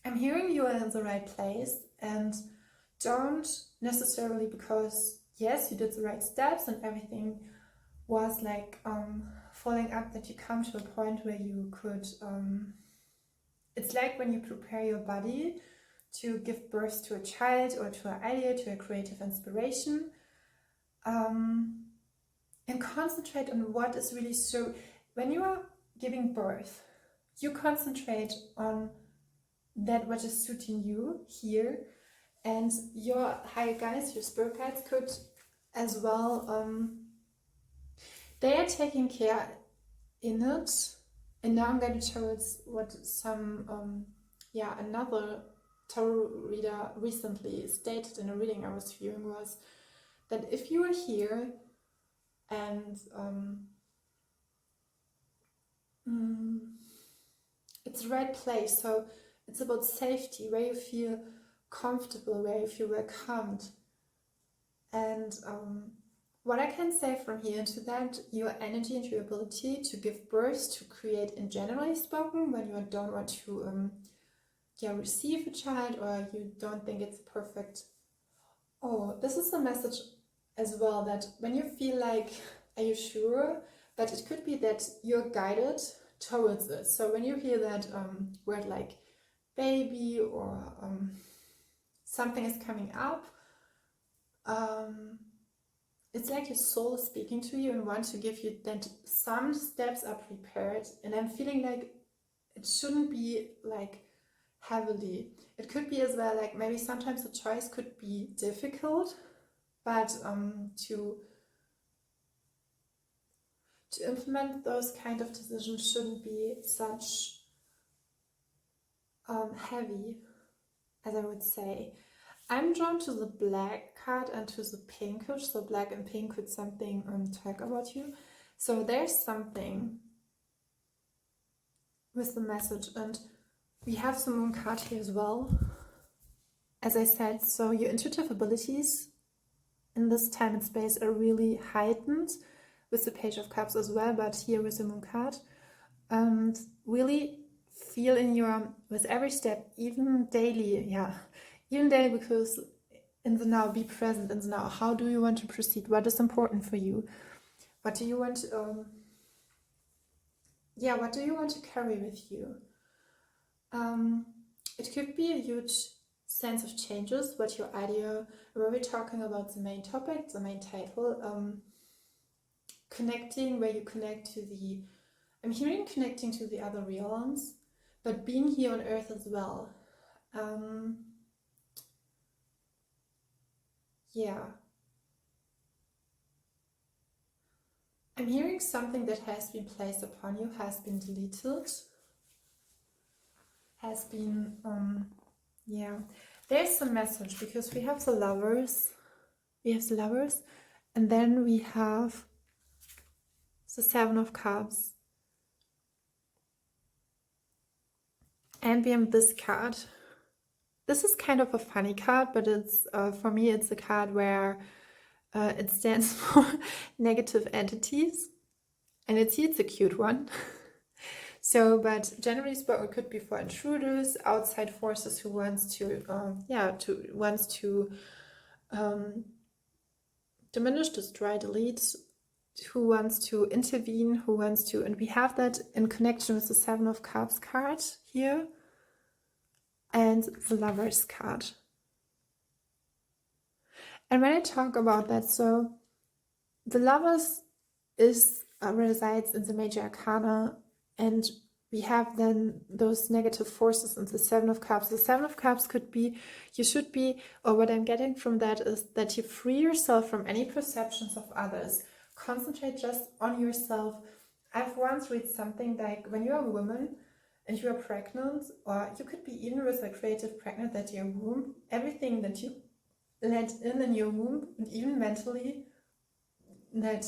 I'm hearing you are in the right place, and don't necessarily, because yes, you did the right steps and everything was like falling up, that you come to a point where you could it's like when you prepare your body to give birth to a child or to an idea, to a creative inspiration, and concentrate on what is really so. When you are giving birth, you concentrate on that what is suiting you here, and your higher guides, your spirit guides, could as well, they are taking care in it. And now I'm going towards what some another tarot reader recently stated in a reading I was viewing, was that if you are here and it's the right place, so it's about safety, where you feel comfortable, where you feel welcomed. And what I can say from here into that, your energy and your ability to give birth, to create in generally spoken, when you don't want to receive a child, or you don't think it's perfect. Oh, this is a message as well, that when you feel like, are you sure? But it could be that you're guided towards it. So when you hear that word like baby, or something is coming up, it's like your soul is speaking to you and wants to give you that some steps are prepared. And I'm feeling like it shouldn't be like heavily. It could be as well, like maybe sometimes the choice could be difficult, but to implement those kind of decisions shouldn't be such heavy, as I would say. I'm drawn to the black card and to the pinkish, so black and pink could something talk about you. So there's something with the message, and we have the moon card here as well. As I said, so your intuitive abilities in this time and space are really heightened with the Page of Cups as well, but here with the moon card. And really feel in your, with every step, even daily, even daily, because in the now, be present in the now. How do you want to proceed? What is important for you? What do you want what do you want to carry with you? It could be a huge sense of changes, what your idea, where we're talking about the main topic, the main title, connecting, where you connect to the, I'm hearing connecting to the other realms, but being here on earth as well. I'm hearing something that has been placed upon you, has been deleted, has been, there's a message, because we have the lovers, and then we have the Seven of Cups, and we have this card. This is kind of a funny card, but it's for me it's a card where it stands for negative entities, and it's a cute one. So, but generally spoken, it could be for intruders, outside forces who wants to diminish, destroy, delete, who wants to intervene, who wants to, and we have that in connection with the Seven of Cups card here and the Lovers card. And when I talk about that, so the Lovers resides in the Major Arcana, and we have then those negative forces in the Seven of Cups. The Seven of Cups could be, you should be, or what I'm getting from that is that you free yourself from any perceptions of others. Concentrate just on yourself. I've once read something like, when you're a woman and you are pregnant, or you could be even with a creative pregnant, that your womb, everything that you let in your womb, and even mentally, that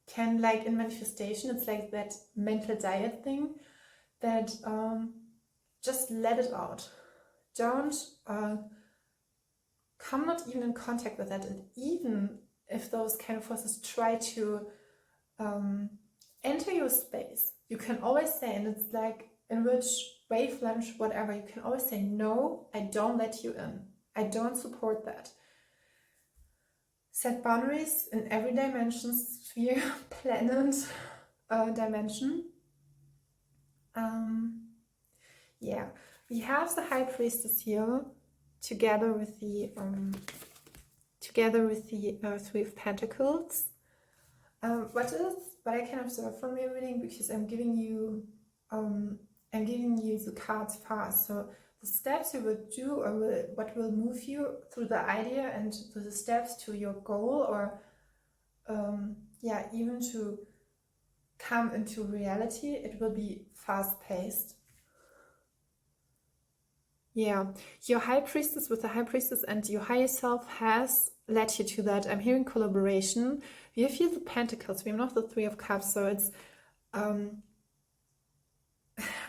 can, like in manifestation, it's like that mental diet thing, that just let it out. Don't come not even in contact with that. And even if those kind of forces try to enter your space, you can always say, and it's like in which wavelength, whatever, you can always say, no, I don't let you in. I don't support that. Set boundaries in every dimension, sphere, planet, dimension. Yeah, we have the High Priestess here together with the Three of Pentacles. What I can observe from your reading, because I'm giving you the cards fast. So the steps you will do, or what will move you through the idea and to the steps to your goal, or yeah, even to come into reality, it will be fast-paced. Yeah, your High Priestess with the High Priestess and your higher self has led you to that. I'm hearing collaboration. We have here the Pentacles. We have not the Three of Cups, so it's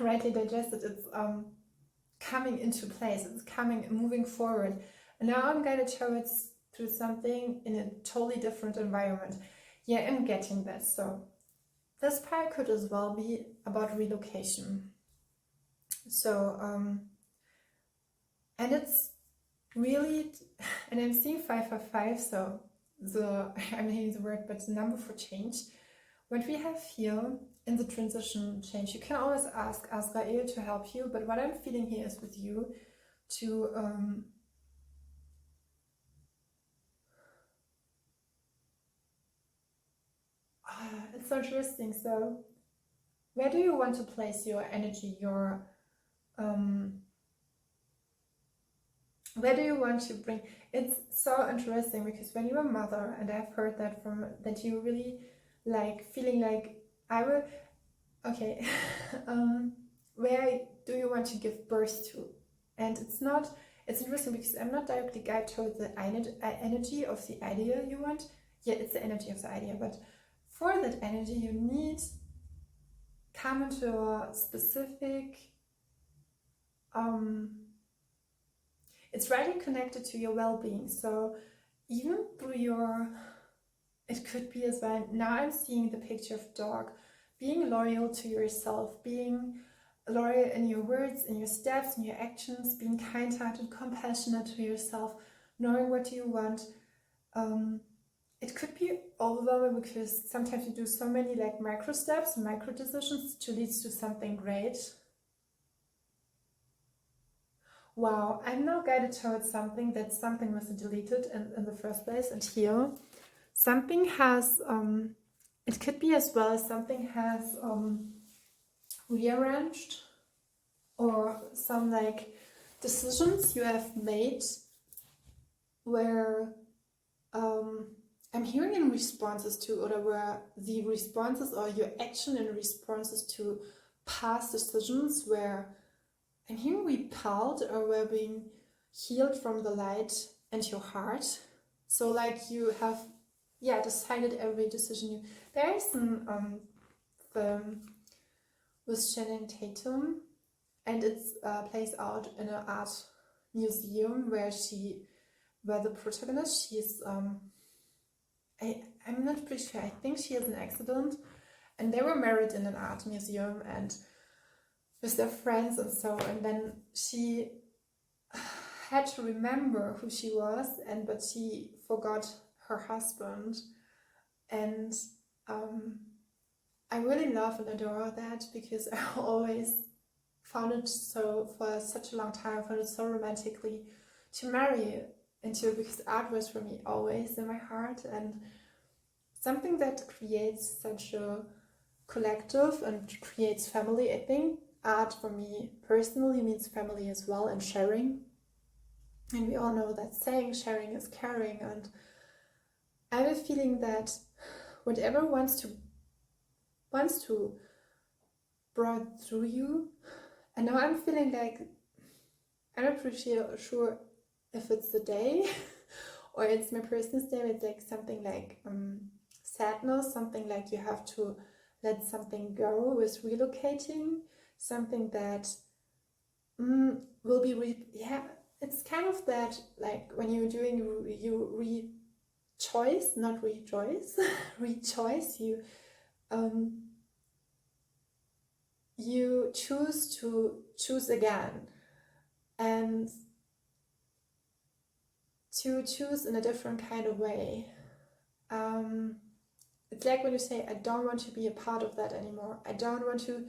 rightly digested. It's coming into place. It's moving forward. And now I'm guided towards through something in a totally different environment. Yeah, I'm getting that. So this part could as well be about relocation. So and it's really, and I'm seeing 555, so I'm hearing the word, but the number for change. What we have here in the transition change, you can always ask Azrael to help you, but what I'm feeling here is with you to it's so interesting. So where do you want to place your energy, your where do you want to bring? It's so interesting because when you're a mother, and I've heard that that you really like feeling like I will, okay, where do you want to give birth to? And it's interesting because I'm not directly guided toward the energy of the idea you want. Yeah, it's the energy of the idea, but for that energy you need come into a specific it's rightly connected to your well-being. So even through it could be as well, now I'm seeing the picture of dog, being loyal to yourself, being loyal in your words, in your steps, in your actions, being kind-hearted, compassionate to yourself, knowing what you want. It could be overwhelming because sometimes you do so many like micro steps, micro decisions to lead to something great. Wow, I'm now guided towards something was deleted in the first place, and here something has, it could be as well as something has rearranged, or some like decisions you have made where I'm hearing in responses to, or where the responses or your action in responses to past decisions where I'm hearing repelled or were being healed from the light and your heart. So like you have, yeah, decided every decision there is an film with Channing Tatum, and it's plays out in an art museum where the protagonist, she's I'm not pretty sure, I think she has an accident, and they were married in an art museum and with their friends and so, and then she had to remember who she was, but she forgot her husband. And I really love and adore that because I always found it so, for such a long time, I found it so romantically to marry into, because art was for me always in my heart, and something that creates such a collective and creates family. I think art for me personally means family as well, and sharing. And we all know that saying sharing is caring, and I have a feeling that whatever wants to brought through you, and now I'm feeling like I'm not pretty sure if it's the day or it's my personal day. It's like something like sadness, something like you have to let something go with relocating, something that will be it's kind of that, like when you're doing, you re-choice, not rejoice, re-choice, you choose to choose again, and to choose in a different kind of way. It's like when you say, I don't want to be a part of that anymore. I don't want to.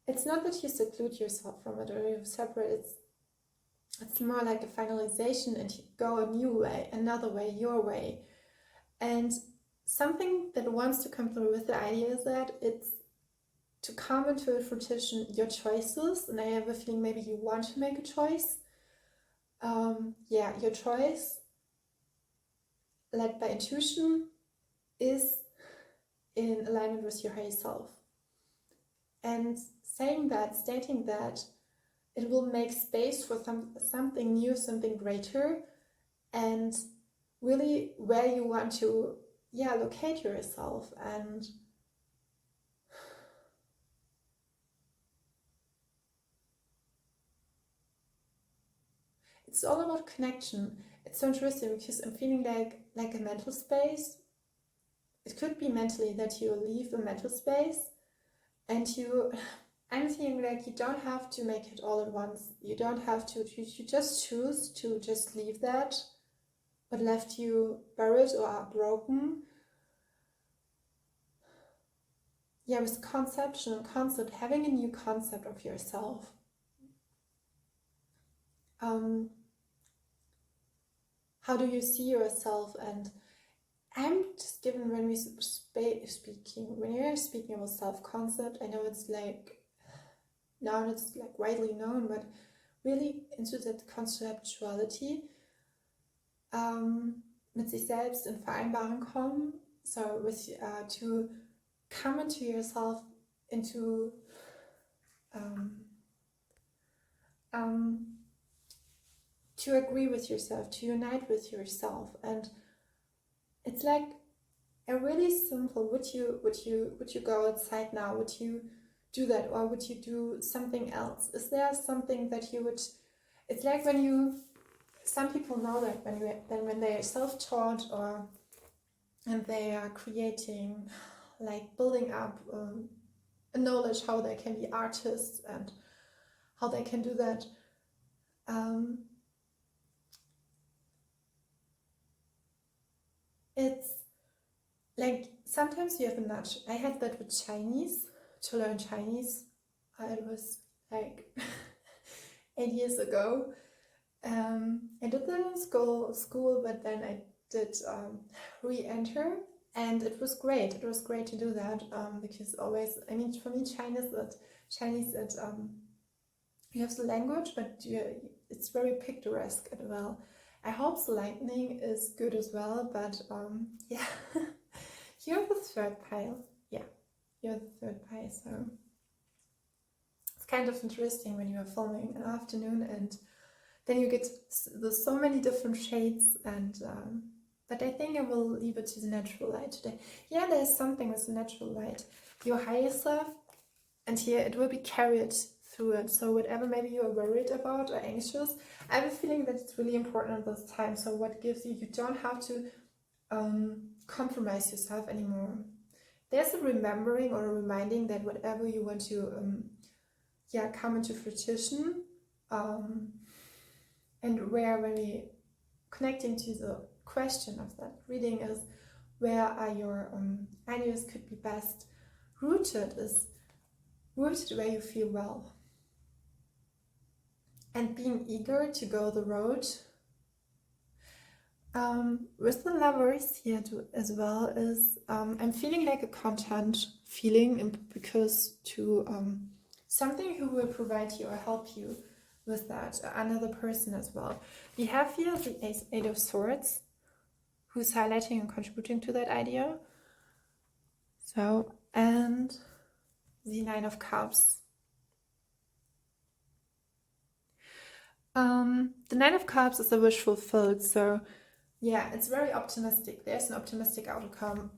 It's not that you seclude yourself from it or you separate. It's more like a finalization, and you go a new way, another way, your way. And something that wants to come through with the idea is that it's to come into a fruition your choices. And I have a feeling maybe you want to make a choice. Your choice, led by intuition, is in alignment with your higher self. And saying that, stating that, it will make space for something new, something greater, and really where you want to locate yourself. And it's all about connection. It's so interesting because I'm feeling like a mental space. It could be mentally that you leave a mental space, and I'm feeling like you don't have to make it all at once. You don't have to, you just choose to just leave that, what left you buried or are broken. With concept, having a new concept of yourself. How do you see yourself? And I'm just given when you're speaking about self-concept, I know it's like, now it's like widely known, but really into that conceptuality, mit sich selbst in Vereinbarung kommen, so with to come into yourself, into to agree with yourself, to unite with yourself. And it's like a really simple, would you go outside now? Would you do that, or would you do something else? Is there something that you would? It's like some people know that when they are self-taught and they are creating, like building up a knowledge how they can be artists and how they can do that. It's like sometimes you have a nudge. I had that with Chinese, to learn Chinese. It was like 8 years ago. I did that in school, but then I did re-enter, and it was great. It was great to do that because always, I mean, for me, Chinese, you have the language, but it's very picturesque as well. I hope the lightning is good as well, but you're the third pile. Yeah, you're the third pile, so it's kind of interesting when you are filming in the afternoon, and then you get so many different shades, and but I think I will leave it to the natural light today. Yeah, there's something with the natural light. Your higher self, and here it will be carried through it. So whatever maybe you are worried about or anxious, I have a feeling that it's really important at this time. So what gives you don't have to compromise yourself anymore. There's a remembering or a reminding that whatever you want to come into fruition, and when we connecting to the question of that reading is, where are your ideas could be best rooted where you feel well, and being eager to go the road. With the Lovers here as well is I'm feeling like a content feeling, because to something who will provide you or help you with that, another person as well. We have here the Eight of Swords, who's highlighting and contributing to that idea. So, and the Nine of Cups. The Nine of Cups is a wish fulfilled, so yeah, it's very optimistic. There's an optimistic outcome,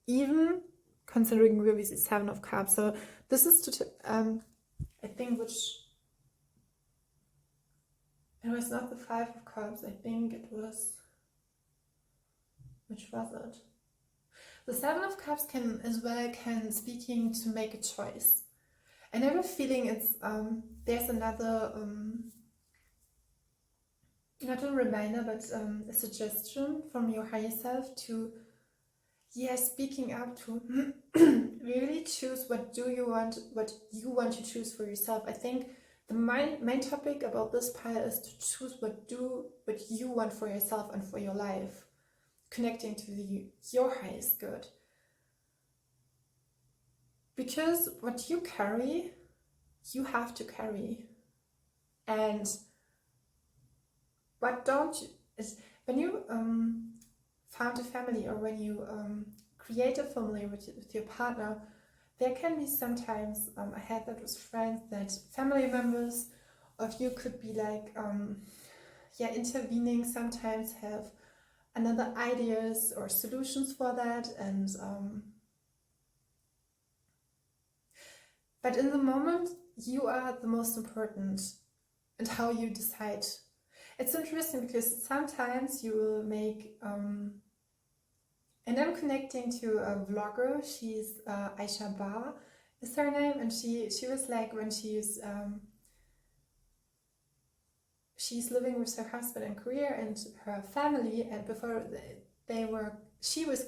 even considering we're with the Seven of Cups. So this is I think which It was not the Five of Cups, I think it was, which was it? The Seven of Cups can speaking to make a choice. And I have a feeling it's there's another not a reminder, but a suggestion from your higher self to, speaking up to really choose what you want to choose for yourself. I think the main topic about this pile is to choose what you want for yourself and for your life, connecting to your highest good. Because what you carry, you have to carry. And what don't you, is when you found a family, or when you create a family with your partner, there can be sometimes, I had that with friends, that family members of you could be like, intervening, sometimes have another ideas or solutions for that, and but in the moment, you are the most important, and how you decide. It's interesting because sometimes you will make, and I'm connecting to a vlogger, she's Aisha Bar is her name, and she was like, when she's living with her husband in Korea and her family, and before she was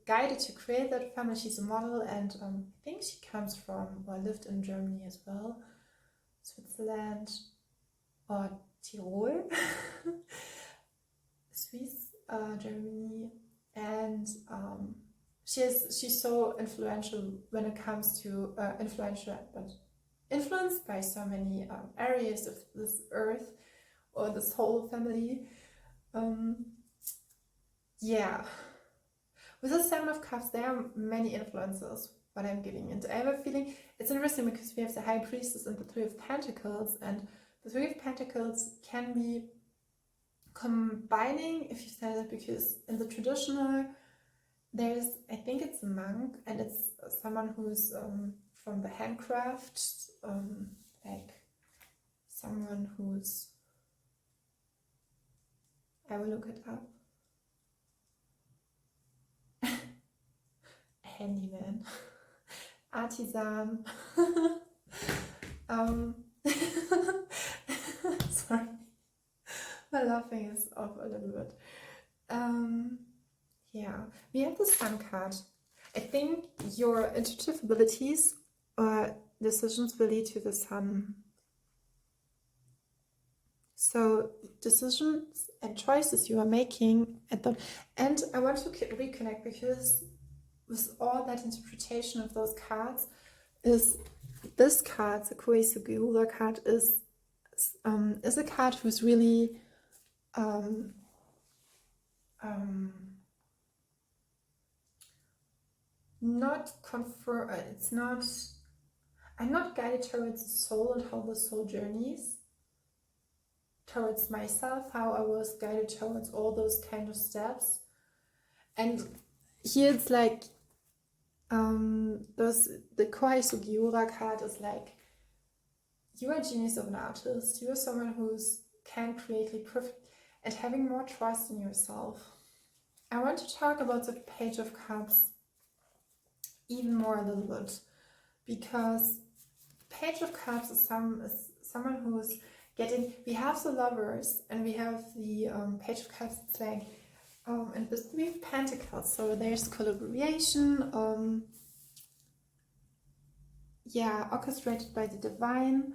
guided to create that family. She's a model, and I think she comes from, or lived in Germany as well, Switzerland or Tirol, Swiss, Germany, and she's so influential when it comes to influenced by so many areas of this earth, or this whole family. With the Seven of Cups, there are many influences what I'm giving, and I have a feeling it's interesting because we have the High Priestess and the Three of Pentacles, and the Three of Pentacles can be combining, if you say that, because in the traditional, there's, I think it's a monk, and it's someone who's from the handcraft, like someone who's, I will look it up, a handyman, artisan, sorry, my laughing is off a little bit. We have the Sun card. I think your intuitive abilities or decisions will lead to the Sun. So decisions and choices you are making and I want to reconnect, because with all that interpretation of those cards, is this card, the Koei Sugiura card, is a card who's really not confirm. It's not. I'm not guided towards the soul and how the soul journeys towards myself, how I was guided towards all those kind of steps. And here it's like the Koei Sugiura card is like, you are a genius of an artist, you are someone who's can creatively perfect and having more trust in yourself. I want to talk about the Page of Cups even more a little bit, because the Page of Cups is someone who's getting, we have the Lovers and we have the Page of Cups. It's like and the Three of Pentacles, so there's collaboration, orchestrated by the divine.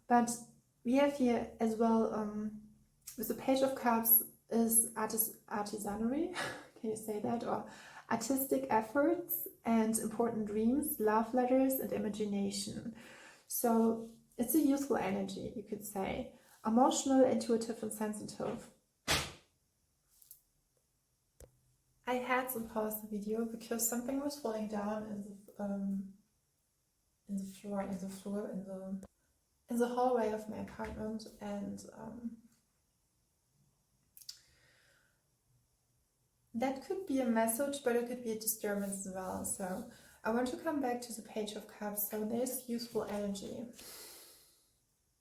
But we have here as well, with the Page of Cups, is artisanry, can you say that, or artistic efforts and important dreams, love letters and imagination. So it's a youthful energy, you could say, emotional, intuitive and sensitive. I had to pause the video because something was falling down in the hallway of my apartment, and that could be a message, but it could be a disturbance as well. So I want to come back to the Page of Cups. So there's youthful energy,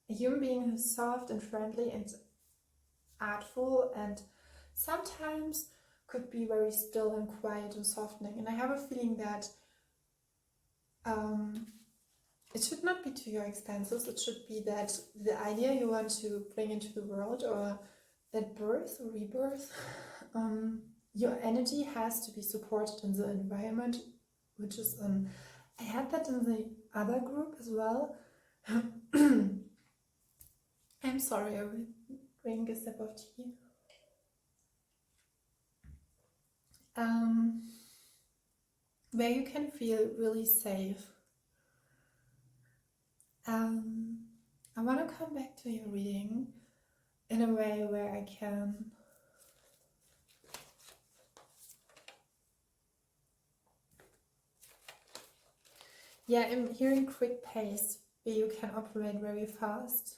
a human being who's soft and friendly and artful, and sometimes could be very still and quiet and softening. And I have a feeling that it should not be to your expenses. It should be that the idea you want to bring into the world, or that birth or rebirth, your energy has to be supported in the environment, which is I had that in the other group as well. I'm sorry, I will drink a sip of tea. Where you can feel really safe. I want to come back to your reading in a way where I can I'm hearing quick pace where you can operate very fast.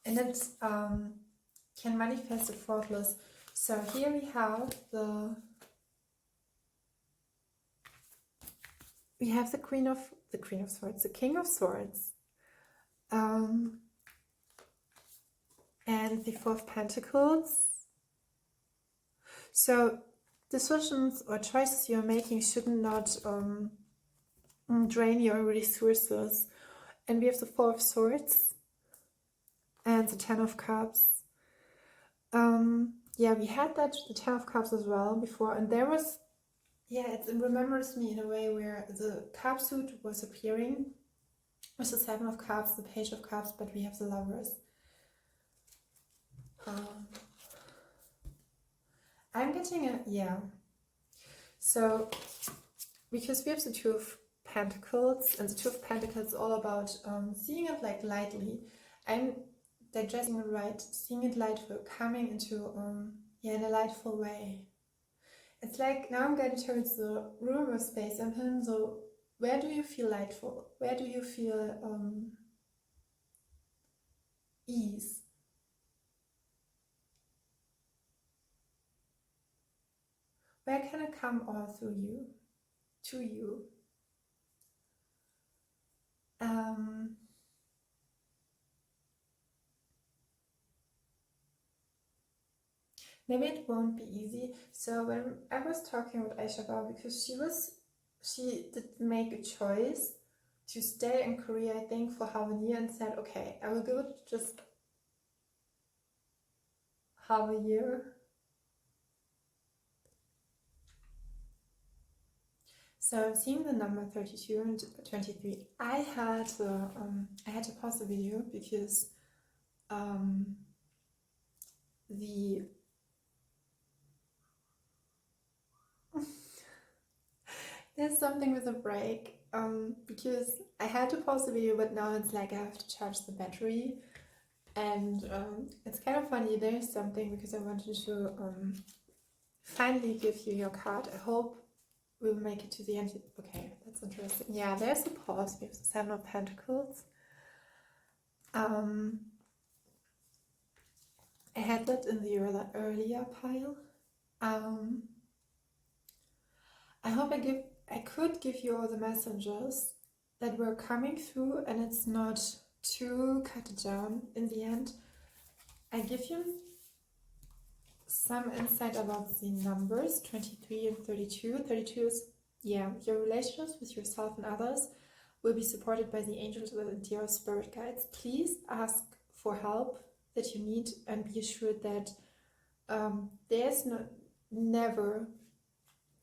And it can manifest effortless. So here we have the King of Swords, the King of Swords, and the Four of Pentacles. So decisions or choices you're making should not drain your resources. And we have the Four of Swords and the Ten of Cups. We had that, the Ten of Cups as well before, and there was, it remembers me in a way where the cup suit was appearing with the Seven of Cups, the Page of Cups, but we have the Lovers. I'm getting so because we have the Two of Pentacles, and the Two of Pentacles is all about seeing it like lightly. I'm digesting it right, seeing it lightful, coming into in a lightful way. It's like now I'm getting towards the room or space I'm in. So where do you feel lightful? Where do you feel ease? Where can it come all through you, to you? Maybe it won't be easy. So when I was talking with Aisha, because she did make a choice to stay in Korea, I think, for half a year, and said, okay, I will give it just half a year. So I'm seeing the number 32 and 23. I had to pause the video because there's something with a break, because I had to pause the video, but now it's like I have to charge the battery, and it's kind of funny. There's something, because I wanted to finally give you your card. I hope we'll make it to the end. Okay, that's interesting. Yeah, there's a pause. We have the Seven of Pentacles. I had that in the earlier pile. I hope I could give you all the messages that were coming through, and it's not too cut down in the end. I give you some insight about the numbers 23 and 32. 32 is, your relationships with yourself and others will be supported by the angels and your spirit guides. Please ask for help that you need, and be assured that there's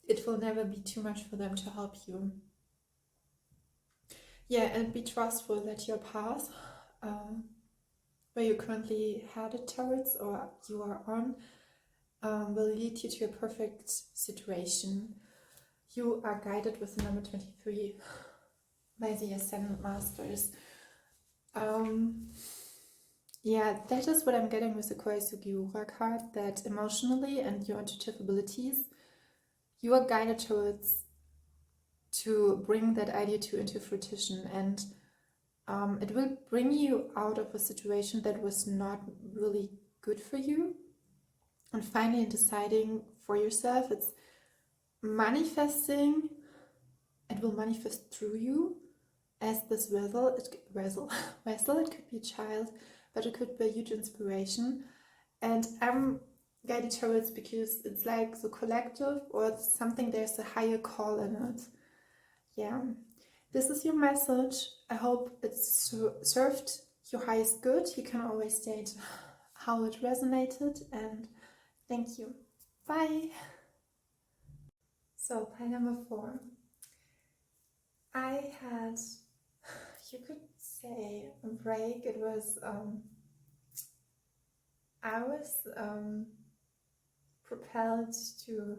it will never be too much for them to help you. And be trustful that your path, where you're currently headed towards or you are on, will lead you to a perfect situation. You are guided with the number 23 by the Ascendant Masters. That is what I'm getting with the Koisugi Ura card, that emotionally and your intuitive abilities, you are guided towards to bring that idea into fruition, and it will bring you out of a situation that was not really good for you, and finally deciding for yourself. It's manifesting it will manifest through you as this vessel. It could be a child, but it could be a huge inspiration. And I'm guided towards because it's like the collective or it's something, there's a higher call in it. Yeah, this is your message. I hope it's served your highest good. You can always state how it resonated, and thank you. Bye. So pile number 4. I had, you could say, a break. It was, I was propelled to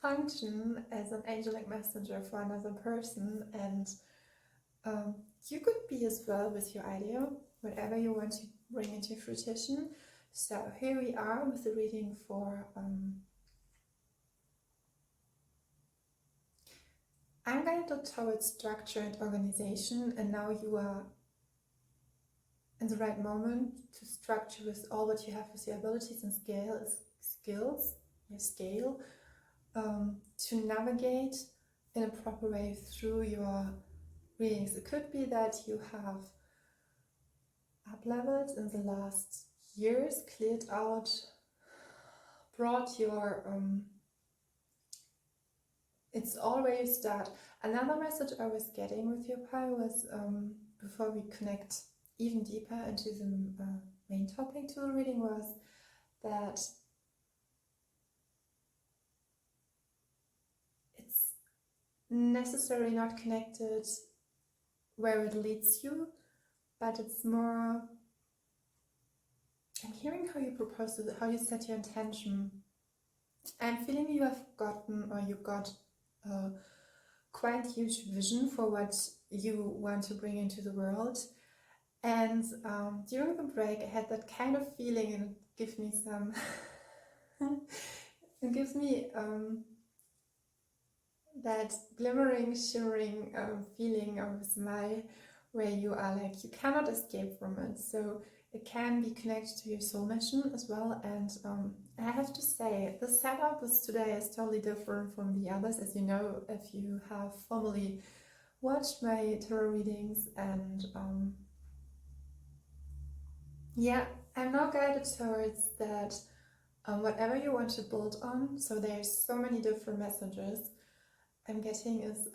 function as an angelic messenger for another person, and you could be as well with your idea, whatever you want to bring into fruition. So here we are with the reading for I'm guided towards structure and organization, and now you are in the right moment to structure with all what you have with your abilities and skills, your scale, to navigate in a proper way through your readings. It could be that you have up-leveled in the last years, cleared out, brought your it's always that. Another message I was getting with your pile was, before we connect even deeper into the main topic to the reading, was that it's necessarily not connected where it leads you, but it's more, I'm hearing how you propose it, how you set your intention. I'm feeling you have gotten, or you got a quite huge vision for what you want to bring into the world. And during the break I had that kind of feeling, and it gives me some it gives me that glimmering, shimmering feeling of a smile, where you are like, you cannot escape from it. So it can be connected to your soul mission as well. And I have to say, the setup is today is totally different from the others, as you know, if you have formally watched my tarot readings. And yeah, I'm now guided towards that, whatever you want to build on. So there's so many different messages I'm getting is,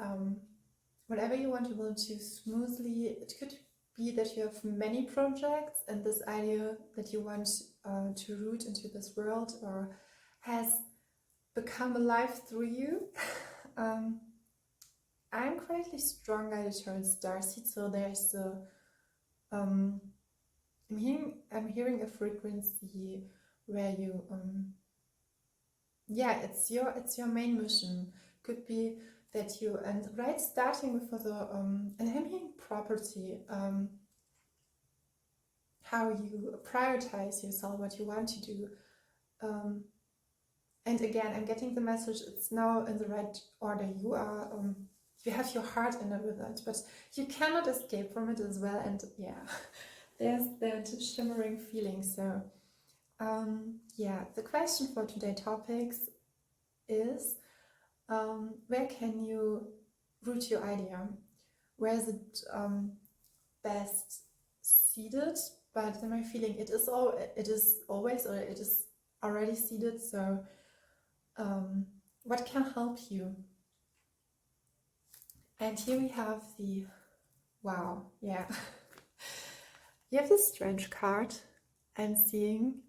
whatever you want to build to smoothly. It could be that you have many projects and this idea that you want to root into this world, or has become alive through you. I'm greatly strong guided towards starseed, so there's the I'm hearing a frequency where you yeah, it's your main mission. Could be that you, and right, starting with the and I'm hearing property, how you prioritize yourself, what you want to do, and again, I'm getting the message, it's now in the right order. You are you have your heart in it with it, but you cannot escape from it as well. And yeah, there's that shimmering feeling. So yeah, the question for today's topics is, where can you root your idea? Where is it best seated? But in my feeling, it is always, or it is already seated. So what can help you? And here we have the, wow, yeah. You have this strange card I'm seeing.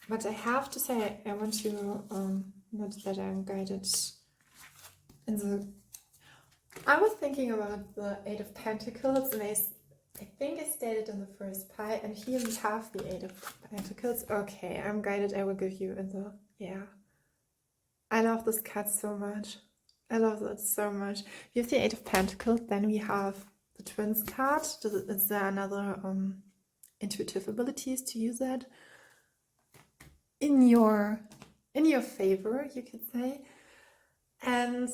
But I have to say, I want to, not that I'm guided in the, I was thinking about the 8 of Pentacles, and I think I stated in the first pile, and here we have the 8 of Pentacles. Okay, I'm guided, I will give you in the, yeah. I love this card so much. I love that so much. We have the 8 of Pentacles, then we have the Twins card. Is there another intuitive abilities to use that in your favor, you could say? And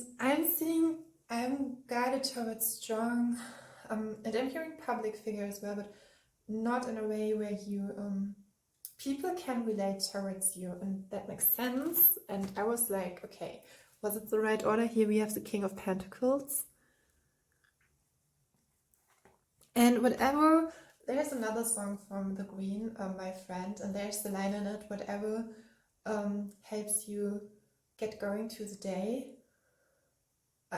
I'm guided towards strong, and I'm hearing public figure as well, but not in a way where you people can relate towards you, and that makes sense. And I was like, okay, was it the right order? Here we have the King of Pentacles. And whatever, there's another song from The Green, my friend, and there's the line in it, whatever helps you get going to the day,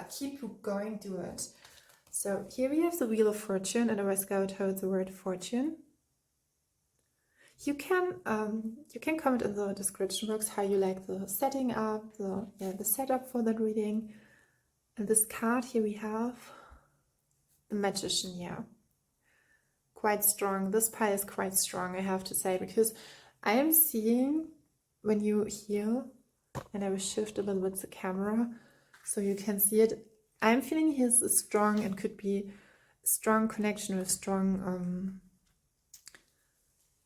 keep you going, do it. So here we have the Wheel of Fortune, and I always go towards the word fortune. You can comment in the description box how you like the setting up, the setup for that reading. And this card here we have the Magician. Yeah, quite strong. This pile is quite strong, I have to say, because I am seeing when you hear, and I will shift a little bit the camera so you can see it. I'm feeling here's a strong, and could be strong connection with strong.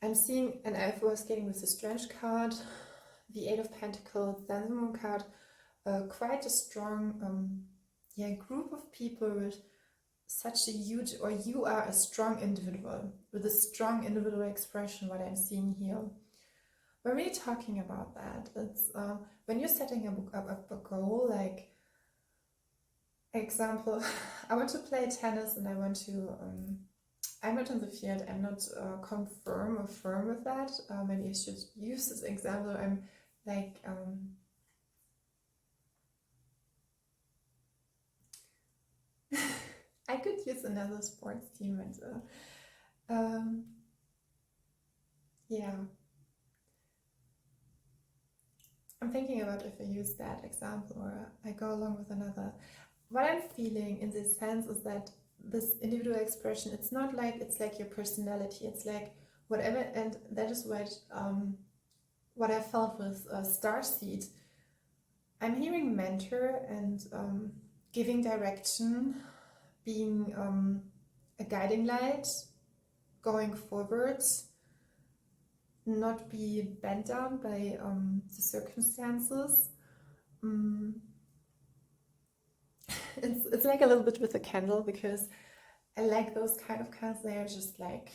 I'm seeing, and I was getting with the Strange card, the Eight of Pentacles, then the Moon card, quite a strong group of people with such a huge, or you are a strong individual with a strong individual expression, what I'm seeing here. When we're talking about that, it's when you're setting a goal, like example, I want to play tennis and I want to I'm not on the field, I'm not confirm or firm with that. Maybe I should use this example. I'm like, I could use another sports team, and yeah. I'm thinking about if I use that example or I go along with another. What I'm feeling in this sense is that this individual expression, it's not like, it's like your personality, it's like whatever, and that is what I felt with Starseed. I'm hearing mentor and giving direction, being a guiding light, going forwards, not be bent down by the circumstances. It's like a little bit with a candle, because I like those kind of cards. They're just like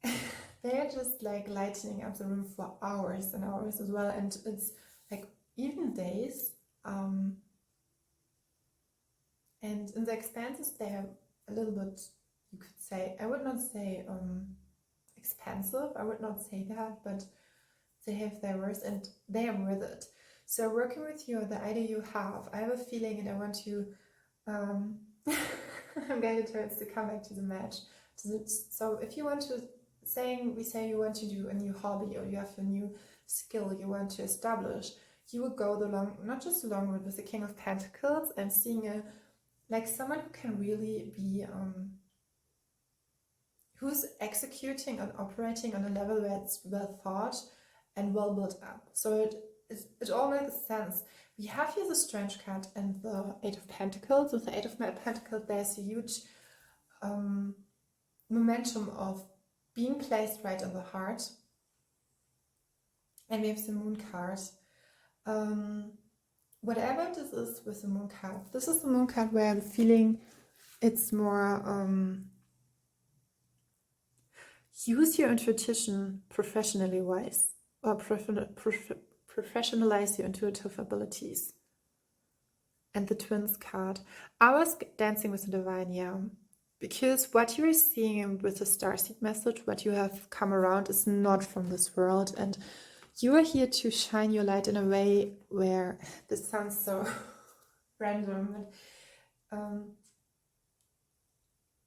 they're just like lighting up the room for hours and hours as well, and it's like even days. And in the expanses, they're a little bit, you could say, I would not say expensive, I would not say that, but they have their worth and they are worth it. So working with you, the idea you have, I have a feeling, and I want to I'm guided towards to come back to the match. So if you want to, we say you want to do a new hobby, or you have a new skill you want to establish, you would go the long, not just the long road with the King of Pentacles, and seeing like someone who can really be who's executing and operating on a level where it's well thought and well built up. So it all makes sense. We have here the Strange card and the Eight of Pentacles. With the Eight of Pentacles, there's a huge momentum of being placed right in the heart. And we have the Moon card. Whatever this is with the Moon card, this is the Moon card where I'm feeling it's more use your intuition professionally wise, or professionalize your intuitive abilities. And the Twins card, I was dancing with the divine, yeah, because what you're seeing with the Starseed message, what you have come around, is not from this world, and you are here to shine your light in a way where, this sounds so random, but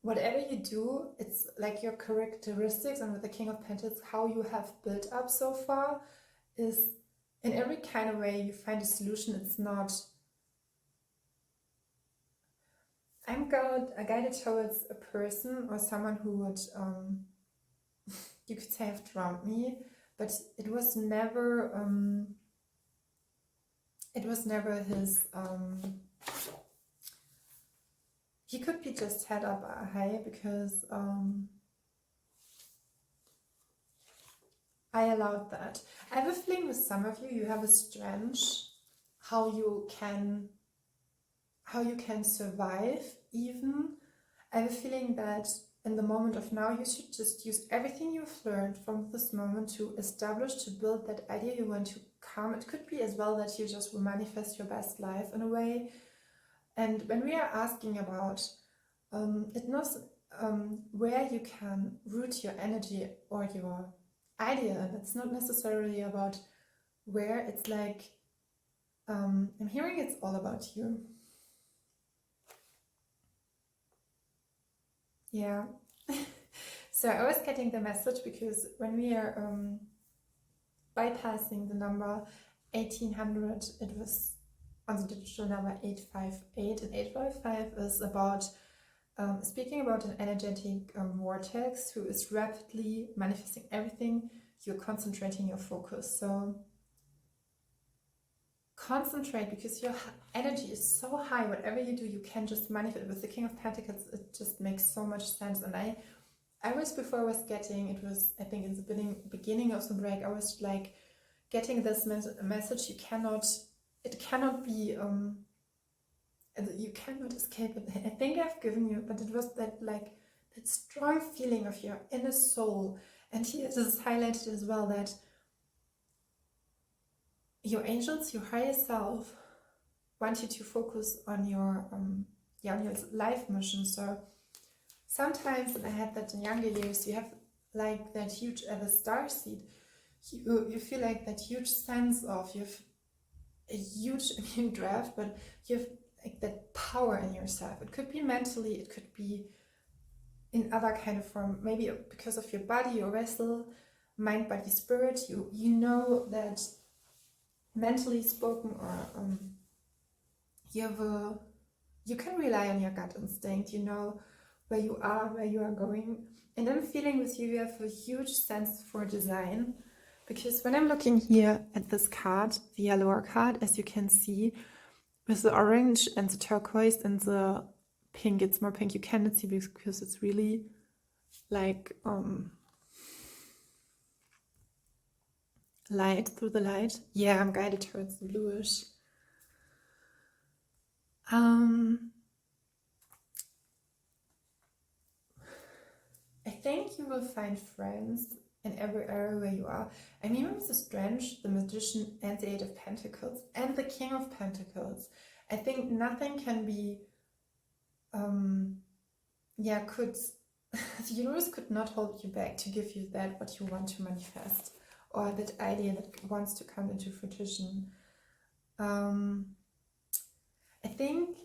whatever you do, it's like your characteristics, and with the King of Pentacles, how you have built up so far is in every kind of way you find a solution. It's not, I'm guided towards a person or someone who would, you could say, have drowned me, but it was never his, he could be just head up high, because I allowed that. I have a feeling with some of you, you have a strength how you can survive even. I have a feeling that in the moment of now, you should just use everything you've learned from this moment to establish, to build that idea you want to come. It could be as well that you just will manifest your best life in a way. And when we are asking about it knows where you can root your energy or your idea, and it's not necessarily about where. It's like I'm hearing it's all about you. Yeah. So I was getting the message because when we are bypassing the number 1800, it was on the digital number 858, and 855 is about speaking about an energetic vortex who is rapidly manifesting everything. You're concentrating your focus. So concentrate, because your energy is so high. Whatever you do, you can just manifest. With the King of Pentacles, it just makes so much sense. And I was, before I was getting, it was, I think in the beginning of the break, I was like getting this message, it cannot be, you cannot escape it. I think I've given you, but it was that like, that strong feeling of your inner soul. And here it is highlighted as well that your angels, your higher self, want you to focus on your, on your life mission. So sometimes, and I had that in younger years, you have like that huge, the star seed, you feel like that huge sense of, you have a huge immune draft, but you have like that power in yourself. It could be mentally, it could be in other kind of form, maybe because of your body, your vessel, mind, body, spirit. You know that mentally spoken, or you can rely on your gut instinct. You know where you are going. And I'm feeling with you have a huge sense for design, because when I'm looking here at this card, the yellow card, as you can see, with the orange and the turquoise and the pink, it's more pink, you cannot see because it's really like light through the light. Yeah, I'm guided towards the bluish. I think you will find friends in every area where you are. I mean, with the Strange, the Magician, and the Eight of Pentacles, and the King of Pentacles, I think nothing can be, the universe could not hold you back to give you that what you want to manifest, or that idea that wants to come into fruition. I think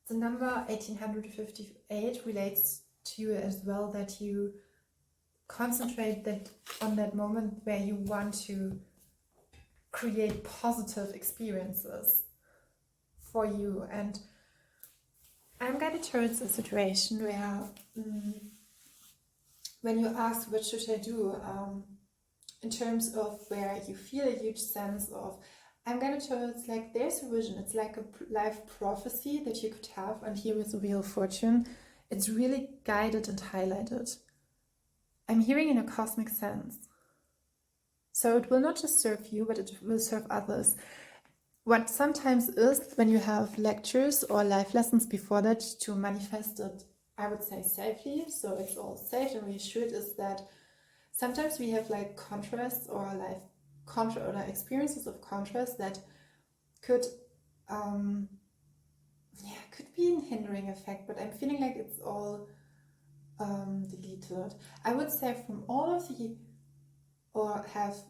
the number 1858 relates to you as well, that you concentrate on that moment where you want to create positive experiences for you. And I'm guided towards a situation where when you ask what should I do in terms of where you feel a huge sense of, I'm guided towards like there's a vision. It's like a life prophecy that you could have, and here with the Wheel of Fortune, it's really guided and highlighted. I'm hearing in a cosmic sense. So it will not just serve you, but it will serve others. What sometimes is, when you have lectures or life lessons before that, to manifest it, I would say safely, so it's all safe and reassured, is that sometimes we have like contrasts or life or experiences of contrast that could could be a hindering effect, but I'm feeling like it's all deleted. I would say from all of the, or has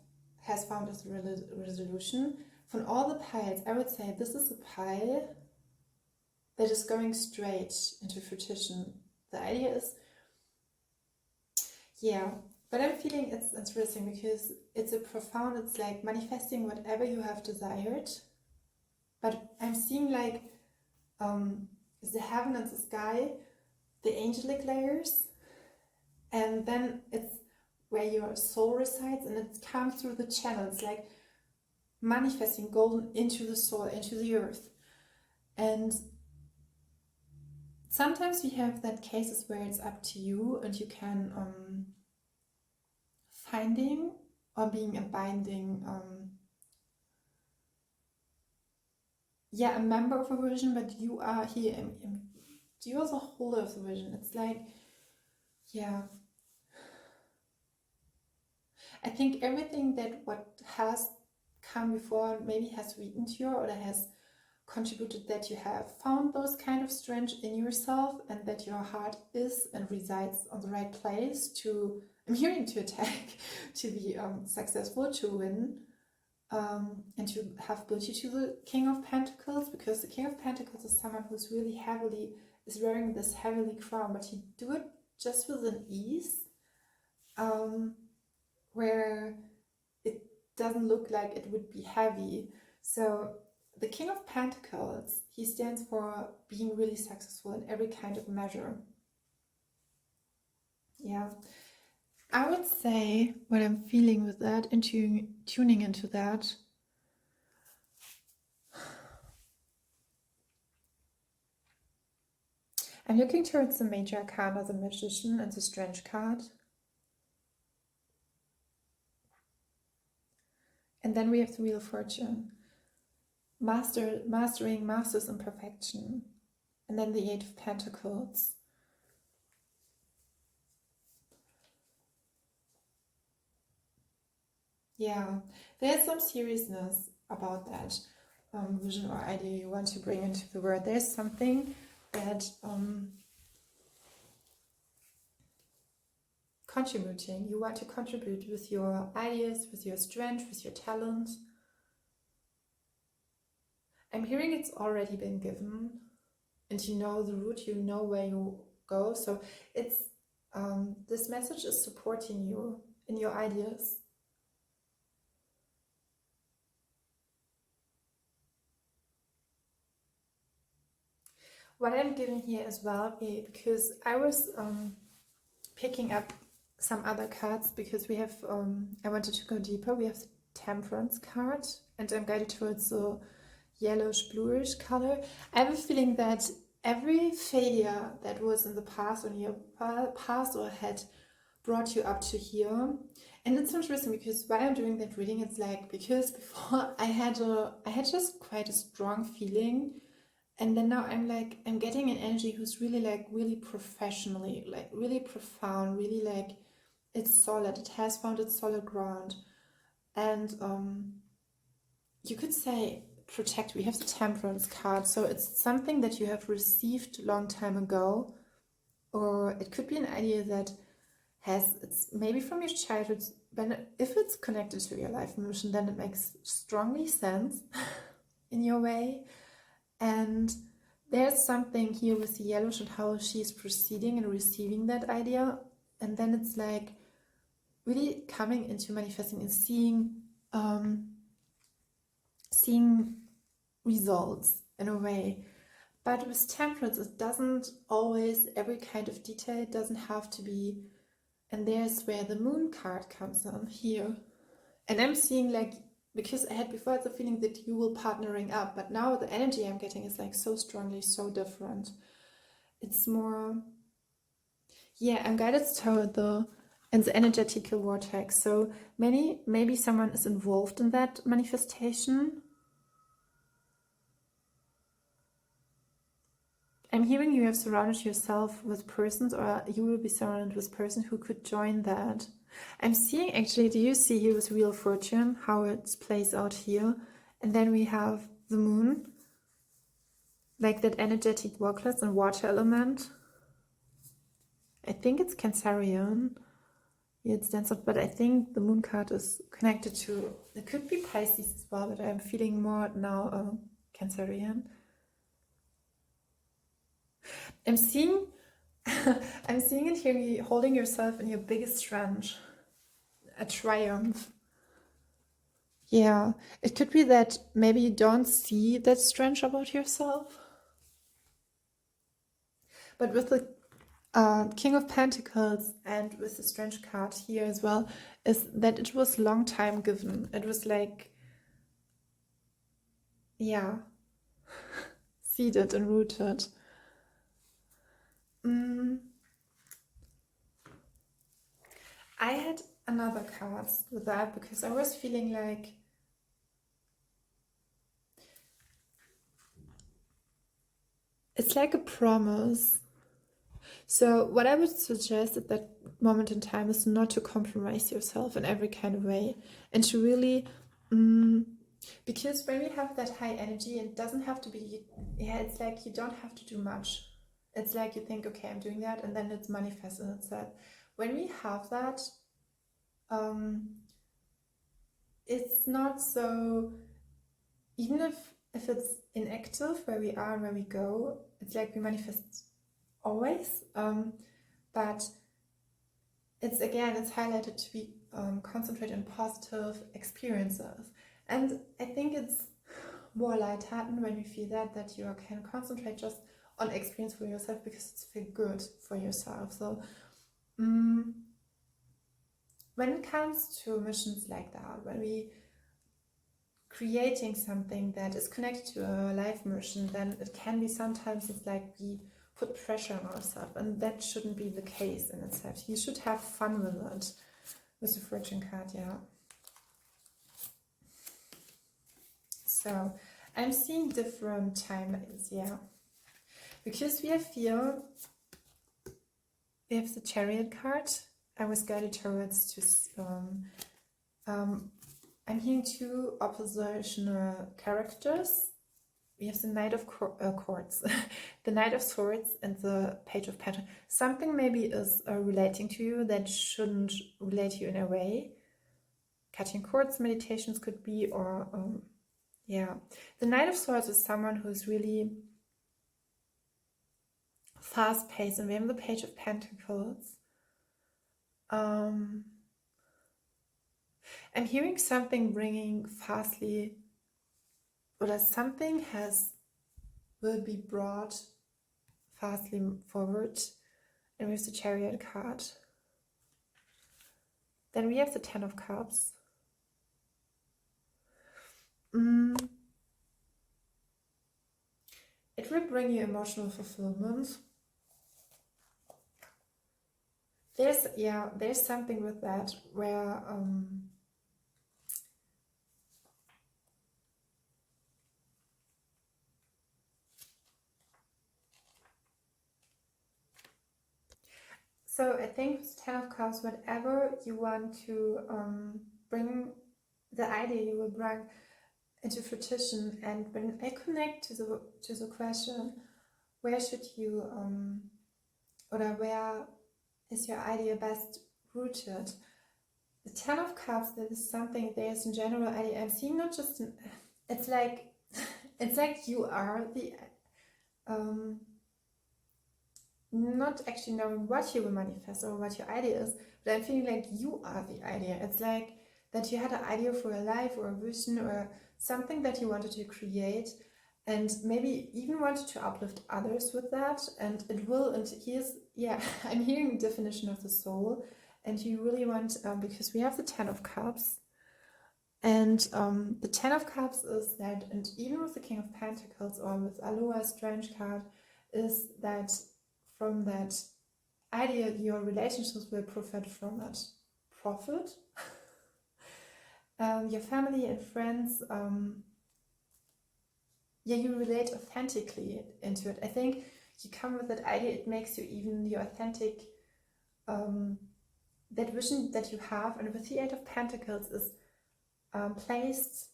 found as a resolution, from all the piles, I would say this is a pile that is going straight into fruition. The idea is, but I'm feeling it's interesting because it's a profound, it's like manifesting whatever you have desired, but I'm seeing like the heaven and the sky, the angelic layers, and then it's where your soul resides, and it comes through the channels, like manifesting golden into the soul, into the earth. And sometimes we have that cases where it's up to you, and you can finding or being a binding a member of a vision, but you are here, you are the holder of the vision. It's like yeah, I think everything that what has come before maybe has weakened you or has contributed that you have found those kind of strength in yourself and that your heart is and resides on the right place to, I'm hearing, to attack, to be successful, to win, and to have built you to the King of Pentacles, because the King of Pentacles is someone who's really heavily, is wearing this heavily crown, but he do it just with an ease, where it doesn't look like it would be heavy. So the King of Pentacles, he stands for being really successful in every kind of measure. Yeah, I would say what I'm feeling with that, into tuning into that, I'm looking towards the Major Arcana, the Magician, and the Strange card. And then we have the Wheel of Fortune. Mastering masters imperfection. And then the Eight of Pentacles. Yeah, there's some seriousness about that vision or idea you want to bring into the world. There's something that contributing. You want to contribute with your ideas, with your strength, with your talent. I'm hearing it's already been given, and you know the route, you know where you go. So it's this message is supporting you in your ideas. What I'm giving here as well, because I was picking up some other cards, because we have, I wanted to go deeper. We have the Temperance card, and I'm guided towards the yellowish bluish color. I have a feeling that every failure that was in the past, or in your past, or had brought you up to here. And it's interesting because while I'm doing that reading, it's like, because before I had just quite a strong feeling, and then now I'm like, I'm getting an energy who's really like really professionally, like really profound, really like it's solid, it has found its solid ground. And you could say protect. We have the Temperance card, so it's something that you have received a long time ago, or it could be an idea that has, it's maybe from your childhood, but if it's connected to your life mission, then it makes strongly sense in your way. And there's something here with the yellowish and how she's proceeding and receiving that idea, and then it's like really coming into manifesting and seeing seeing results in a way. But with Temperance, it doesn't always, every kind of detail, it doesn't have to be. And there's where the Moon card comes in here. And I'm seeing like, because I had before the feeling that you will partnering up, but now the energy I'm getting is like so strongly, so different. It's more, yeah, I'm guided toward the energetical vortex. So maybe someone is involved in that manifestation. I'm hearing you have surrounded yourself with persons, or you will be surrounded with persons who could join that. I'm seeing, actually, do you see here with Wheel of Fortune, how it plays out here? And then we have the Moon, like that energetic vortex and water element. I think it's Cancerian. Yeah, it stands out, but I think the Moon card is connected to, it could be Pisces as well, but I'm feeling more now Cancerian. I'm seeing and hearing you holding yourself in your biggest strength, a triumph. Yeah, it could be that maybe you don't see that strength about yourself. But with the King of Pentacles and with the Strange card here as well, is that it was long time given. It was like, yeah, seeded and rooted. I had another card with that because I was feeling like it's like a promise. So what I would suggest at that moment in time is not to compromise yourself in every kind of way, and to really, because when we have that high energy, it doesn't have to be, yeah, it's like you don't have to do much. It's like you think, okay, I'm doing that, and then it's manifests in itself. When we have that, it's not so, even if it's inactive where we are and where we go, it's like we manifest always, but it's highlighted to be concentrate on positive experiences. And I think it's more lighthearted when you feel that you can concentrate just on experience for yourself, because it's feel good for yourself. So when it comes to missions like that, when we creating something that is connected to a life mission, then it can be sometimes it's like we put pressure on ourselves, and that shouldn't be the case in itself. You should have fun with it. With the Fortune card, yeah. So I'm seeing different timelines, yeah. Because we have here, we have the Chariot card. I was guided towards I'm hearing two oppositional characters. We have the Knight of Quartz, the Knight of Swords, and the Page of Pentacles. Something maybe is relating to you that shouldn't relate to you in a way. Cutting cords meditations could be, or yeah. The Knight of Swords is someone who's really fast-paced, and we have the Page of Pentacles. I'm hearing something bringing fastly, or something will be brought fastly forward, and we have the Chariot card. Then we have the Ten of Cups. It will bring you emotional fulfillment. There's something with that where so I think with Ten of Cups, whatever you want to bring, the idea you will bring into fruition. And when I connect to the question, where should you or where is your idea best rooted? The Ten of Cups, that is something, there's in general idea I'm seeing, not just it's like you are the not actually knowing what you will manifest or what your idea is, but I'm feeling like you are the idea. It's like that you had an idea for a life or a vision or something that you wanted to create, and maybe even wanted to uplift others with that, and it will. And I'm hearing the definition of the soul, and you really want, because we have the Ten of Cups, and the Ten of Cups is that, and even with the King of Pentacles or with Aloha's Strange card, is that from that idea your relationships will profit from it. Your family and friends, you relate authentically into it. I think you come with that idea, it makes you even your authentic, that vision that you have. And with the Eight of Pentacles is placed,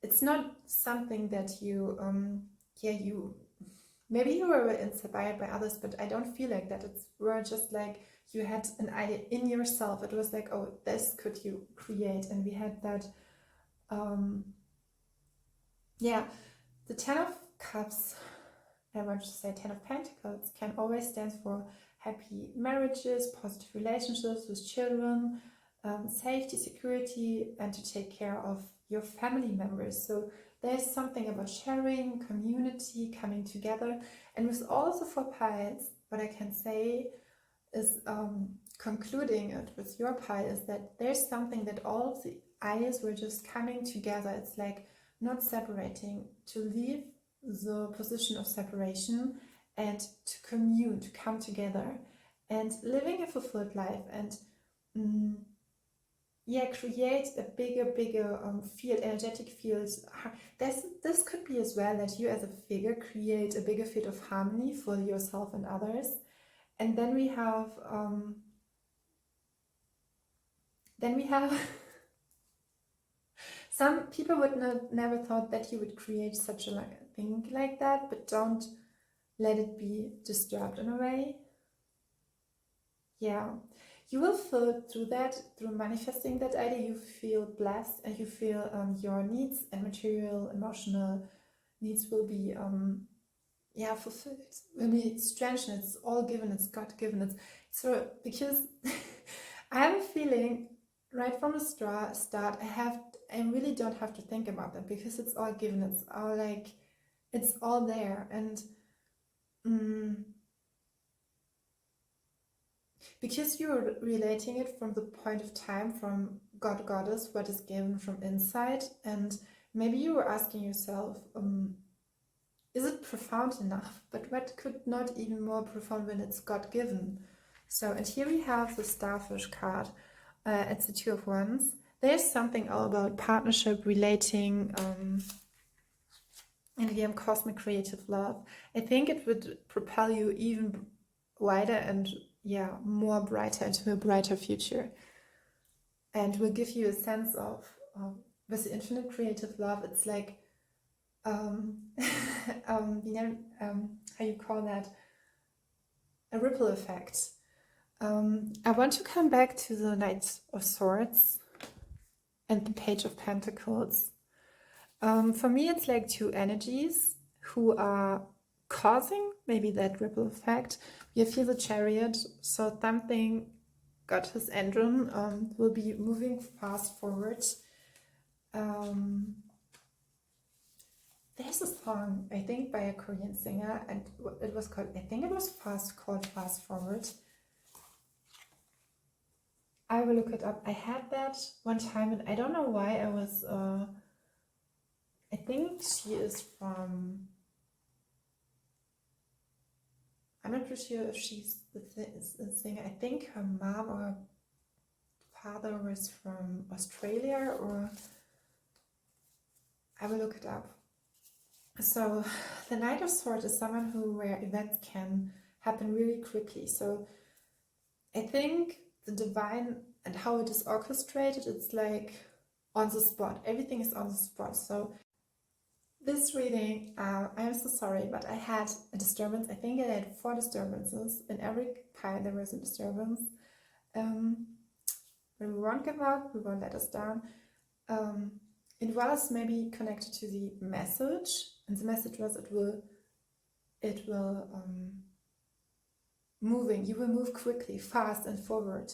it's not something that you maybe you were inspired by others, but I don't feel like that. It's were just like you had an idea in yourself. It was like, oh, this could you create. And we had that the Ten of Cups, I want to say Ten of Pentacles, can always stand for happy marriages, positive relationships with children, safety, security, and to take care of your family members. So there's something about sharing, community, coming together. And with all of the four piles, what I can say is, concluding it with your pile, is that there's something that all of the ideas were just coming together. It's like not separating, to leave the position of separation and to commune, to come together and living a fulfilled life, and create a bigger field, energetic fields. This could be as well that you as a figure create a bigger field of harmony for yourself and others, And then we have some people would never thought that you would create such a thing like that, but don't let it be disturbed in a way. Yeah, you will feel through that, through manifesting that idea, you feel blessed, and you feel your needs and material, emotional needs will be fulfilled, will be strengthened. It's all given, it's God-given. It's so, because I have a feeling right from the start, I really don't have to think about that, because it's all given, it's all like, it's all there. And because you're relating it from the point of time, from God, Goddess, what is given from inside, and maybe you were asking yourself, is it profound enough? But what could not even more profound when it's God-given? So, and here we have the Starfish card. It's the Two of Wands. There's something all about partnership, relating, and again, cosmic creative love. I think it would propel you even wider and more brighter into a brighter future, and will give you a sense of with the infinite creative love. It's like how you call that, a ripple effect. I want to come back to the Knight of Swords and the Page of Pentacles. For me, it's like two energies who are causing maybe that ripple effect. You feel the Chariot, so something got his engine, will be moving fast forward. There's a song, I think, by a Korean singer, and it was called, I think it was called Fast Forward. I will look it up. I had that one time, and I don't know why I was, I think she is from, I'm not pretty sure if she's the singer. I think her mom or father was from Australia, or I will look it up. So the Knight of Swords is someone where events can happen really quickly. So I think the divine and how it is orchestrated, it's like on the spot. Everything is on the spot. So this reading, I'm so sorry, but I had a disturbance. I think I had 4 disturbances. In every pile there was a disturbance. But we won't give up, we won't let us down. It was maybe connected to the message, and the message was it will moving. You will move quickly, fast, and forward.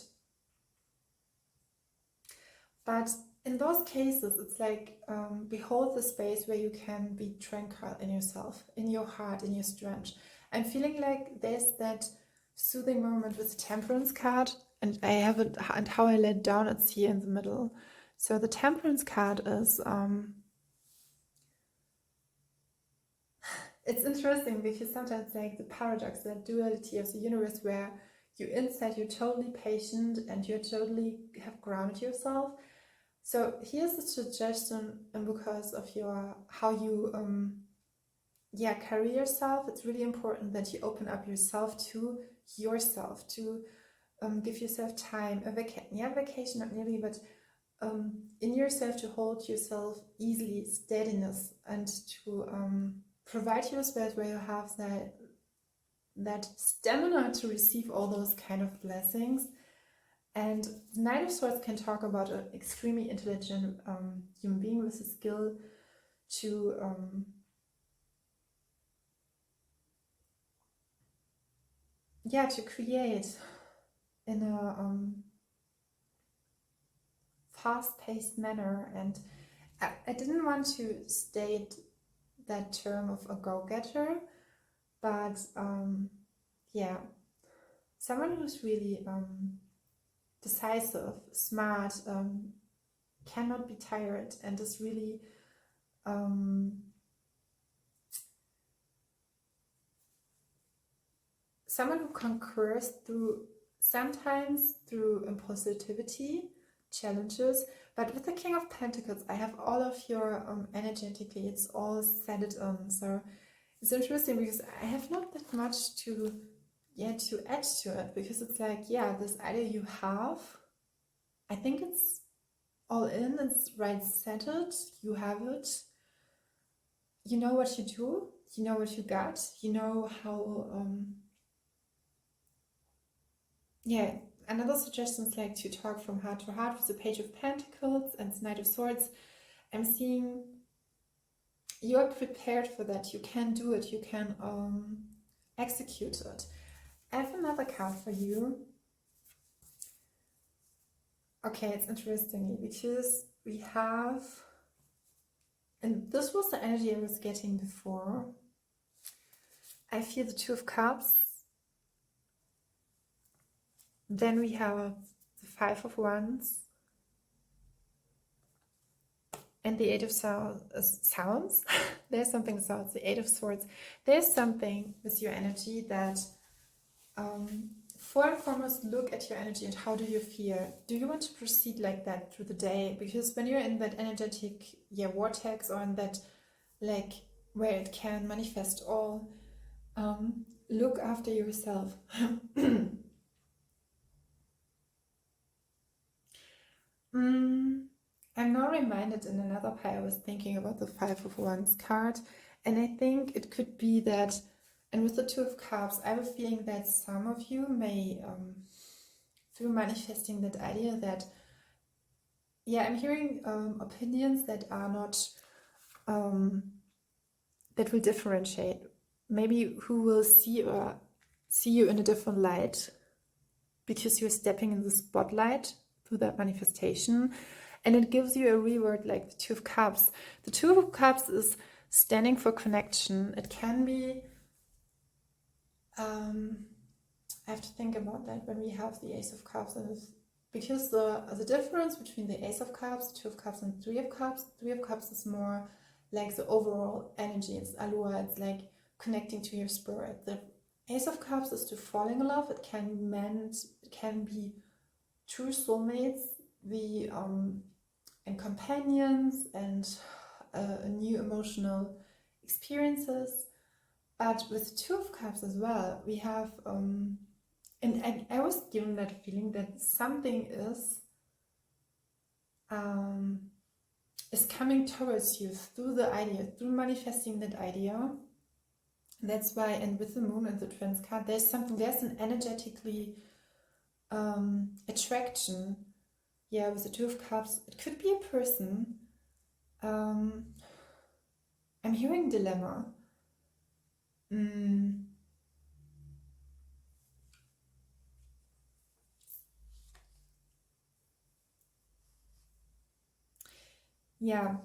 But in those cases, it's like behold the space where you can be tranquil in yourself, in your heart, in your strength. I'm feeling like there's that soothing moment with the Temperance card, and I have it, and how I let down, it's here in the middle. So the Temperance card is, it's interesting because sometimes like the paradox, the duality of the universe, where you inside you're totally patient and you totally have grounded yourself. So here's a suggestion, because of how you carry yourself. It's really important that you open up yourself, to give yourself time, a vacation, not really, but in yourself, to hold yourself easily, steadiness, and to provide you a space where you have that stamina to receive all those kind of blessings. And the Knight of Swords can talk about an extremely intelligent human being with the skill to to create in a fast-paced manner. And I didn't want to state that term of a go-getter, but someone who's really decisive, smart, cannot be tired, and is really someone who conquers sometimes through impulsivity, challenges. But with the King of Pentacles, I have all of your energetically, it's all centered on. So it's interesting because I have not that much to to add to it, because it's like, yeah, this idea you have, I think it's all in, it's right settled, you have it, you know what you do, you know what you got, you know how, yeah. Another suggestion is like to talk from heart to heart with the Page of Pentacles and the Knight of Swords. I'm seeing you're prepared for that, you can do it, you can execute it. I have another card for you. Okay, it's interesting because we have, and this was the energy I was getting before. I feel the Two of Cups. Then we have the Five of Wands. And the Eight of Sounds. There's something sounds, the Eight of Swords. There's something with your energy that, for and foremost, look at your energy and how do you feel? Do you want to proceed like that through the day? Because when you're in that energetic vortex, or in that, like, where it can manifest all, look after yourself. I'm now reminded in another pie, I was thinking about the Five of Wands card, and I think it could be that, and with the Two of Cups, I have a feeling that some of you may, through manifesting that idea that, yeah, I'm hearing opinions that are not, that will differentiate, maybe who will see you in a different light, because you're stepping in the spotlight through that manifestation. And it gives you a reward like the Two of Cups. The Two of Cups is standing for connection. It can be, I have to think about that when we have the Ace of Cups. And because the difference between the Ace of Cups, Two of Cups, and Three of Cups is more like the overall energy. It's allure, it's like connecting to your spirit. The Ace of Cups is to falling in love. It can be true soulmates, and companions, and new emotional experiences. But with the Two of Cups as well, we have, and I was given that feeling that something is coming towards you through the idea, through manifesting that idea. That's why, and with the Moon and the Twins card, there's an energetically attraction. Yeah, with the Two of Cups, it could be a person. I'm hearing dilemma. Yeah.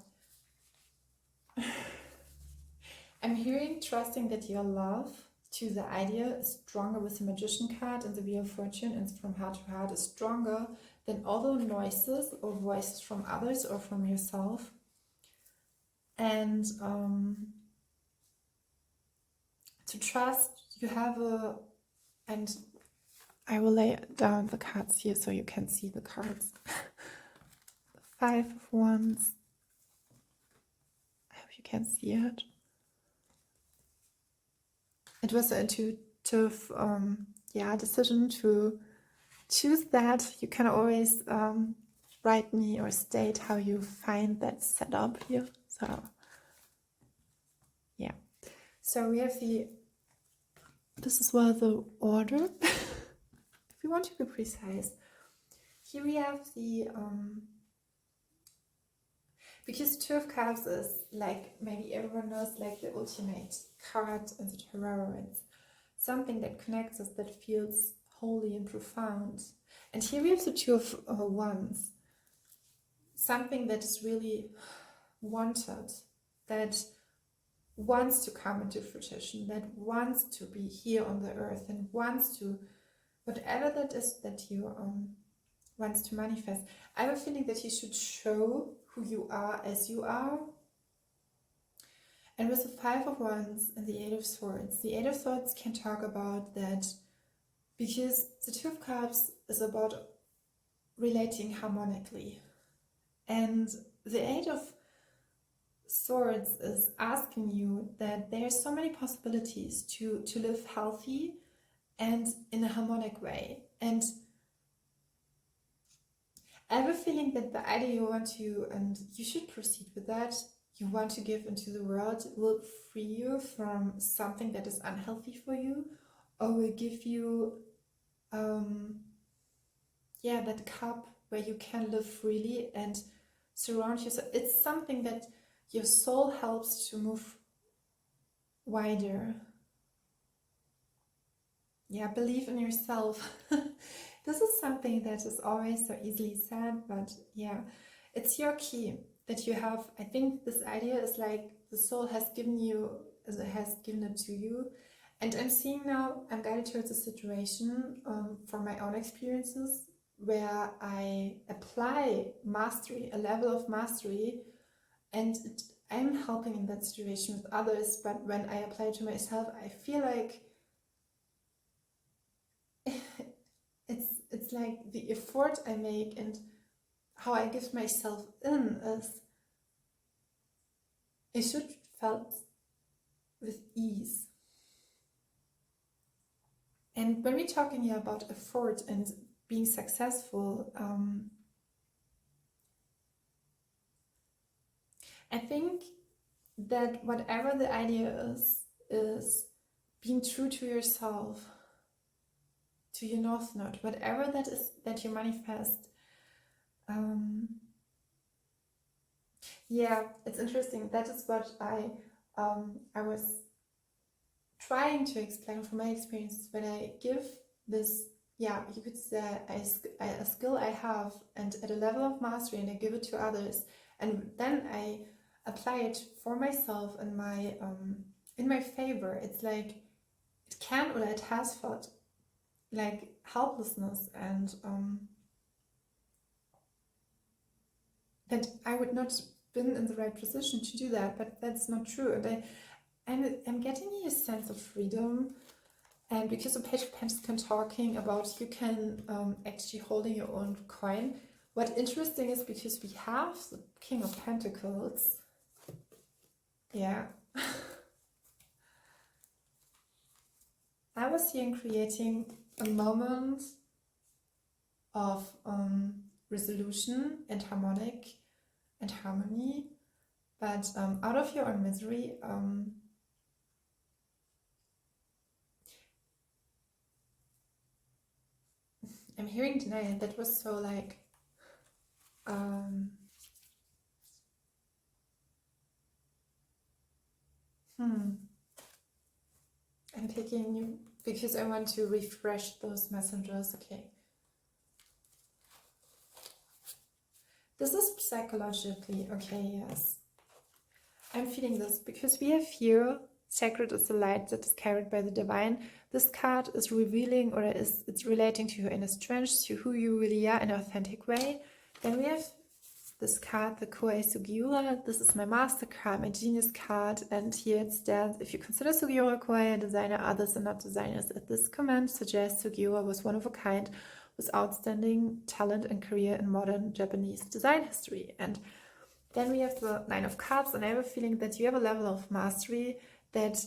I'm hearing trusting that your love to the idea is stronger with the Magician card, and the Wheel of Fortune, and from heart to heart is stronger than all the noises or voices from others or from yourself. And to trust, you have and I will lay down the cards here so you can see the cards. Five of Wands. I hope you can see it. It was an intuitive decision to choose that. You can always write me or state how you find that setup here. So yeah. So we have this is well the order. If you want to be precise. Here we have the because Two of Cups is, like maybe everyone knows, like the ultimate card in the tarot. It's something that connects us, that feels holy and profound. And here we have the Two of Wands. Something that is really wanted, that wants to come into fruition, that wants to be here on the earth, and wants to, whatever that is that you wants to manifest. I have a feeling that you should show who you are as you are. And with the Five of Wands and the Eight of Swords can talk about that, because the Two of Cups is about relating harmonically, and the Eight of Swords is asking you that there's so many possibilities to live healthy and in a harmonic way. And I have a feeling that the idea you want to, and you should proceed with that, you want to give into the world will free you from something that is unhealthy for you, or will give you that cup where you can live freely and surround yourself. It's something that your soul helps to move wider. Yeah, believe in yourself. This is something that is always so easily said, but yeah, it's your key that you have. I think this idea is like the soul has given it to you. And I'm seeing now, I'm guided towards a situation from my own experiences where I apply mastery, a level of mastery, and I'm helping in that situation with others, but when I apply it to myself, I feel like it's like the effort I make and how I give myself in is, it should be felt with ease. And when we're talking here about effort and being successful, I think that whatever the idea is being true to yourself, to your North Node, whatever that is that you manifest. Yeah, it's interesting. That is what I was trying to explain from my experience when I give this, you could say a skill I have and at a level of mastery, and I give it to others, and then I apply it for myself in my favor. It's like it can, or it has felt like helplessness, and that I would not been in the right position to do that, but that's not true. And I'm getting a sense of freedom, and because the Page of Pentacles talking about you can actually holding your own coin. What interesting is because we have the King of Pentacles. Yeah. I was here in creating a moment of resolution and harmony, but out of your own misery, I'm hearing denial. That was so like I'm taking you because I want to refresh those messengers. Okay. This is psychologically, okay, yes. I'm feeling this because we have here, sacred is the light that is carried by the divine. This card is revealing, or it's relating to your inner strength, to who you really are in an authentic way. Then we have this card, the Koei Sugiura. This is my master card, my genius card, and here it stands: if you consider Sugiura Koei a designer, others are not designers. At this comment suggests Sugiura was one of a kind, with outstanding talent and career in modern Japanese design history. And then we have the Nine of Cups, and I have a feeling that you have a level of mastery that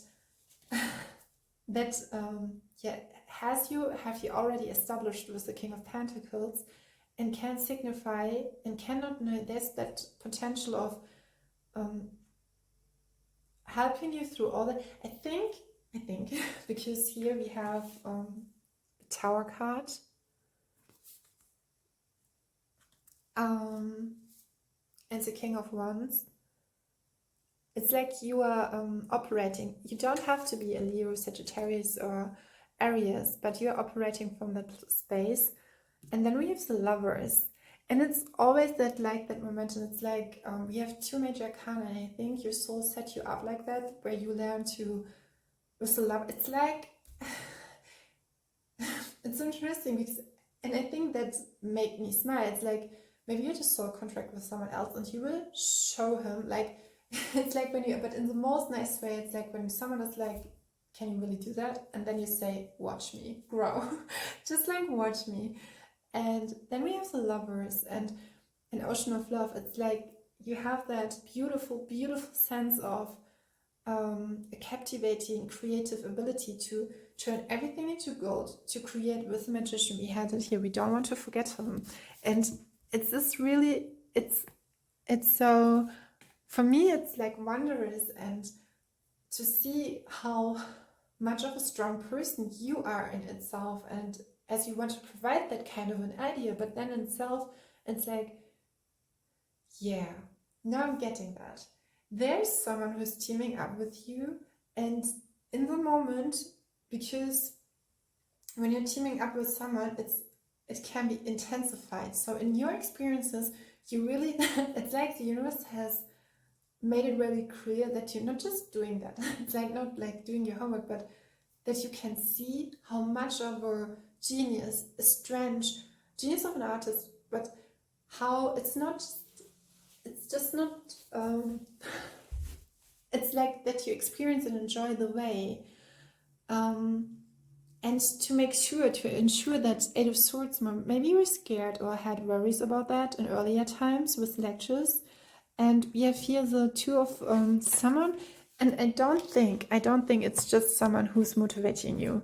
have you already established with the King of Pentacles, and can signify and cannot know. There's that potential of helping you through all that. I think because here we have the Tower card. And the King of Wands. It's like you are operating. You don't have to be a Leo, Sagittarius, or Aries, but you're operating from that space. And then we have the Lovers. And it's always that momentum. It's like we have two major arcana, and I think your soul set you up like that, where you learn to, with the love. It's like, it's interesting because, and I think that made me smile. It's like, maybe you just saw a contract with someone else and you will show him, like, it's like when you, but in the most nice way, it's like when someone is like, can you really do that? And then you say, watch me grow. Just like, watch me. And then we have the Lovers and an ocean of love. It's like you have that beautiful, beautiful sense of a captivating creative ability to turn everything into gold, to create with the magician. We had it here, we don't want to forget him. And it's this really, it's so, for me it's like wondrous, and to see how much of a strong person you are in itself, and as you want to provide that kind of an idea, but then in itself it's like, yeah, now I'm getting that. There's someone who's teaming up with you, and in the moment, because when you're teaming up with someone, it can be intensified. So in your experiences, you really, it's like the universe has made it really clear that you're not just doing that. It's like not like doing your homework, but that you can see how much of a genius, a strange genius of an artist, but how it's just not, it's like that you experience and enjoy the way. And to make sure, to ensure that Eight of Swords, maybe you were scared or had worries about that in earlier times with lectures. And we have here the Two of someone, and I don't think it's just someone who's motivating you.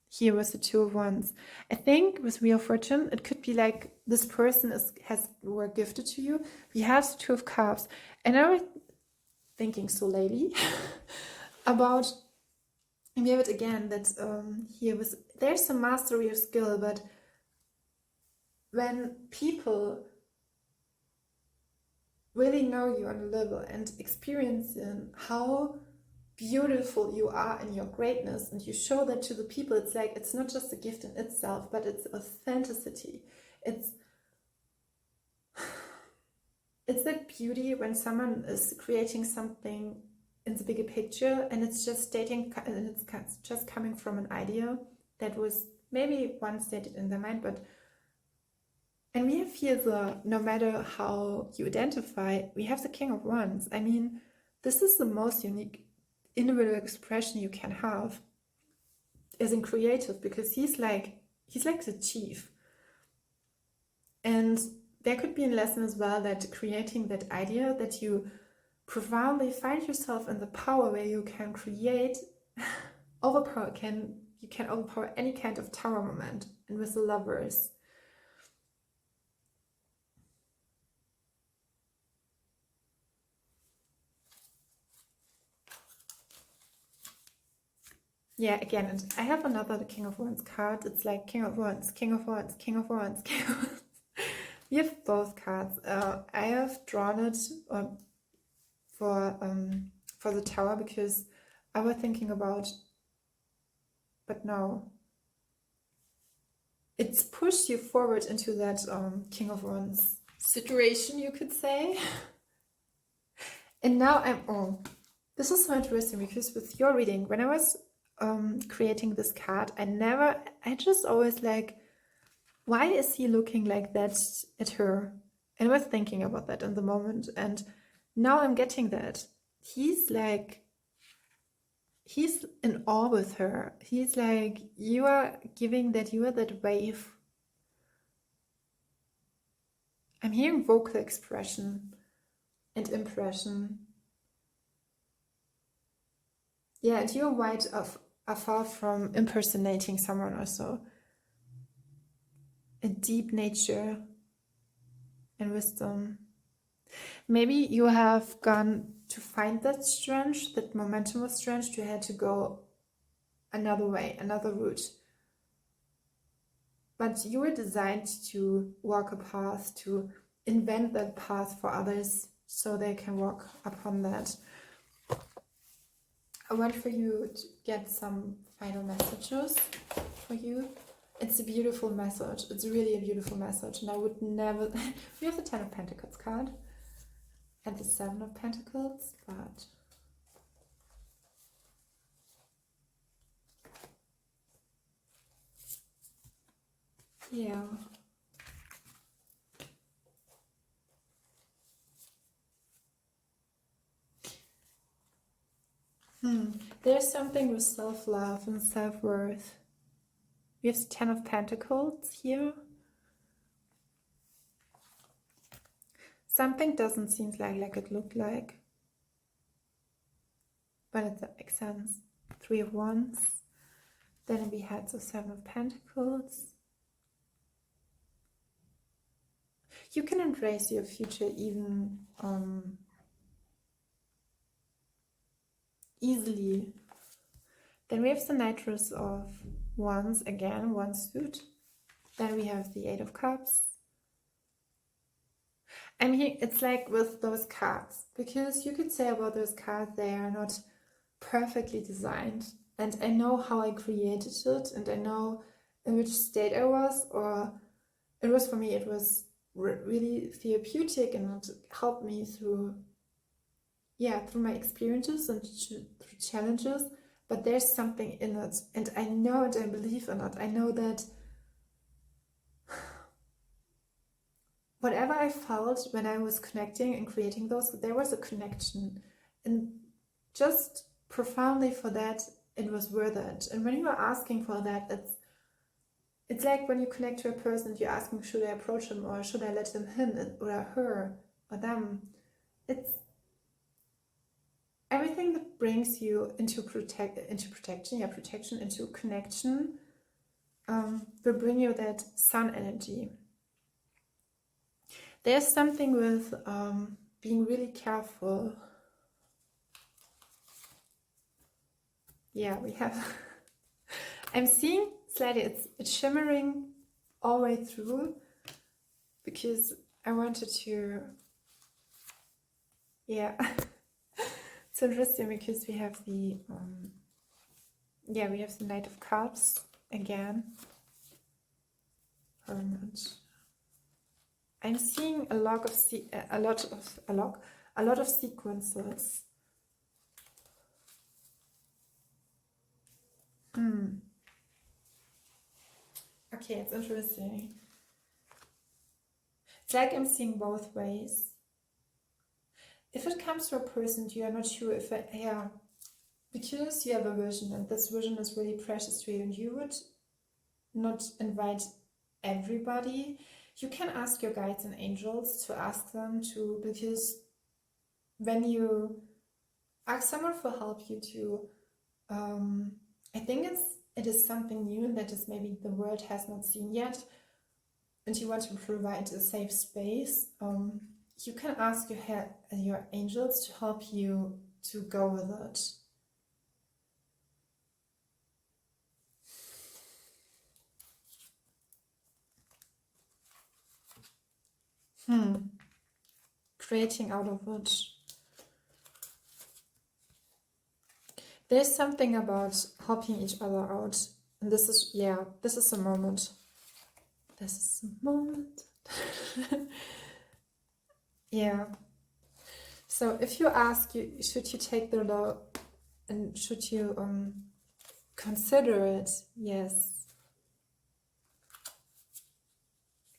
Here with the Two of Wands, I think with Wheel of Fortune, it could be like this person were gifted to you. We have the Two of Cups, and I was thinking so lately about, and we have it again, that here there's some mastery of skill, but when people really know you on a level and experiencing how beautiful you are in your greatness, and you show that to the people, it's like, it's not just a gift in itself, but it's authenticity. It's that beauty when someone is creating something in the bigger picture, and it's just stating, and it's just coming from an idea that was maybe once stated in their mind, but, and we have here the, no matter how you identify, we have the King of Wands. I mean, this is the most unique individual expression you can have as in creative, because he's like the chief. And there could be a lesson as well, that creating that idea, that you profoundly find yourself in the power where you can create, you can overpower any kind of tower moment. And with the Lovers, yeah, again, and I have another King of Wands card. It's like King of Wands, King of Wands, King of Wands, King of Wands. We have both cards. I have drawn it for the Tower because I was thinking about, but no, it's pushed you forward into that King of Wands situation, you could say. And now this is so interesting, because with your reading, when I was creating this card, I just always like, why is he looking like that at her? And I was thinking about that in the moment, and now I'm getting that. He's in awe with her. He's like, you are that wave. I'm hearing vocal expression and impression. Yeah, and you're are far from impersonating someone or so. A deep nature and wisdom. Maybe you have gone to find that strength, that momentum of strength. You had to go another way, another route. But you were designed to walk a path, to invent that path for others so they can walk upon that. I want for you to get some final messages for you. It's a beautiful message. It's really a beautiful message. And I would never... We have the 10 of Pentacles card and the 7 of Pentacles, but... yeah. There's something with self-love and self-worth. We have the 10 of Pentacles here. Something doesn't seem like it looked like. but it makes sense. 3 of Wands. Then we had the 7 of Pentacles. You can embrace your future even easily. Then we have the Knightress of Wands, again, one suit. Then we have the 8 of Cups. And here it's like with those cards, because you could say about those cards, they are not perfectly designed. And I know how I created it, and I know in which state I was, or it was for me, it was really therapeutic, and it helped me through, through my experiences and through challenges. But there's something in it, and I know it, I believe in it. I know that whatever I felt when I was connecting and creating those, there was a connection. And just profoundly for that, it was worth it. And when you are asking for that, it's like when you connect to a person, you're asking, should I approach him, or should I let him or her or them? It's everything that brings you into protection, into connection, will bring you that sun energy. There's something with being really careful. Yeah, we have. I'm seeing slightly, it's shimmering all the way through, because I wanted to, it's interesting because we have the, we have the Knight of Cups again. Hermit. I'm seeing a lot of sequences. Okay, it's interesting. It's like I'm seeing both ways. If it comes to a person, you are not sure if because you have a vision, and this vision is really precious to you, and you would not invite everybody. You can ask your guides and angels to ask them to, because when you ask someone for help, you to, I think it is something new that is maybe the world has not seen yet, and you want to provide a safe space. You can ask your angels to help you to go with it. Creating out of it. There's something about helping each other out. And this is the moment. This is the moment. So if you ask, should you take the law, and should you consider it? Yes.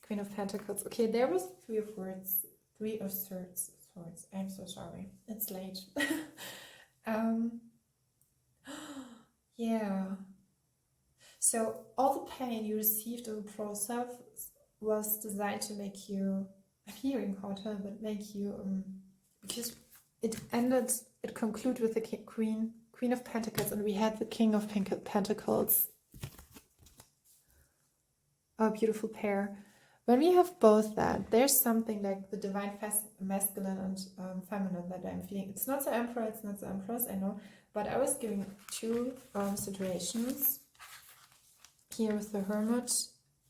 Queen of Pentacles. Okay, there was 3 of Words. 3 of Swords. I'm so sorry. It's late. So all the pain you received in the process was designed to make you, I'm hearing hotter, but make you, because it concluded with the Queen of Pentacles, and we had the King of Pentacles. A beautiful pair. When we have both that, there's something like the divine masculine and feminine that I'm feeling. It's not the Emperor, it's not the Empress, I know, but I was giving 2 situations. Here with the Hermit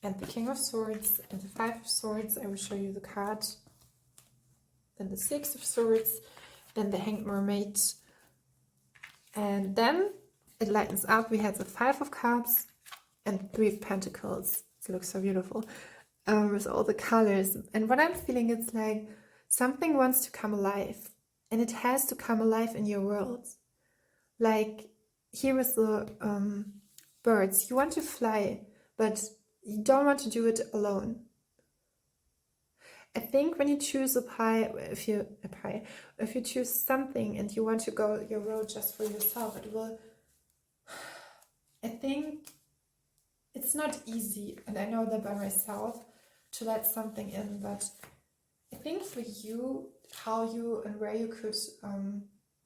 and the King of Swords and the 5 of Swords. I will show you the card. Then the 6 of Swords, then the Hanged Mermaid. And then it lightens up. We had the 5 of Cups and 3 of Pentacles. It looks so beautiful. With all the colors. And what I'm feeling, it's like something wants to come alive. And it has to come alive in your world. Like here with the birds. You want to fly, but you don't want to do it alone. I think when you choose if you choose something and you want to go your road just for yourself, it will, I think it's not easy, and I know that by myself, to let something in, but I think for you, how you and where you could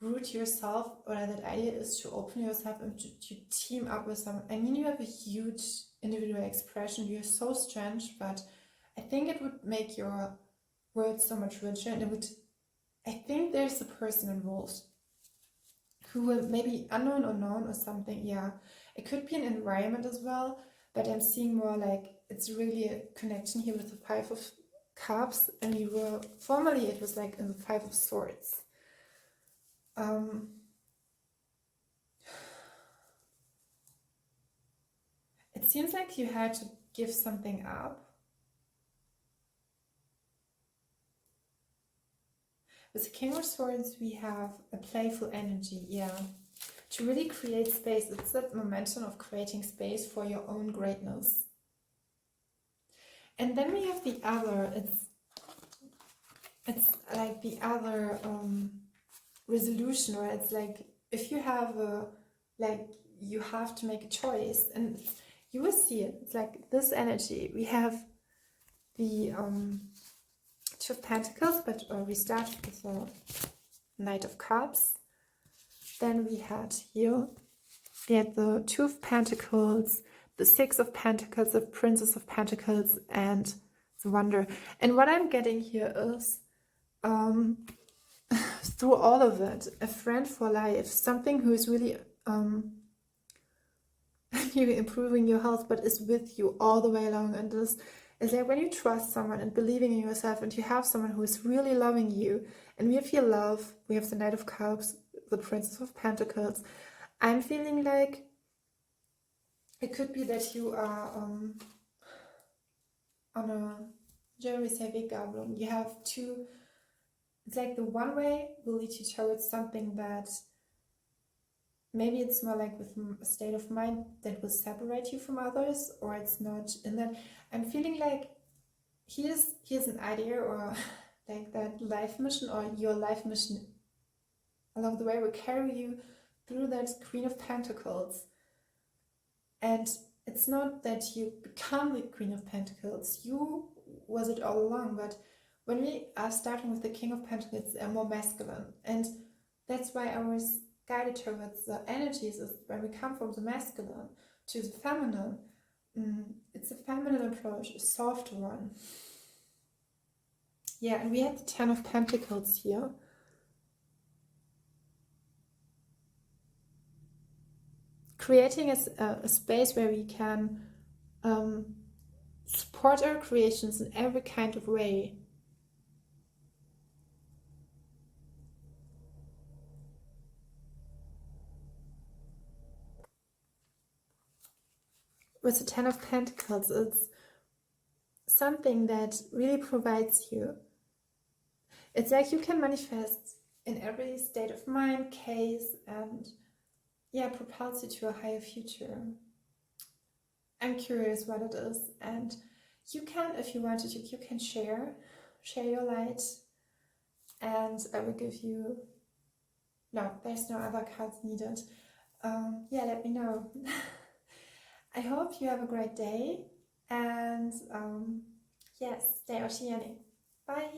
root yourself, or that idea is to open yourself and to team up with someone. I mean, you have a huge individual expression, you're so strange, but I think it would make your world so much richer, and it would, I think there's a person involved who will maybe unknown or known or something. Yeah, it could be an environment as well, but I'm seeing more like it's really a connection here with the Five of Cups, and we were, formerly it was like in the Five of Swords. It seems like you had to give something up. With the King of Swords, we have a playful energy, yeah. To really create space, it's that momentum of creating space for your own greatness. And then we have the other, it's like the other resolution, where it's like, if you have a, like, you have to make a choice, and you will see it, it's like this energy. We have the Two of Pentacles, but we start with the Knight of Cups. Then we had here, we had the Two of Pentacles, the Six of Pentacles, the Princess of Pentacles, and the Wonder. And what I'm getting here is, through all of it, a friend for life, something who is really you're improving your health, but is with you all the way along. And this is like when you trust someone and believing in yourself, and you have someone who is really loving you. And we have your love, we have the Knight of Cups, the Princess of Pentacles. I'm feeling like it could be that you are on a, Jeremy say Weggabelung. You have two, it's like the one way will lead you towards something that maybe it's more like with a state of mind that will separate you from others, or it's not in that. I'm feeling like here's an idea, or like that life mission, or your life mission along the way will carry you through that Queen of Pentacles. And it's not that you become the Queen of Pentacles, you was it all along, but when we are starting with the King of Pentacles, they are more masculine, and that's why I was guided towards the energies is when we come from the masculine to the feminine. It's a feminine approach, a soft one. Yeah, and we had the Ten of Pentacles here. Creating a space where we can support our creations in every kind of way. With the Ten of Pentacles, it's something that really provides you. It's like you can manifest in every state of mind, case, and yeah, propels you to a higher future. I'm curious what it is, and you can, if you wanted to, you can share your light, and I will give you, no, there's no other cards needed. Yeah, let me know. I hope you have a great day, and yes, stay oceanic. Bye.